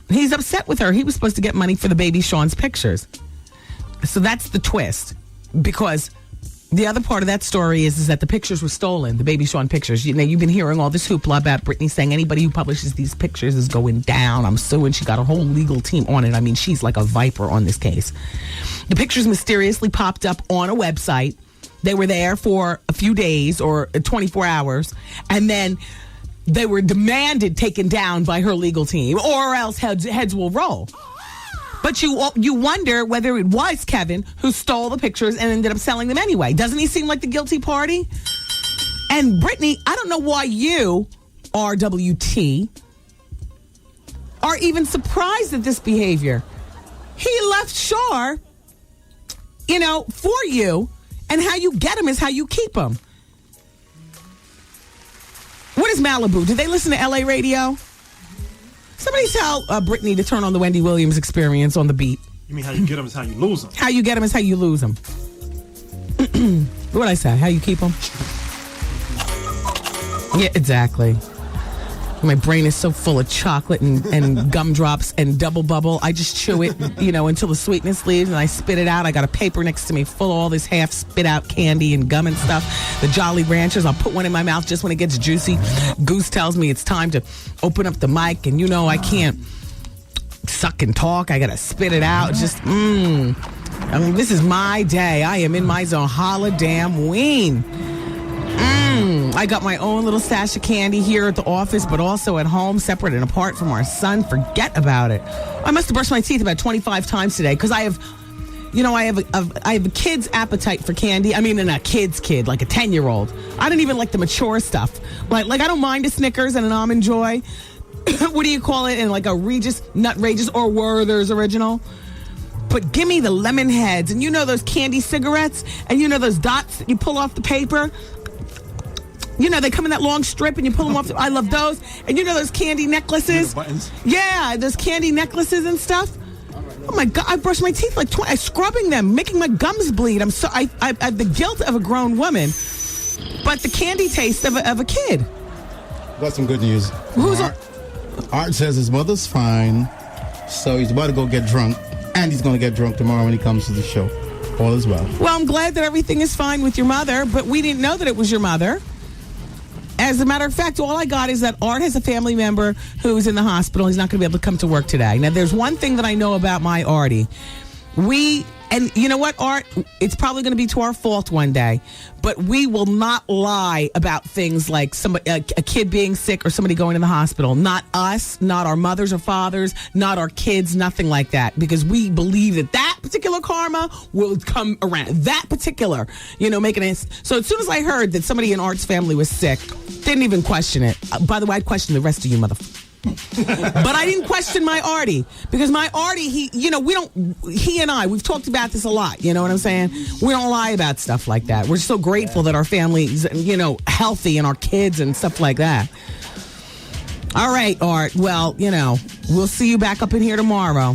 he's upset with her. He was supposed to get money for the baby Sean's pictures. So that's the twist. Because the other part of that story is that the pictures were stolen, the baby Sean pictures. You know, you've been hearing all this hoopla about Britney saying anybody who publishes these pictures is going down. I'm suing. She got a whole legal team on it. I mean, she's like a viper on this case. The pictures mysteriously popped up on a website. They were there for a few days or 24 hours. And then they were demanded taken down by her legal team, or else heads will roll. But you wonder whether it was Kevin who stole the pictures and ended up selling them anyway. Doesn't he seem like the guilty party? And Britney, I don't know why you, RWT, are even surprised at this behavior. He left Shar, you know, for you, and how you get him is how you keep him. What is Malibu? Do they listen to LA radio? Somebody tell Britney to turn on the Wendy Williams Experience on the beat. You mean how you get them is how you lose them? How you get them is how you lose them. What'd I say? How you keep them? Yeah, exactly. My brain is so full of chocolate and gumdrops and double bubble. I just chew it, you know, until the sweetness leaves and I spit it out. I got a paper next to me full of all this half spit out candy and gum and stuff. The Jolly Ranchers, I'll put one in my mouth just when it gets juicy. Goose tells me it's time to open up the mic, and you know I can't suck and talk. I got to spit it out. Just, I mean, this is my day. I am in my zone. Holla damn ween. I got my own little stash of candy here at the office, but also at home, separate and apart from our son. Forget about it. I must have brushed my teeth about 25 times today because I have, you know, I have a kid's appetite for candy. I mean, and a kid's kid, like a 10-year-old. I don't even like the mature stuff. Like I don't mind a Snickers and an Almond Joy. What do you call it? And like a Regis, Nutrageous, or Werther's Original. But give me the lemon heads, and you know those candy cigarettes, and you know those dots that you pull off the paper. You know, they come in that long strip and you pull them off. I love those. And you know those candy necklaces? Yeah, those candy necklaces and stuff. Oh my God, I brushed my teeth like 20, scrubbing them, making my gums bleed. I have the guilt of a grown woman, but the candy taste of a kid. Got some good news. Art says his mother's fine, so he's about to go get drunk, and he's going to get drunk tomorrow when he comes to the show. All is well. Well, I'm glad that everything is fine with your mother, but we didn't know that it was your mother. As a matter of fact, all I got is that Art has a family member who's in the hospital. He's not going to be able to come to work today. Now, there's one thing that I know about my Artie. And you know what, Art? It's probably going to be to our fault one day, but we will not lie about things like a kid being sick or somebody going to the hospital. Not us, not our mothers or fathers, not our kids, nothing like that, because we believe that particular karma will come around. That particular, you know, making it. So as soon as I heard that somebody in Art's family was sick, didn't even question it. By the way, I'd question the rest of you motherfuckers. But I didn't question my Artie, because my Artie, he and I, we've talked about this a lot, you know what I'm saying? We don't lie about stuff like that. We're so grateful that our family's, you know, healthy, and our kids and stuff like that. All right, Art. Well, you know, we'll see you back up in here tomorrow.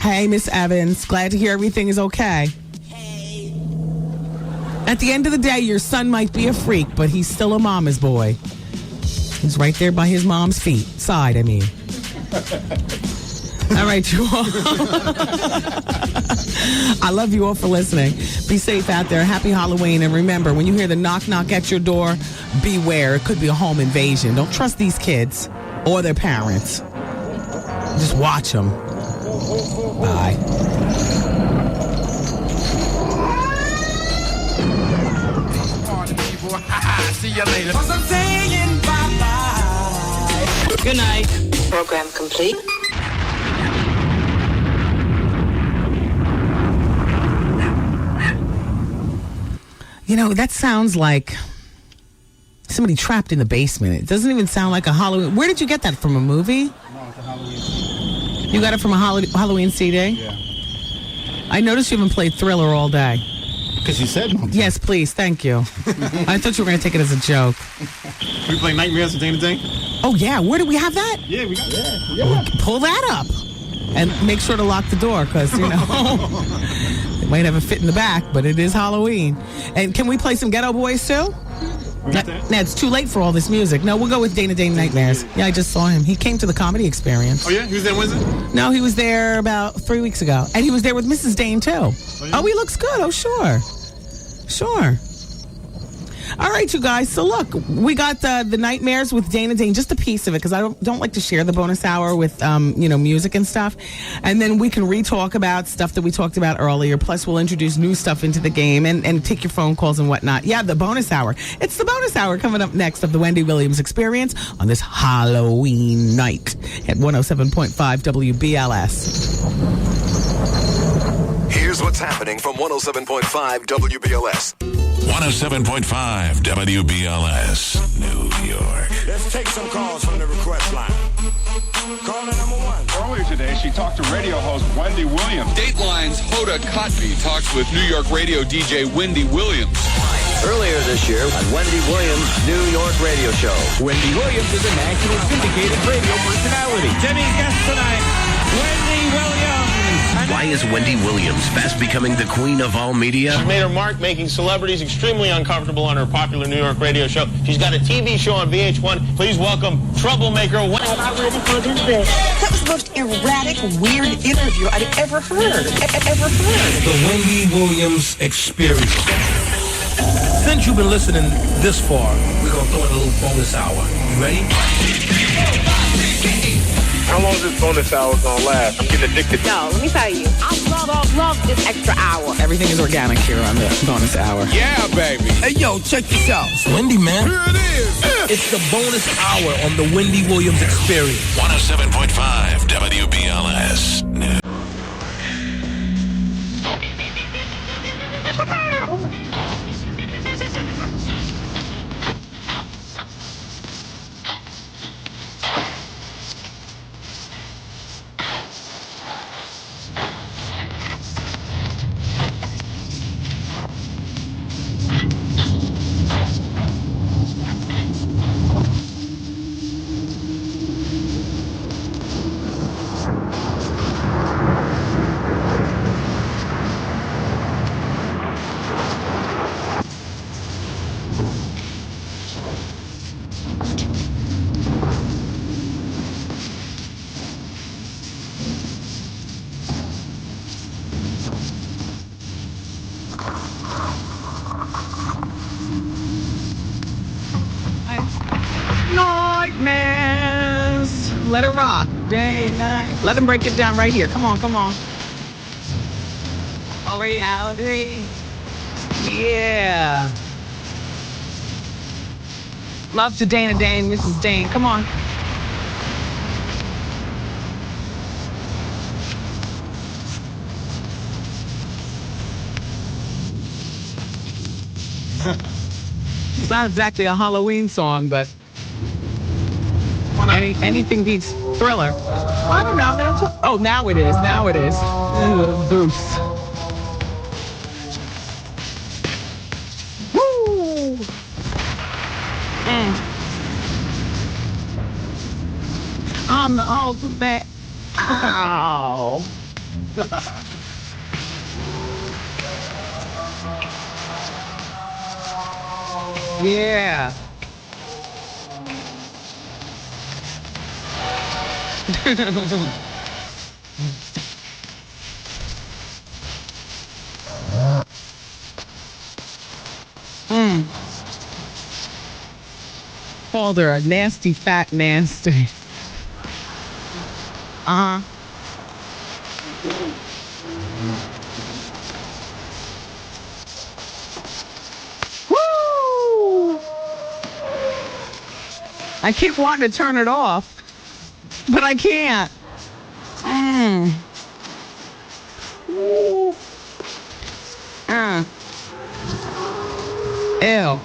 Hey, Miss Evans. Glad to hear everything is okay. Hey. At the end of the day, your son might be a freak, but he's still a mama's boy. He's right there by his mom's side, I mean. All right, you all. I love you all for listening. Be safe out there. Happy Halloween. And remember, when you hear the knock, knock at your door, beware. It could be a home invasion. Don't trust these kids or their parents. Just watch them. Bye. See you later. Cause I'm saying bye-bye. Good night. Program complete. You know, that sounds like somebody trapped in the basement. It doesn't even sound like a Halloween. Where did you get that from? A movie? No, it's a Halloween CD. You got it from a Halloween CD? Yeah. I noticed you haven't played Thriller all day. Because you said no. Yes, please. Thank you. I thought you were going to take it as a joke. We play Nightmares with Dana Dane? Oh, yeah. Where do we have that? Yeah, we got that. Yeah. Pull that up. And make sure to lock the door because, you know, it might have a fit in the back, but it is Halloween. And can we play some Ghetto Boys, too? Now, it's too late for all this music. No, we'll go with Dana Dane Nightmares. Yeah, I just saw him. He came to the Comedy Experience. Oh, yeah? He was there Wednesday? No, he was there about 3 weeks ago. And he was there with Mrs. Dane, too. Oh, yeah? He looks good. Oh, sure. Sure. All right, you guys. So, look, we got the Nightmares with Dana Dane, just a piece of it, because I don't like to share the bonus hour with, music and stuff. And then we can re-talk about stuff that we talked about earlier. Plus, we'll introduce new stuff into the game and take your phone calls and whatnot. Yeah, the bonus hour. It's the bonus hour coming up next of the Wendy Williams Experience on this Halloween night at 107.5 WBLS. Here's what's happening from 107.5 WBLS. 107.5 WBLS, New York. Let's take some calls from the request line. Caller number 1. Earlier today, she talked to radio host Wendy Williams. Dateline's Hoda Kotb talks with New York radio DJ Wendy Williams. Earlier this year on Wendy Williams' New York radio show. Wendy Williams is a national syndicated radio personality. Jimmy's guest tonight, Wendy Williams. Why is Wendy Williams fast becoming the queen of all media? She's made her mark making celebrities extremely uncomfortable on her popular New York radio show. She's got a TV show on VH1. Please welcome troublemaker Wendy. I'm not ready for this day. That was the most erratic, weird interview I'd ever heard. The Wendy Williams Experience. Since you've been listening this far, we're going to throw in a little bonus hour. You ready? How long is this bonus hour gonna last? I'm getting addicted. No, let me tell you, I love this extra hour. Everything is organic here on the bonus hour. Yeah, baby. Hey, yo, check this out. It's Wendy, man. Here it is. It's the bonus hour on the Wendy Williams Experience. 107.5 WBLS. Nightmares. Let it rock. Day, night. Let them break it down right here. Come on. Oh, reality. Yeah. Love to Dana Dane, Mrs. Dane. Come on. It's not exactly a Halloween song, but anything beats Thriller. I don't know. Oh, now it is. Boost. Woo! I'm the ultimate. Ow. Yeah. Called her a nasty, fat, nasty. Woo! I keep wanting to turn it off, but I can't. Ew.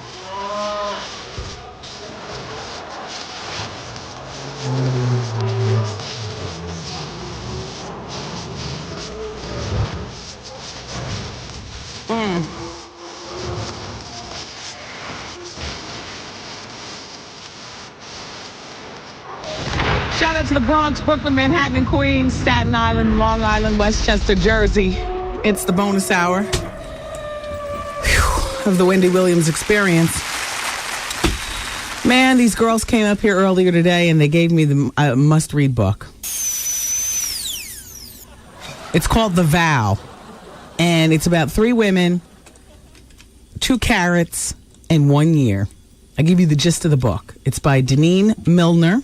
to the Bronx, Brooklyn, Manhattan, and Queens, Staten Island, Long Island, Westchester, Jersey. It's the bonus hour of the Wendy Williams Experience. Man, these girls came up here earlier today and they gave me the must-read book. It's called The Vow, and it's about 3 women, 2 carats, and 1 year. I give you the gist of the book. It's by Deneen Milner,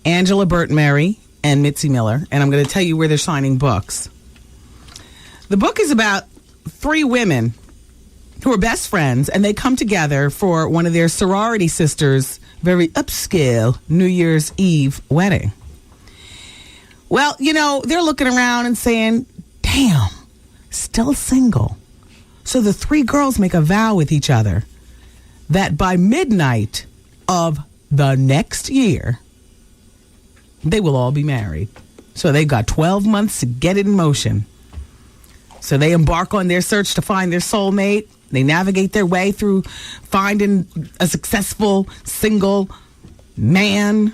Angela Burtmary, and Mitzi Miller, and I'm going to tell you where they're signing books. The book is about 3 women who are best friends, and they come together for one of their sorority sisters' very upscale New Year's Eve wedding. Well, you know, they're looking around and saying, damn, still single. So the 3 girls make a vow with each other that by midnight of the next year, they will all be married. So they've got 12 months to get it in motion. So they embark on their search to find their soulmate. They navigate their way through finding a successful single man.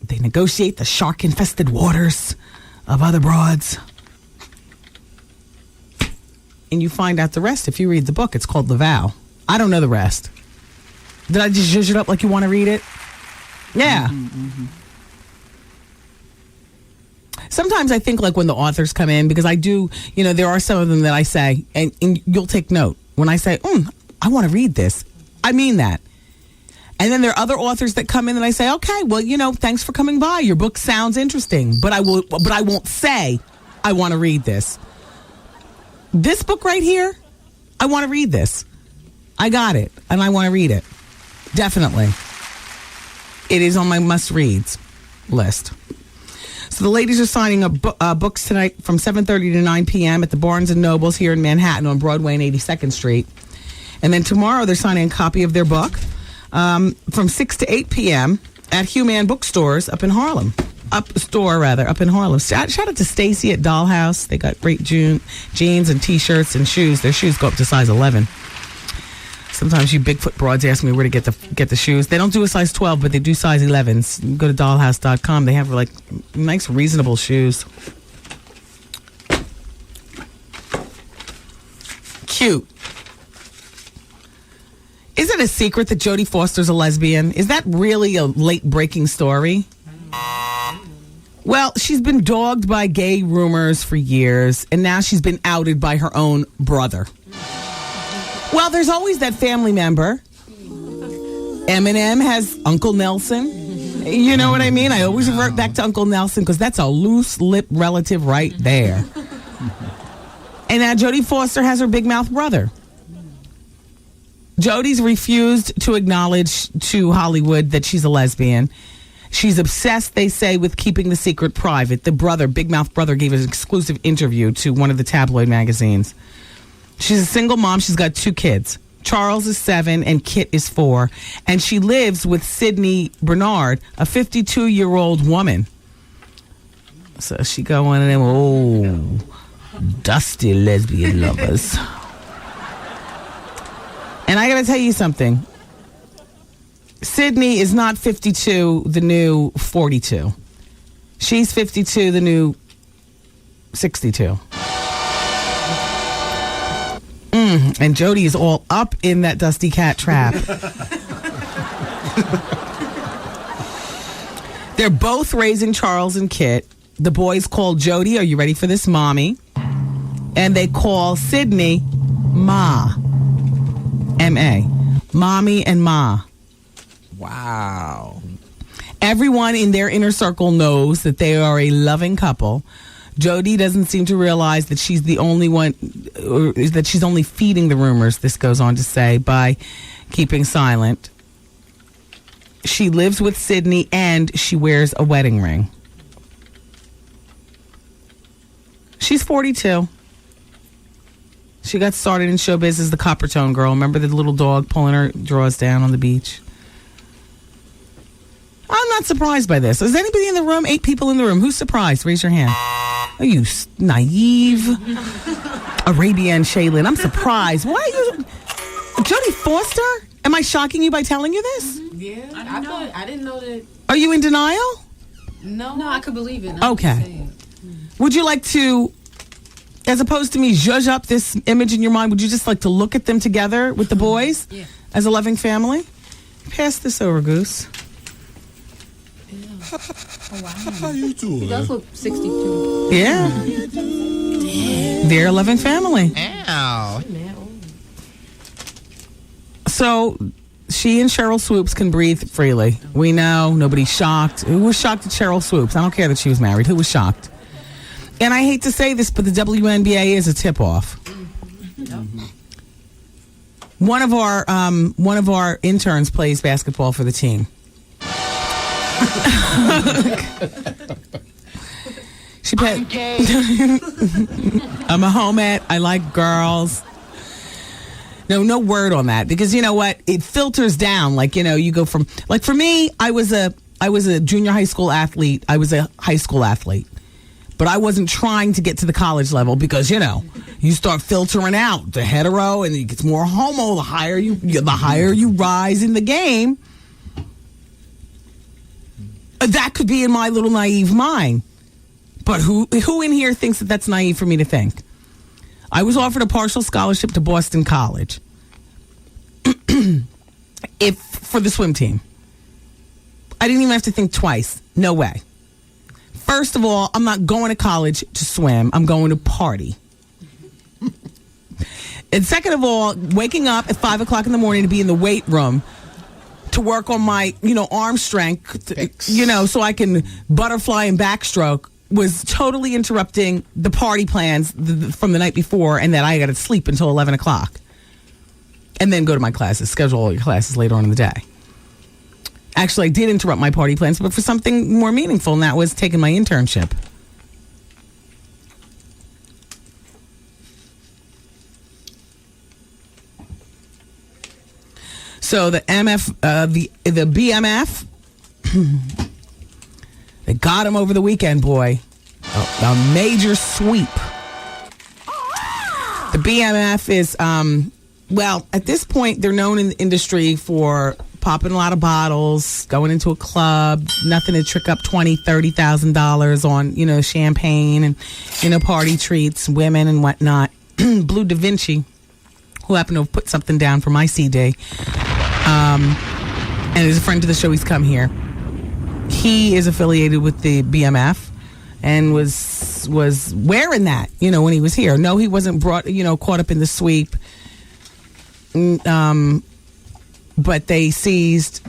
They negotiate the shark-infested waters of other broads. And you find out the rest if you read the book. It's called The Vow. I don't know the rest. Did I just zhuzh it up like you want to read it? Yeah. Mm-hmm. Sometimes I think like when the authors come in, because I do, you know, there are some of them that I say, and you'll take note. When I say, I want to read this, I mean that. And then there are other authors that come in and I say, okay, well, you know, thanks for coming by. Your book sounds interesting, but I won't say I want to read this. This book right here, I want to read this. I got it, and I want to read it. Definitely. It is on my must-reads list. So the ladies are signing up books tonight from 7:30 to 9 p.m. at the Barnes & Nobles here in Manhattan on Broadway and 82nd Street. And then tomorrow they're signing a copy of their book from 6 to 8 p.m. at Human Bookstores up in Harlem. Up in Harlem. Shout out to Stacy at Dollhouse. They got great jeans and T-shirts and shoes. Their shoes go up to size 11. Sometimes you Bigfoot broads ask me where to get the shoes. They don't do a size 12, but they do size 11s. You can go to dollhouse.com. They have like nice, reasonable shoes. Cute. Is it a secret that Jodie Foster's a lesbian? Is that really a late-breaking story? Well, she's been dogged by gay rumors for years, and now she's been outed by her own brother. Well, there's always that family member. Eminem has Uncle Nelson. You know what I mean? I always revert back to Uncle Nelson because that's a loose-lip relative right there. And now Jodie Foster has her big mouth brother. Jodie's refused to acknowledge to Hollywood that she's a lesbian. She's obsessed, they say, with keeping the secret private. The brother, big mouth brother, gave an exclusive interview to one of the tabloid magazines. She's a single mom. She's got 2 kids. Charles is 7 and Kit is 4. And she lives with Sydney Bernard, a 52-year-old woman. So she got one of them, dusty lesbian lovers. And I got to tell you something. Sydney is not 52, the new 42. She's 52, the new 62. And Jodie is all up in that dusty cat trap. They're both raising Charles and Kit. The boys call Jodie, are you ready for this, Mommy? And they call Sydney Ma. M-A. Mommy and Ma. Wow. Everyone in their inner circle knows that they are a loving couple. Jodie doesn't seem to realize that she's the only one, or that she's only feeding the rumors, this goes on to say, by keeping silent. She lives with Sydney and she wears a wedding ring. She's 42. She got started in showbiz as the Coppertone girl. Remember the little dog pulling her drawers down on the beach? I'm not surprised by this. Is anybody in the room? 8 people in the room. Who's surprised? Raise your hand. Are you naive? Arabia and Shaylin. I'm surprised. Why are you... Jodie Foster? Am I shocking you by telling you this? Yeah, I didn't know that. Are you in denial? No, I could believe it. Okay. Would you like to, as opposed to me zhuzh up this image in your mind, would you just like to look at them together with the boys as a loving family? Pass this over, Goose. Oh, wow. How you doing? He does look 62. Yeah. They're a loving family. Ow. So she and Cheryl Swoops can breathe freely. We know. Nobody's shocked. Who was shocked at Cheryl Swoops? I don't care that she was married. Who was shocked? And I hate to say this, but the WNBA is a tip-off. One of our interns plays basketball for the team. She I'm a homette. I like girls. No word on that, because you know what? It filters down. Like, you know, you go from, like, for me, I was a junior high school athlete. I was a high school athlete. But I wasn't trying to get to the college level because, you know, you start filtering out the hetero and it gets more homo the higher you rise in the game. That could be in my little naive mind. But who in here thinks that that's naive for me to think? I was offered a partial scholarship to Boston College for the swim team. I didn't even have to think twice. No way. First of all, I'm not going to college to swim. I'm going to party. And second of all, waking up at 5 o'clock in the morning to be in the weight room to work on my, arm strength, so I can butterfly and backstroke was totally interrupting the party plans from the night before, and that I got to sleep until 11 o'clock. And then go to my classes, schedule all your classes later on in the day. Actually, I did interrupt my party plans, but for something more meaningful, and that was taking my internship. So the BMF, they got him over the weekend, boy. A major sweep. The BMF is, at this point, they're known in the industry for popping a lot of bottles, going into a club, nothing to trick up $20,000, $30,000 on, champagne and, party treats, women and whatnot. Blue Da Vinci, who happened to have put something down for my CD, and is a friend to the show. He's come here. He is affiliated with the BMF and was wearing that, when he was here. No, he wasn't caught up in the sweep. But they seized,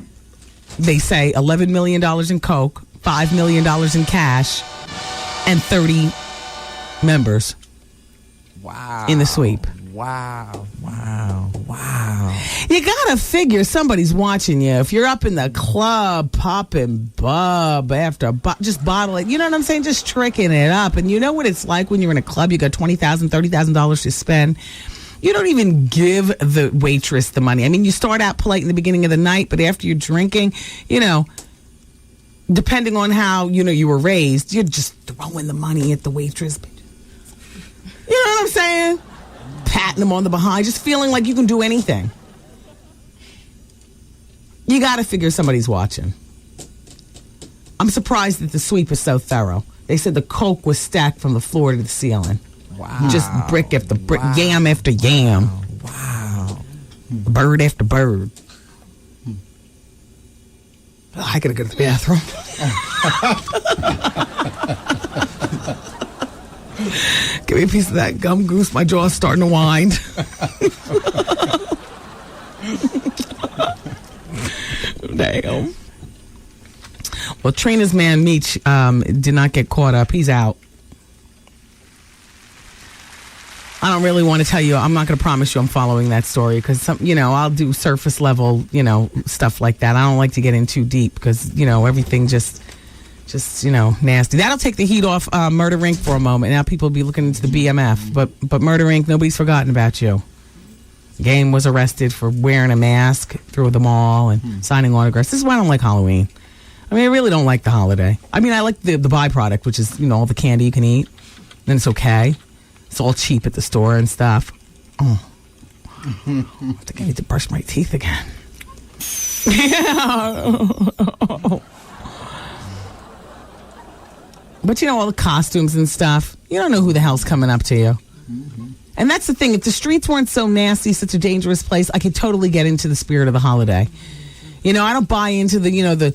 they say, $11 million in coke, $5 million in cash, and 30 members. Wow. In the sweep. Wow. You gotta figure somebody's watching you. If you're up in the club popping bub after just bottling, you know what I'm saying? Just tricking it up. And you know what it's like when you're in a club, you got $20,000, $30,000 to spend. You don't even give the waitress the money. I mean, you start out polite in the beginning of the night, but after you're drinking, depending on how, you were raised, you're just throwing the money at the waitress. You know what I'm saying? Patting them on the behind, just feeling like you can do anything. You got to figure somebody's watching. I'm surprised that the sweep is so thorough. They said the coke was stacked from the floor to the ceiling. Wow. Just brick after brick, yam after yam. Wow. Bird after bird. I gotta go to the bathroom. Give me a piece of that gum, Goose. My jaw's starting to wind. Damn. Well, Trina's man, Meech, did not get caught up. He's out. I don't really want to tell you. I'm not going to promise you I'm following that story because, I'll do surface level, stuff like that. I don't like to get in too deep because, everything just nasty. That'll take the heat off Murder Inc. for a moment. Now people will be looking into the BMF. But Murder Inc., nobody's forgotten about you. Game was arrested for wearing a mask through the mall and signing autographs. This is why I don't like Halloween. I mean, I really don't like the holiday. I mean, I like the byproduct, which is, all the candy you can eat. Then it's okay. It's all cheap at the store and stuff. Oh. I think I need to brush my teeth again. But all the costumes and stuff, you don't know who the hell's coming up to you. And that's the thing. If the streets weren't so nasty, such a dangerous place, I could totally get into the spirit of the holiday. I don't buy into the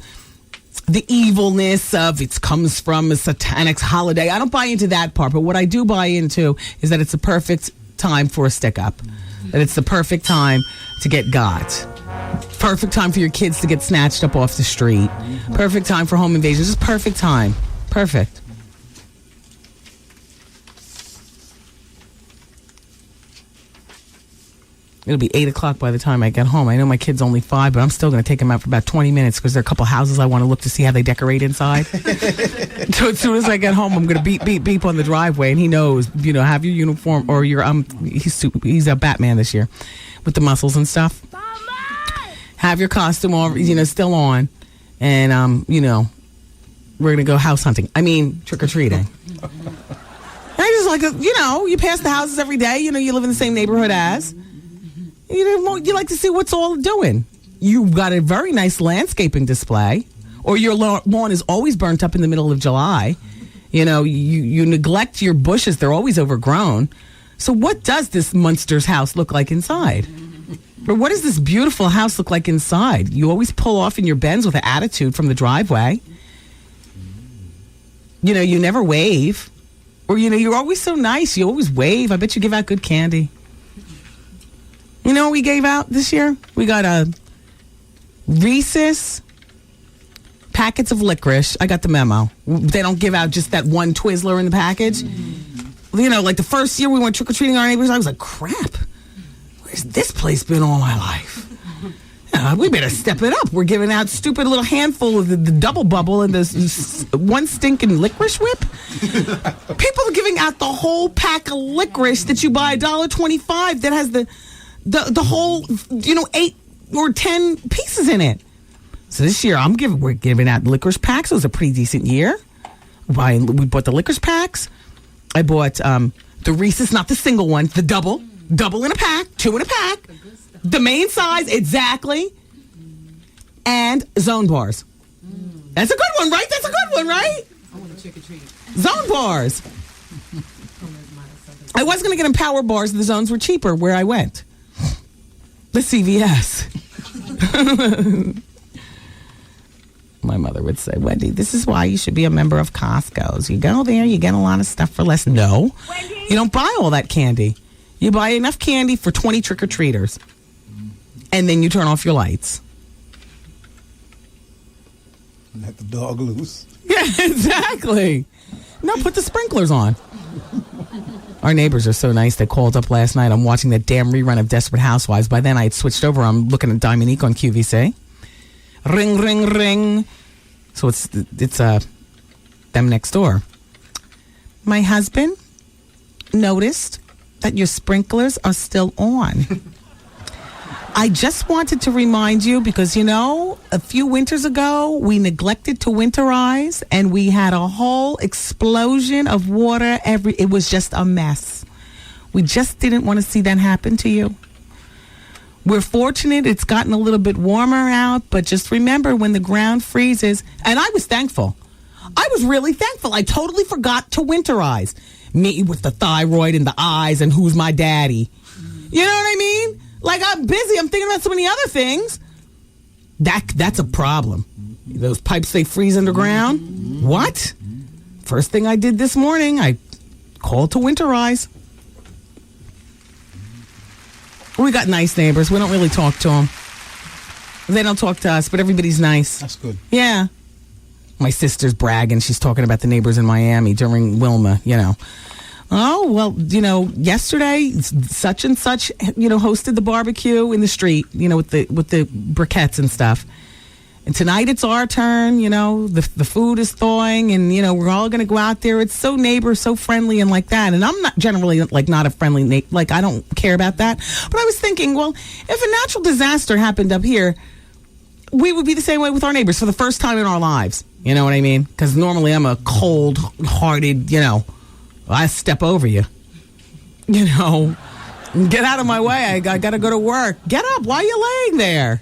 evilness of it comes from a satanic holiday. I don't buy into that part. But what I do buy into is that it's the perfect time for a stick up. That it's the perfect time to get got. Perfect time for your kids to get snatched up off the street. Perfect time for home invasions. Just perfect time. Perfect. It'll be 8 o'clock by the time I get home. I know my kid's only 5, but I'm still going to take him out for about 20 minutes because there are a couple houses I want to look to see how they decorate inside. So as soon as I get home, I'm going to beep, beep, beep on the driveway, and he knows, have your uniform or your he's a Batman this year with the muscles and stuff. Have your costume all, still on, and we're going to go house hunting. I mean, trick or treating. I just you pass the houses every day. You live in the same neighborhood as. You like to see what's all doing. You've got a very nice landscaping display, or your lawn is always burnt up in the middle of July. You neglect your bushes; they're always overgrown. So, what does this monster's house look like inside? Or what does this beautiful house look like inside? You always pull off in your Benz with an attitude from the driveway. You never wave, or you're always so nice. You always wave. I bet you give out good candy. You know what we gave out this year? We got a Reese's packets of licorice. I got the memo. They don't give out just that one Twizzler in the package. Like the first year we went trick-or-treating our neighbors, I was like, crap, where's this place been all my life? We better step it up. We're giving out stupid little handful of the double bubble and this one stinking licorice whip. People are giving out the whole pack of licorice that you buy $1.25 that has the whole, 8 or 10 pieces in it. So this year, we're giving out licorice packs. It was a pretty decent year. We bought the licorice packs. I bought the Reese's, not the single one, the double in a pack, 2 in a pack, the main size, exactly, and Zone bars. That's a good one, right? That's a good one, right? I want a trick or treat. Zone bars. I was going to get them power bars. The Zones were cheaper where I went. The CVS. My mother would say, Wendy, this is why you should be a member of Costco's. You go there, you get a lot of stuff for less. No, Wendy? You don't buy all that candy. You buy enough candy for 20 trick-or-treaters. And then you turn off your lights. Let the dog loose. Yeah, exactly. No, put the sprinklers on. Our neighbors are so nice. They called up last night. I'm watching that damn rerun of Desperate Housewives. By then, I had switched over. I'm looking at Dominique on QVC. Ring, ring, ring. So it's them next door. My husband noticed that your sprinklers are still on. I just wanted to remind you because, a few winters ago, we neglected to winterize and we had a whole explosion of water. It was just a mess. We just didn't want to see that happen to you. We're fortunate it's gotten a little bit warmer out, but just remember when the ground freezes, and I was thankful. I was really thankful. I totally forgot to winterize. Me with the thyroid and the eyes and who's my daddy. You know what I mean? Like, I'm busy. I'm thinking about so many other things. That's a problem. Those pipes, they freeze underground. What? First thing I did this morning, I called to winterize. We got nice neighbors. We don't really talk to them. They don't talk to us, but everybody's nice. That's good. Yeah. My sister's bragging. She's talking about the neighbors in Miami during Wilma, Oh, well, yesterday, such and such, hosted the barbecue in the street, with the briquettes and stuff. And tonight it's our turn, the food is thawing and, we're all going to go out there. It's so neighbor, so friendly and like that. And I'm not generally not a friendly neighbor. Like, I don't care about that. But I was thinking, well, if a natural disaster happened up here, we would be the same way with our neighbors for the first time in our lives. You know what I mean? Because normally I'm a cold-hearted, I step over you. Get out of my way. I got to go to work. Get up. Why are you laying there?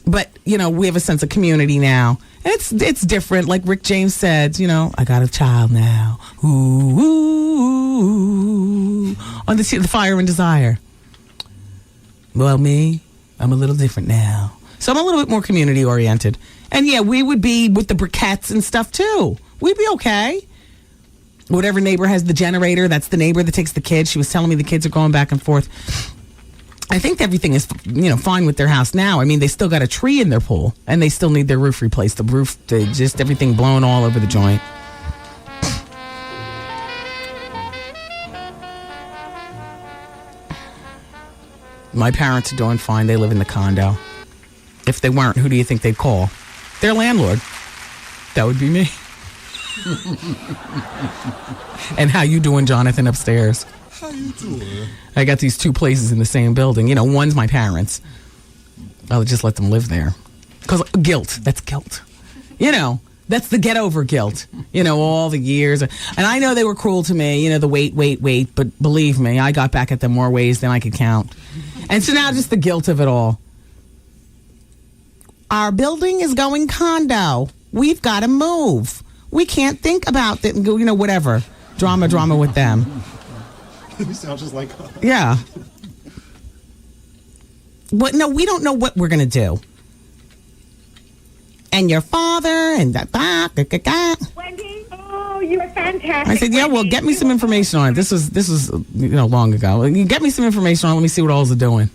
But, you know, we have a sense of community now. It's different. Like Rick James said, you know, I got a child now. Ooh, ooh, ooh. On the Fire and Desire. Well, me, I'm a little different now. So I'm a little bit more community oriented. And yeah, we would be with the briquettes and stuff too. We'd be okay. Whatever neighbor has the generator, that's the neighbor that takes the kids. She was telling me the kids are going back and forth. I think everything is, you know, fine with their house now. I mean, they still got a tree in their pool, and they still need their roof replaced. The roof, just everything blown all over the joint. My parents are doing fine. They live in the condo. If they weren't, who do you think they'd call? Their landlord. That would be me. And how you doing, Jonathan, upstairs? How you doing? I got these two places in the same building. You know, one's my parents. I'll just let them live there. Because guilt. That's guilt. You know, that's the get over guilt. You know, all the years. And I know they were cruel to me. You know, the wait. But believe me, I got back at them more ways than I could count. And so now just the guilt of it all. Our building is going condo. We've got to move. We can't think about it and go, you know, whatever. Drama with them. You sound just like her. Yeah. But no, we don't know what we're going to do. And your father and that. Wendy, oh, you're fantastic. I said, yeah, well, get me some information on it. This was you know, long ago. You get me some information on it. Let me see what all's are doing.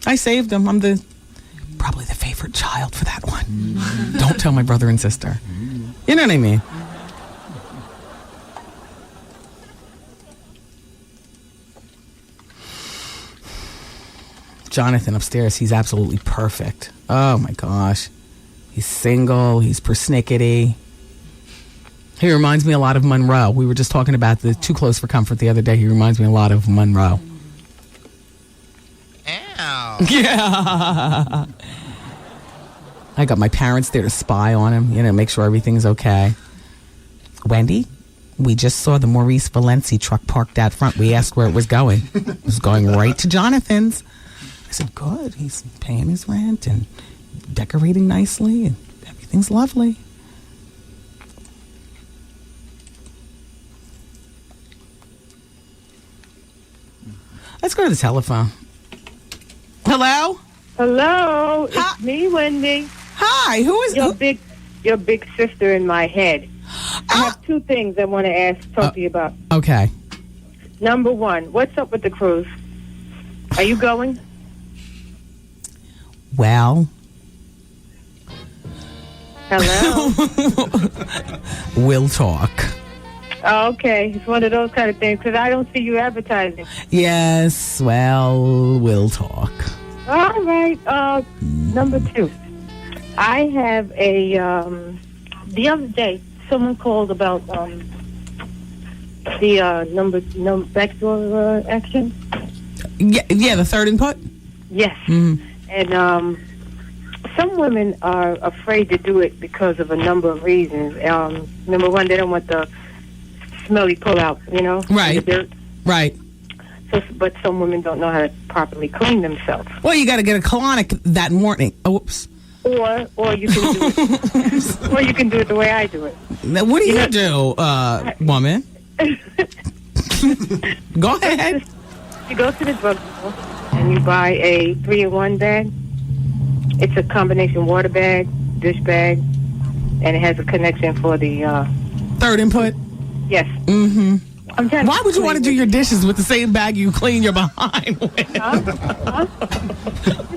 I saved them. I'm probably the favorite child for that one. Don't tell my brother and sister. You know what I mean? Jonathan upstairs, he's absolutely perfect. Oh my gosh. He's single, he's persnickety. He reminds me a lot of Monroe. We were just talking about the Too Close for Comfort the other day. He reminds me a lot of Monroe. Ow. Yeah. I got my parents there to spy on him, you know, make sure everything's okay. Wendy, we just saw the Maurice Valenci truck parked out front. We asked where it was going. It was going right to Jonathan's. I said, good. He's paying his rent and decorating nicely, and everything's lovely. Let's go to the telephone. Hello? Hello, it's me, Wendy. Hi, who is your big sister in my head? I have two things I want to talk to you about. Okay. Number one, what's up with the cruise? Are you going? Well. Hello? We'll talk. Oh, okay. It's one of those kind of things, because I don't see you advertising. Yes, well, we'll talk. All right. Number two. I have the other day, someone called about the backdoor action. Yeah, the third input? Yes. Mm-hmm. And some women are afraid to do it because of a number of reasons. Number one, they don't want the smelly pull-out, you know? Right. The dirt. Right. So, but some women don't know how to properly clean themselves. Well, you got to get a colonic that morning. Oops. Or you can do it. Or you can do it the way I do it. Now, what do you do, woman? Go ahead. You go to the drugstore and you buy a 3-in-1 bag. It's a combination water bag, dish bag, and it has a connection for the third input. Yes. Mm-hmm. Why would you want to do it. your dishes with the same bag you clean your behind with? You're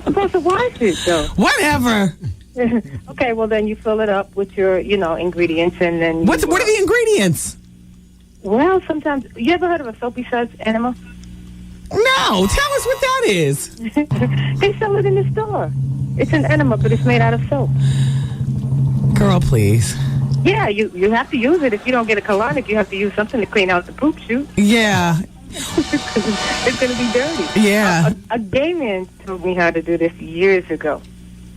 supposed to wash it, though. Whatever. Okay, well, then you fill it up with your, ingredients, and then... What are the ingredients? Well, sometimes... You ever heard of a soapy suds enema? No. Tell us what that is. They sell it in the store. It's an enema, but it's made out of soap. Girl, please. Yeah, you have to use it. If you don't get a colonic, you have to use something to clean out the poop chute. Yeah. It's going to be dirty. Yeah. A gay man told me how to do this years ago.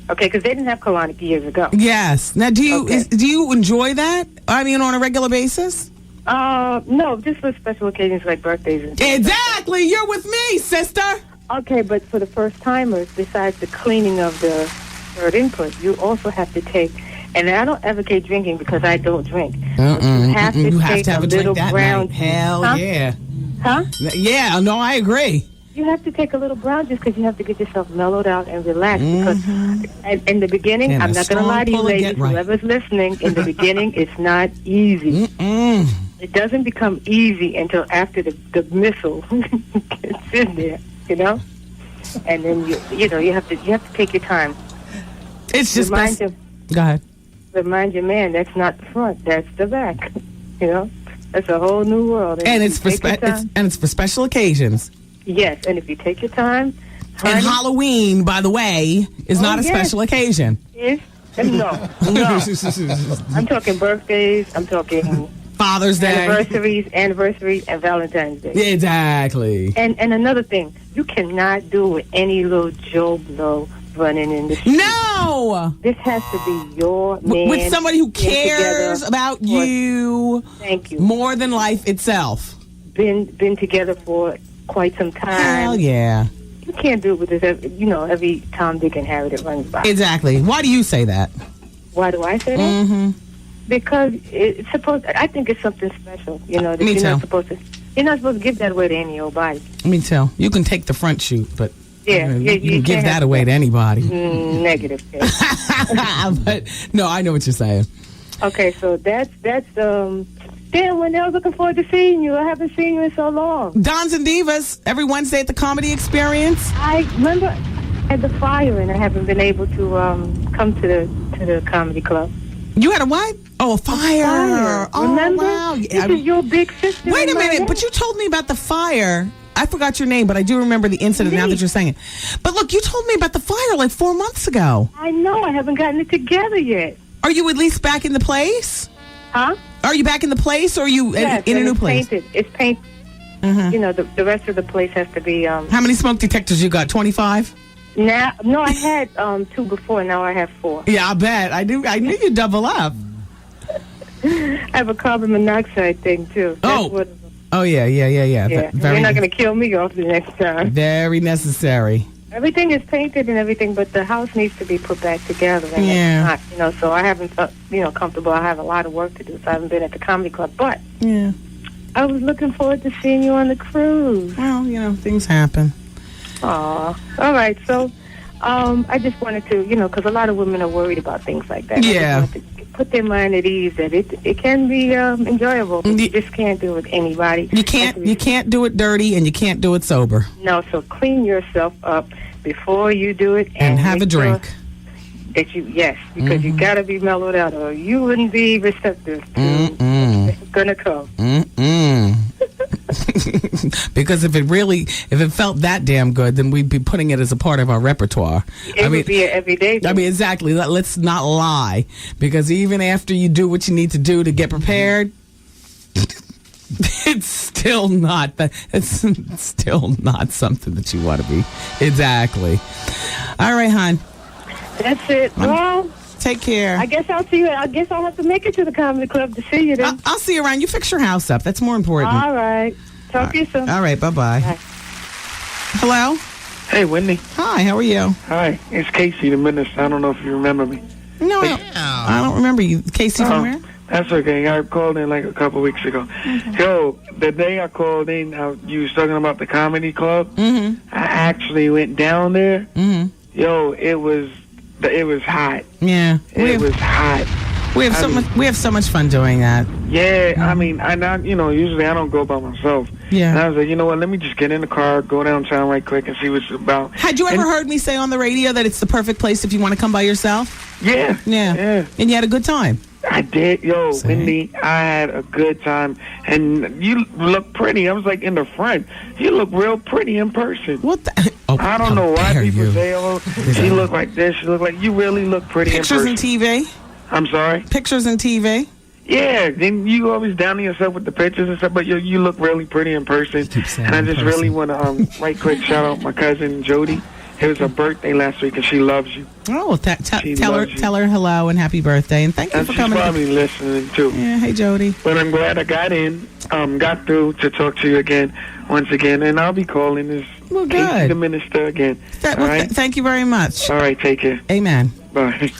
Okay, because they didn't have colonic years ago. Yes. Now, do you enjoy that? I mean, on a regular basis? No, just for special occasions like birthdays and exactly. You're with me, sister. Okay, but for the first timers, besides the cleaning of the third input, you also have to take. And I don't advocate drinking because I don't drink. But you have to you take have to have a little drink that brown. night. Hell yeah. Huh? Yeah, no, I agree. You have to take a little brown just because you have to get yourself mellowed out and relaxed. Because in the beginning, And I'm a not going to lie to you, strong pull to ladies, get right. whoever's listening, in the beginning, it's not easy. It doesn't become easy until after the missile gets in there, you know? And then, you have to take your time. It's just best. Go ahead. Remind your man that's not the front, that's the back. You know, that's a whole new world. And it's for special occasions. Yes, and if you take your time. Honey, and Halloween, by the way, is not a special occasion. No. I'm talking birthdays. I'm talking Father's Day, anniversaries, and Valentine's Day. Exactly. And another thing, you cannot do with any little Joe Blow running in the street. No! This has to be your man. With somebody who cares about you. Thank you. More than life itself. Been together for quite some time. Hell yeah. You can't do it with this, every Tom, Dick, and Harry that runs by. Exactly. Why do you say that? Why do I say that? Mm-hmm. Because it's supposed. I think it's something special. That Me you're too. not supposed to. You're not supposed to give that away to any old body. Me too. You can take the front shoot, but you can give that away to anybody. Negative. But no, I know what you're saying. Okay, so that's Dan, Wendy, I was looking forward to seeing you. I haven't seen you in so long. Dons and Divas every Wednesday at the Comedy Experience. I remember at the fire, and I haven't been able to come to the comedy club. You had a what? Oh, a fire. Oh, remember? Wow. This is your big sister. Wait a minute, but you told me about the fire. I forgot your name, but I do remember the incident now that you're saying it. But look, you told me about the fire like 4 months ago. I know. I haven't gotten it together yet. Are you at least back in the place? Huh? Are you back in the place, or are you in a new place? It's painted. Mm-hmm. The rest of the place has to be... How many smoke detectors you got? 25? Now, no, I had 2 before. Now I have 4. Yeah, I bet. I knew you'd double up. I have a carbon monoxide thing, too. Oh, yeah. You're not going to kill me off the next time. Very necessary. Everything is painted and everything, but the house needs to be put back together. And it's not, so I haven't felt, comfortable. I have a lot of work to do, so I haven't been at the comedy club. But I was looking forward to seeing you on the cruise. Well, things happen. Aw. All right, so I just wanted to, because a lot of women are worried about things like that. Yeah. I just wanted to put their mind at ease that it can be enjoyable, but you just can't do it with anybody. You can't do it dirty, and you can't do it sober. No, so clean yourself up before you do it, and have a drink. That because you got to be mellowed out, or you wouldn't be receptive to what's gonna come. Because if it felt that damn good, then we'd be putting it as a part of our repertoire. It would be an everyday thing. I mean, exactly. Let's not lie. Because even after you do what you need to do to get prepared, it's still not something that you want to be. Exactly. All right, hon. That's it. Well, take care. I guess I'll see you. I guess I'll have to make it to the comedy club to see you then. I'll see you around. You fix your house up. That's more important. All right. Talk to you soon. All right. Bye-bye. Bye. Hello? Hey, Wendy. Hi, how are you? Hi, it's Casey, the minister. I don't know if you remember me. No, I don't remember you. Casey from where? That's okay. I called in like a couple weeks ago. Mm-hmm. Yo, the day I called in, you was talking about the comedy club. Mm-hmm. I actually went down there. Mm-hmm. Yo, it was hot. Yeah. It was hot. We have so much fun doing that. Yeah, I mean, usually I don't go by myself. Yeah. And I was like, you know what, let me just get in the car, go downtown right quick and see what it's about. Had you ever heard me say on the radio that it's the perfect place if you want to come by yourself? Yeah. Yeah. And you had a good time? I did. Yo, Wendy, I had a good time. And you look pretty. I was like in the front. You look real pretty in person. What the? I don't know why people say, oh, she look like this. She look like, you really look pretty in person. Pictures and TV? I'm sorry? Pictures and TV? Yeah, then you always down to yourself with the pictures and stuff, but you look really pretty in person. And I just really want to, right quick, shout out my cousin, Jodie. It was her birthday last week, and she loves you. Oh, well, tell her hello and happy birthday, and thank you for coming. She's probably listening, too. Yeah, hey, Jodie. But I'm glad I got through to talk to you again, once again, and I'll be calling as Well, good. Can't see the minister again. All right? Thank you very much. All right, take care. Amen. Bye.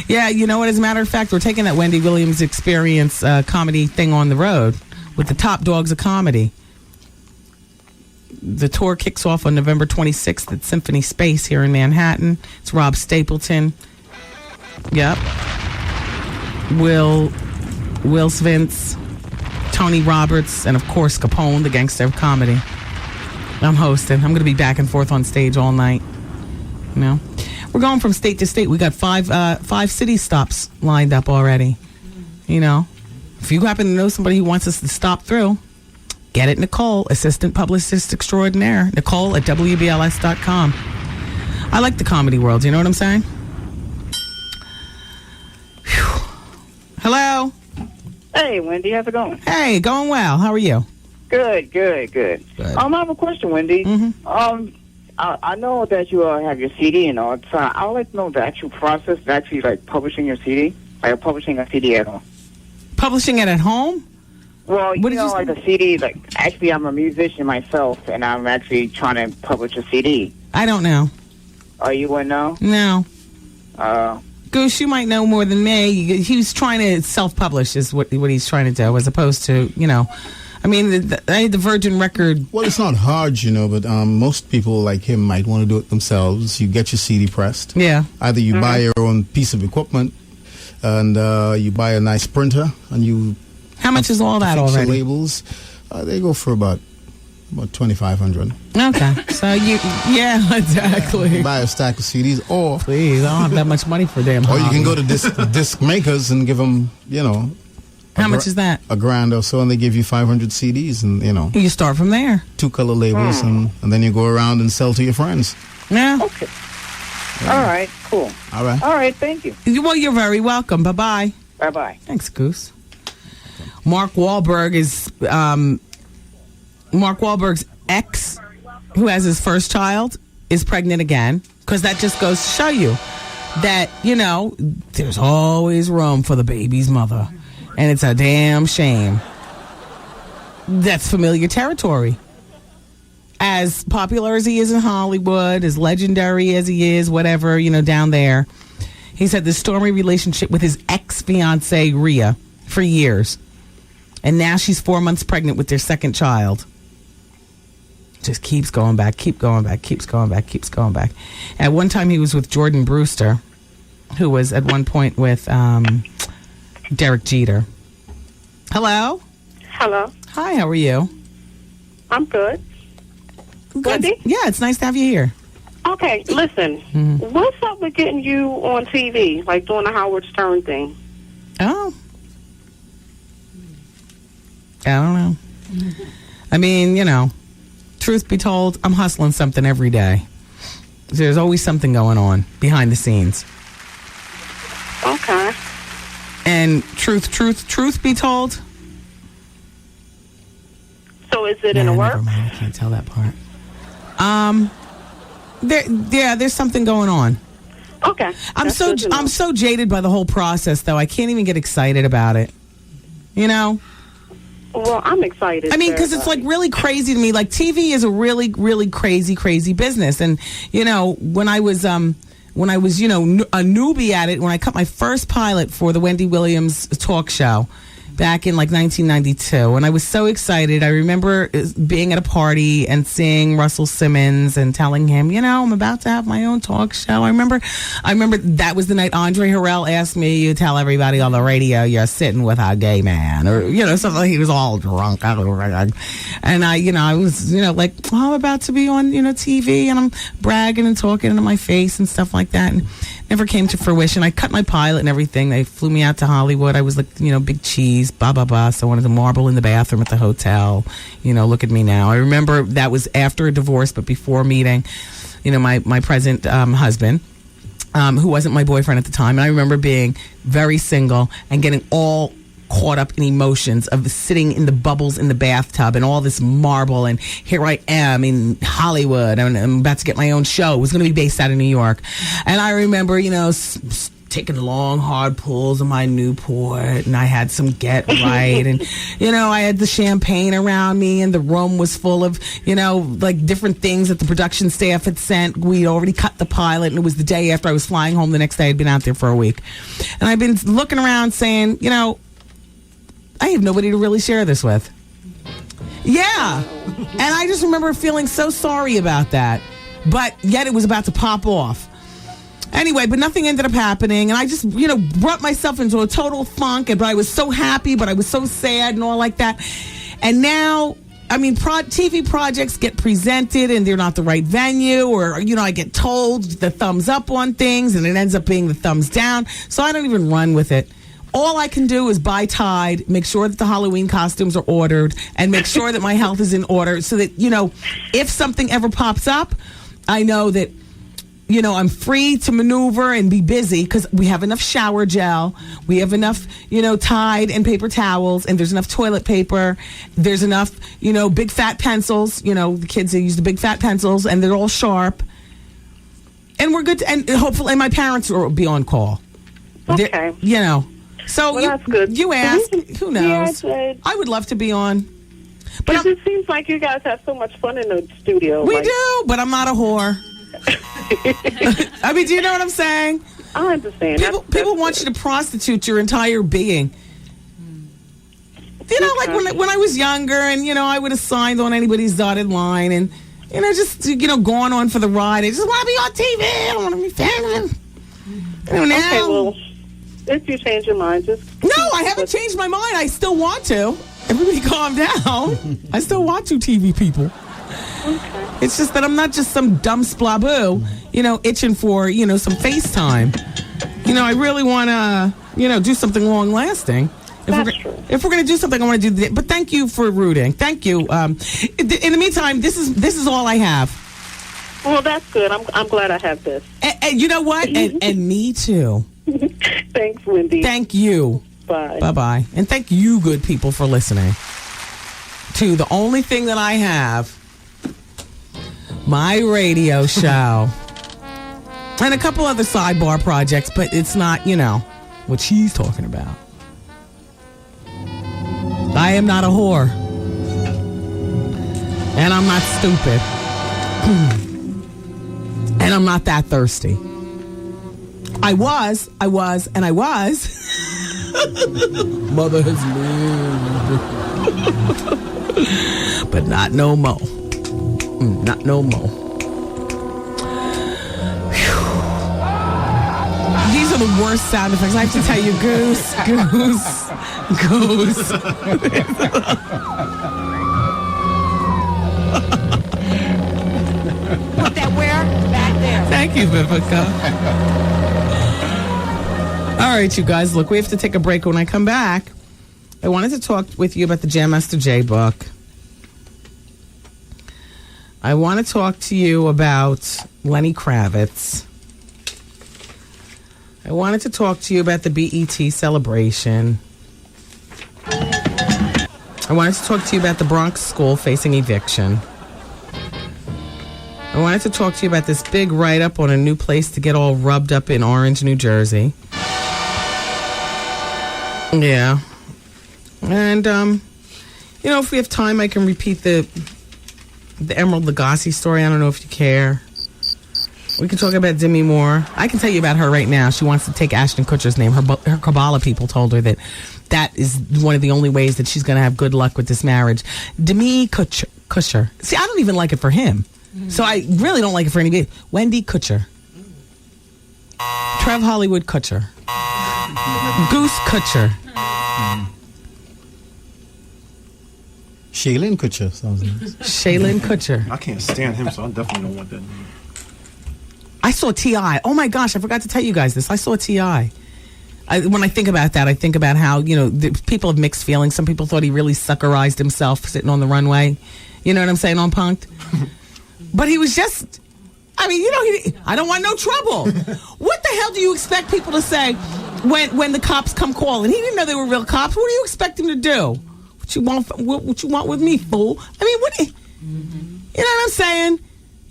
Yeah, you know what? As a matter of fact, we're taking that Wendy Williams Experience comedy thing on the road with the top dogs of comedy. The tour kicks off on November 26th at Symphony Space here in Manhattan. It's Rob Stapleton. Yep. Will Svintz, Tony Roberts, and of course Capone, the gangster of comedy. I'm hosting. I'm going to be back and forth on stage all night. You know, we're going from state to state. We got five city stops lined up already. You know, if you happen to know somebody who wants us to stop through, get it, Nicole, assistant publicist extraordinaire. Nicole at WBLS.com. I like the comedy world. You know what I'm saying? Whew. Hello. Hey, Wendy, how's it going? Hey, going well. How are you? Good. I have a question, Wendy. Mm-hmm. I know that you have your CD and all, so I would like to know the actual process of actually, like, publishing your CD, like publishing a CD at home. Publishing it at home? Well, you know, like a CD, like, actually, I'm a musician myself, and I'm actually trying to publish a CD. I don't know. Oh, you wouldn't know? No. Goose, you might know more than me. He was trying to self-publish is what he's trying to do, as opposed to, you know, I mean, the Virgin record. Well, it's not hard, you know, but most people like him might want to do it themselves. You get your CD pressed. Yeah. Either you buy your own piece of equipment, and you buy a nice printer, and you. How much is all that already? Labels, they go for about $2,500. Okay, so yeah, exactly. You buy a stack of CDs, or please, I don't have that much money for them. Or you can go to disc makers and give them, you know. How much is that? $1,000 or so, and they give you 500 CDs, and you know. You start from there. 2 color labels, and then you go around and sell to your friends. Yeah. Okay. Yeah. All right. Cool. All right. All right. Thank you. Well, you're very welcome. Bye bye. Bye bye. Thanks, Goose. Mark Wahlberg's ex, who has his first child, is pregnant again, because that just goes to show you that, you know, there's always room for the baby's mother, and it's a damn shame. That's familiar territory. As popular as he is in Hollywood, as legendary as he is, whatever, you know, down there, he's had this stormy relationship with his ex-fiancée, Rhea, for years. And now she's 4 months pregnant with their second child. Just keeps going back. At one time, he was with Jordan Brewster, who was at one point with Derek Jeter. Hello? Hello. Hi, how are you? I'm good. Wendy? Yeah, it's nice to have you here. Okay, listen. What's up with getting you on TV, like doing the Howard Stern thing? Oh. I don't know. I mean, you know, truth be told, I'm hustling something every day. There's always something going on behind the scenes. Okay. And truth be told. So is it in a work? Never mind, I can't tell that part. There's something going on. Okay. I'm so jaded by the whole process, though. I can't even get excited about it. You know? Well, I'm excited. I mean, because it's like really crazy to me. Like, TV is a really, really crazy business. And, you know, when I was, you know, a newbie at it, when I cut my first pilot for the Wendy Williams talk show back in like 1992, and I was so excited. I remember being at a party and seeing Russell Simmons and telling him, you know, I'm about to have my own talk show. I remember that was the night Andre Harrell asked me, you tell everybody on the radio you're sitting with a gay man, or, you know, something like he was all drunk. And I was, you know, like, oh, I'm about to be on, you know, TV, and I'm bragging and talking into my face and stuff like that. And never came to fruition. I cut my pilot and everything. They flew me out to Hollywood. I was like, you know, big cheese, blah, blah, blah. So I wanted to marble in the bathroom at the hotel. You know, look at me now. I remember that was after a divorce, but before meeting, you know, my present husband, who wasn't my boyfriend at the time. And I remember being very single and getting all caught up in emotions of sitting in the bubbles in the bathtub and all this marble, and here I am in Hollywood, and I'm about to get my own show. It was going to be based out of New York. And I remember, you know, taking long, hard pulls of my Newport, and I had some Get Right, and, I had the champagne around me, and the room was full of, like different things that the production staff had sent. We'd already cut the pilot, and it was the day after I was flying home the next day. I'd been out there for a week. And I've been looking around saying, I have nobody to really share this with. Yeah. And I just remember feeling so sorry about that. But yet it was about to pop off. Anyway, but nothing ended up happening. And I just, brought myself into a total funk. But I was so happy, but I was so sad and all like that. And now, TV projects get presented and they're not the right venue. Or, I get told the thumbs up on things and it ends up being the thumbs down. So I don't even run with it. All I can do is buy Tide, make sure that the Halloween costumes are ordered, and make sure that my health is in order so that, if something ever pops up, I know that, I'm free to maneuver and be busy because we have enough shower gel. We have enough, Tide and paper towels, and there's enough toilet paper. There's enough, big fat pencils. The kids, they use the big fat pencils, and they're all sharp. And we're good. And hopefully my parents will be on call. Okay. So that's good. You asked. Who knows? Yeah, I would love to be on. But it seems like you guys have so much fun in the studio. We do, but I'm not a whore. Do you know what I'm saying? I understand. People want you to prostitute your entire being. Like when I was younger and, I would have signed on anybody's dotted line and, just, going on for the ride. I just want to be on TV. I don't want to be famous. Okay, well, if you change your mind, just... No, I haven't changed my mind. I still want to. Everybody calm down. I still want to, TV people. Okay. It's just that I'm not just some dumb splaboo, itching for, some FaceTime. I really want to, do something long-lasting. If we're going to do something, I want to do that. But thank you for rooting. Thank you. In the meantime, this is all I have. Well, that's good. I'm glad I have this. And you know what? And me too. Thanks, Wendy. Thank you. Bye. Bye-bye. And thank you, good people, for listening to the only thing that I have, my radio show. And a couple other sidebar projects, but it's not, what she's talking about. I am not a whore. And I'm not stupid. And I'm not that thirsty. I was. Mother has lived. But not no more. Not no more. These are the worst sound effects. I have to tell you, goose. Put that where? Back there. Thank you, Vivica. All right, you guys, look, we have to take a break. When I come back, I wanted to talk with you about the Jam Master Jay book. I want to talk to you about Lenny Kravitz. I wanted to talk to you about the BET celebration. I wanted to talk to you about the Bronx school facing eviction. I wanted to talk to you about this big write-up on a new place to get all rubbed up in Orange, New Jersey. Yeah. And, if we have time, I can repeat the Emerald Lagassi story. I don't know if you care. We can talk about Demi Moore. I can tell you about her right now. She wants to take Ashton Kutcher's name. Her Kabbalah people told her that is one of the only ways that she's going to have good luck with this marriage. Demi Kutcher. See, I don't even like it for him. So I really don't like it for anybody. Wendy Kutcher. Trev Hollywood Kutcher. Goose Kutcher. Shaylin Kutcher sounds nice. Shaylin Kutcher. I can't stand him, so I definitely don't want that name. I saw T.I. Oh my gosh, I forgot to tell you guys this. I saw T.I. When I think about that, I think about how, people have mixed feelings. Some people thought he really suckerized himself sitting on the runway. You know what I'm saying, on Punk'd? But he was just, I don't want no trouble. What the hell do you expect people to say when the cops come calling? He didn't know they were real cops. What do you expect him to do? What you want with me, fool? You know what I'm saying?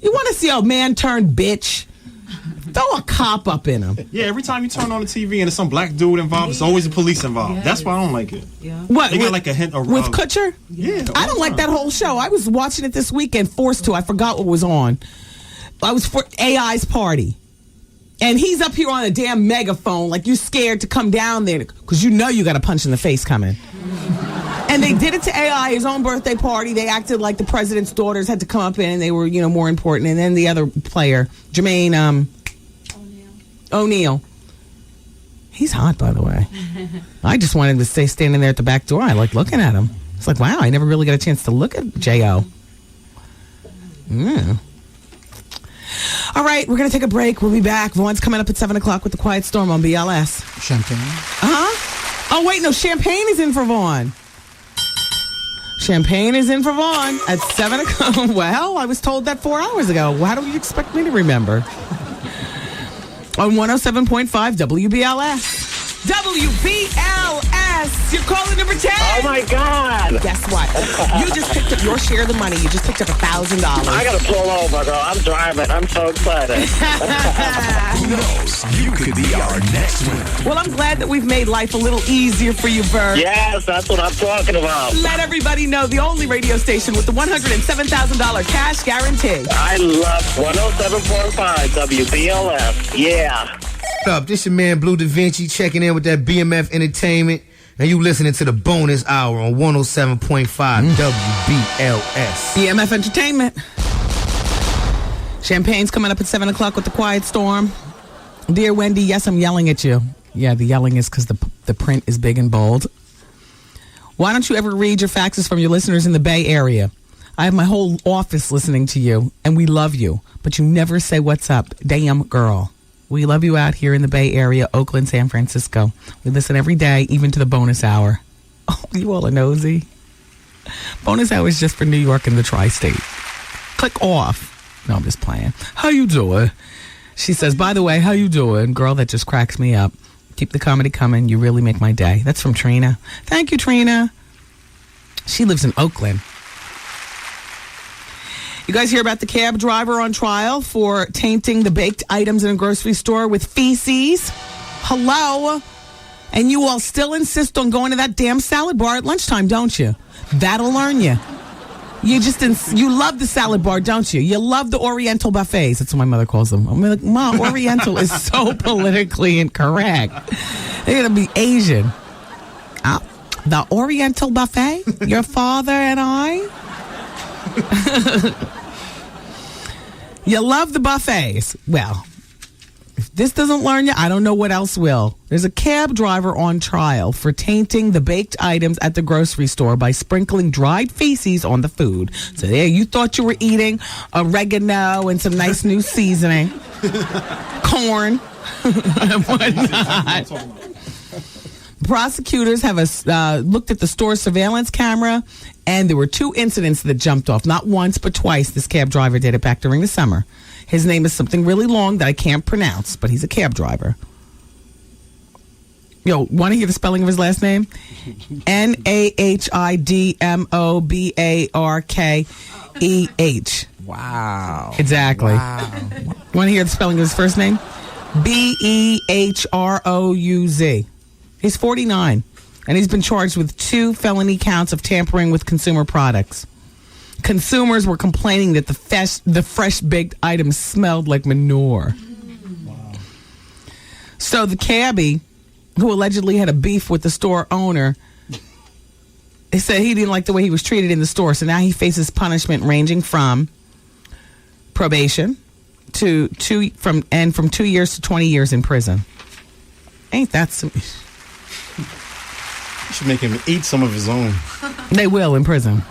You want to see a man turned bitch Throw a cop up in him. Yeah, every time you turn on the TV and there's some black dude involved, it's always the police involved. Yeah, that's why I don't like it. Yeah. What? They got like a hint of with Kutcher? Yeah. I don't like that whole show. I was watching it this weekend, forced to. I forgot what was on. I was for AI's party. And he's up here on a damn megaphone like you scared to come down there because you know you got a punch in the face coming. And they did it to AI, his own birthday party. They acted like the president's daughters had to come up in and they were, more important. And then the other player, Jermaine O'Neal. He's hot, by the way. I just wanted to stay standing there at the back door. I like looking at him. It's like, wow, I never really got a chance to look at J.O. All right, we're going to take a break. We'll be back. Vaughn's coming up at 7 o'clock with the Quiet Storm on BLS. Champagne. Oh, wait, no, Champagne is in for Vaughn. Champagne is in for Vaughn at 7 o'clock. Well, I was told that 4 hours ago. How do you expect me to remember? On 107.5 WBLS. WBLS! You're calling number 10. Oh, my God. Guess what? You just picked up your share of the money. You just picked up $1,000. I got to pull over, girl. I'm driving. I'm so excited. Who knows? You could be our next winner. Well, I'm glad that we've made life a little easier for you, Bert. Yes, that's what I'm talking about. Let everybody know the only radio station with the $107,000 cash guarantee. I love 107.5 WBLS. Yeah. What up? This your man Blue Da Vinci checking in with that BMF Entertainment. And you listening to the bonus hour on 107.5 WBLS. BMF Entertainment. Champagne's coming up at 7 o'clock with the Quiet Storm. Dear Wendy, yes, I'm yelling at you. Yeah, the yelling is because the print is big and bold. Why don't you ever read your faxes from your listeners in the Bay Area? I have my whole office listening to you, and we love you. But you never say what's up. Damn girl. We love you out here in the Bay Area, Oakland, San Francisco. We listen every day, even to the bonus hour. Oh, you all are nosy. Bonus hour is just for New York and the tri-state. Click off. No, I'm just playing. How you doing? She says, by the way, how you doing? Girl, that just cracks me up. Keep the comedy coming. You really make my day. That's from Trina. Thank you, Trina. She lives in Oakland. You guys hear about the cab driver on trial for tainting the baked items in a grocery store with feces? Hello? And you all still insist on going to that damn salad bar at lunchtime, don't you? That'll learn you. You love the salad bar, don't you? You love the Oriental buffets. That's what my mother calls them. I'm like, Mom, Oriental is so politically incorrect. They're going to be Asian. The Oriental buffet? Your father and I? You love the buffets. Well, if this doesn't learn you, I don't know what else will. There's a cab driver on trial for tainting the baked items at the grocery store by sprinkling dried feces on the food. So there, you thought you were eating oregano and some nice new seasoning, corn, and whatnot. Prosecutors have looked at the store surveillance camera, and there were 2 incidents that jumped off. Not once, but twice. This cab driver did it back during the summer. His name is something really long that I can't pronounce, but he's a cab driver. Yo, want to hear the spelling of his last name? Nahidmobarkeh. Wow. Exactly. Wow. Want to hear the spelling of his first name? Behrouz. He's 49, and he's been charged with 2 felony counts of tampering with consumer products. Consumers were complaining that the fresh baked items smelled like manure. Wow. So the cabbie, who allegedly had a beef with the store owner, he said he didn't like the way he was treated in the store, so now he faces punishment ranging from probation to from 2 years to 20 years in prison. Ain't that some... You should make him eat some of his own. They will in prison.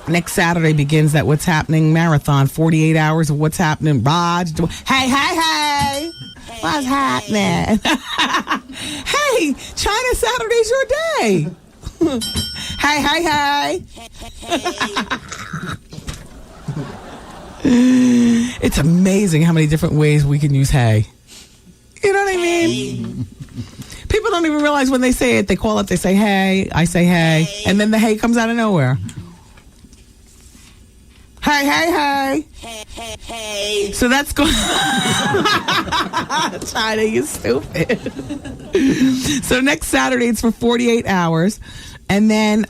Next Saturday begins that What's Happening marathon. 48 hours of What's Happening. Raj, hey. What's happening? Hey, China Saturday's your day. Hey. It's amazing how many different ways we can use hey. You know what I mean? People don't even realize when they say it. They call it, they say hey, I say hey, and then the hey comes out of nowhere. Hey. Hey. So that's going. China, you stupid. So next Saturday, it's for 48 hours. And then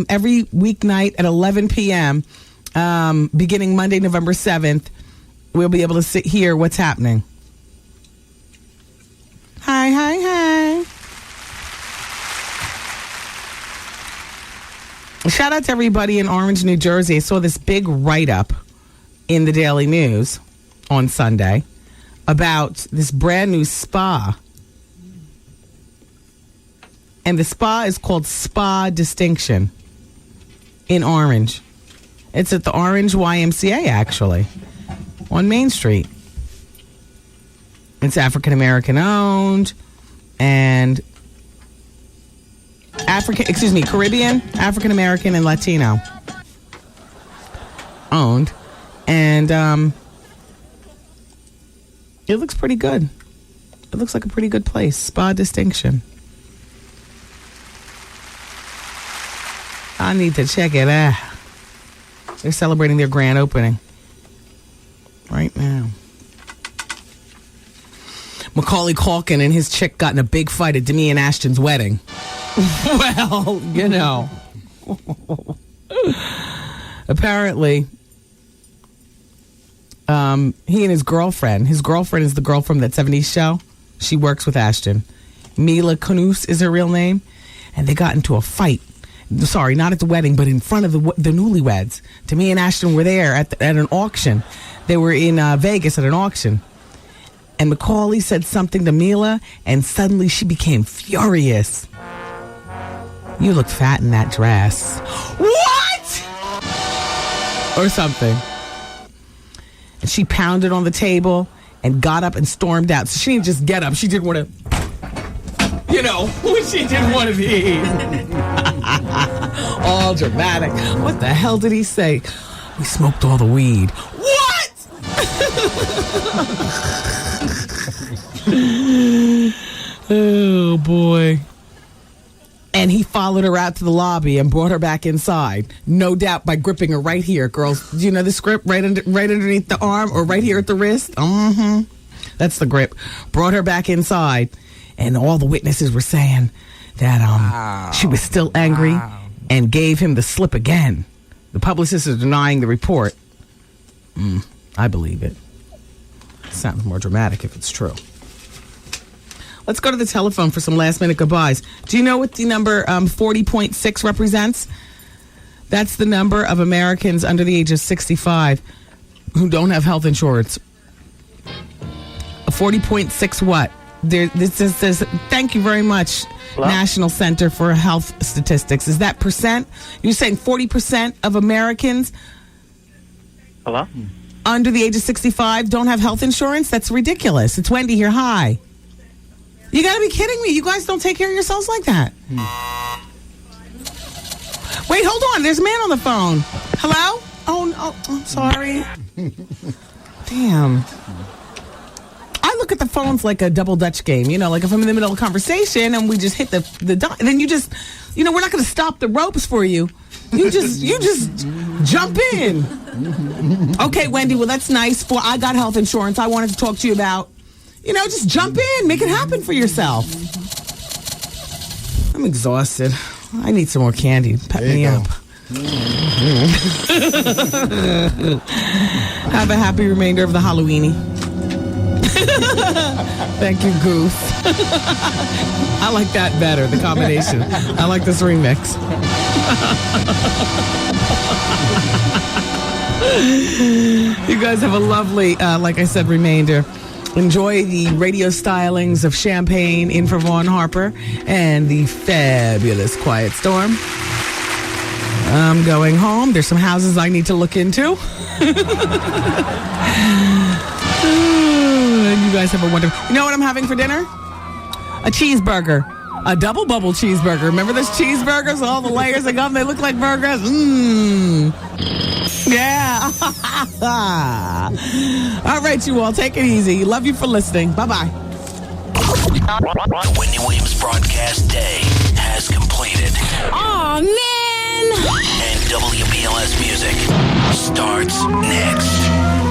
every weeknight at 11 p.m., beginning Monday, November 7th, we'll be able to hear what's happening. Hey. Shout out to everybody in Orange, New Jersey. I saw this big write-up in the Daily News on Sunday about this brand new spa. And the spa is called Spa Distinction in Orange. It's at the Orange YMCA, actually, on Main Street. It's African-American owned and Caribbean, African-American, and Latino owned. And it looks pretty good. It looks like a pretty good place. Spa Distinction. I need to check it out. They're celebrating their grand opening right now. Macaulay Culkin and his chick got in a big fight at Demi and Ashton's wedding. Well, you know. Apparently, he and his girlfriend is the girl from that 70s show. She works with Ashton. Mila Kunis is her real name. And they got into a fight. Sorry, not at the wedding, but in front of the newlyweds. Demi and Ashton were there at an auction. They were in Vegas at an auction. And Macaulay said something to Mila, and suddenly she became furious. You look fat in that dress. What? Or something. And she pounded on the table and got up and stormed out. So she didn't just get up. She did one of, she did one of these. All dramatic. What the hell did he say? We smoked all the weed. What? Oh, boy. And he followed her out to the lobby and brought her back inside. No doubt by gripping her right here, girls. Do you know this grip? Right underneath the arm or right here at the wrist? Mm-hmm. That's the grip. Brought her back inside. And all the witnesses were saying that she was still angry and gave him the slip again. The publicists are denying the report. I believe it. Sounds more dramatic if it's true. Let's go to the telephone for some last-minute goodbyes. Do you know what the number 40.6 represents? That's the number of Americans under the age of 65 who don't have health insurance. 40.6 what? This says, thank you very much, hello? National Center for Health Statistics. Is that percent? You're saying 40% of Americans hello? Under the age of 65 don't have health insurance? That's ridiculous. It's Wendy here. Hi. You got to be kidding me. You guys don't take care of yourselves like that. Wait, hold on. There's a man on the phone. Hello? Oh, no. I'm sorry. Damn. I look at the phones like a double Dutch game. Like if I'm in the middle of a conversation and we just hit the then you just, we're not going to stop the ropes for you. You just jump in. Okay, Wendy, well, that's nice. I got health insurance. I wanted to talk to you about, just jump in. Make it happen for yourself. I'm exhausted. I need some more candy. Pep me up. Have a happy remainder of the Halloweeny. Thank you, Goose. I like that better, the combination. I like this remix. You guys have a lovely, like I said, remainder. Enjoy the radio stylings of Champagne in for Vaughn Harper and the fabulous Quiet Storm. I'm going home. There's some houses I need to look into. You guys have a wonderful... You know what I'm having for dinner? A cheeseburger. A double bubble cheeseburger. Remember those cheeseburgers? All the layers of gum, they look like burgers? Yeah. All right, you all. Take it easy. Love you for listening. Bye-bye. The Wendy Williams broadcast day has completed. Aw, man. And WBLS Music starts next.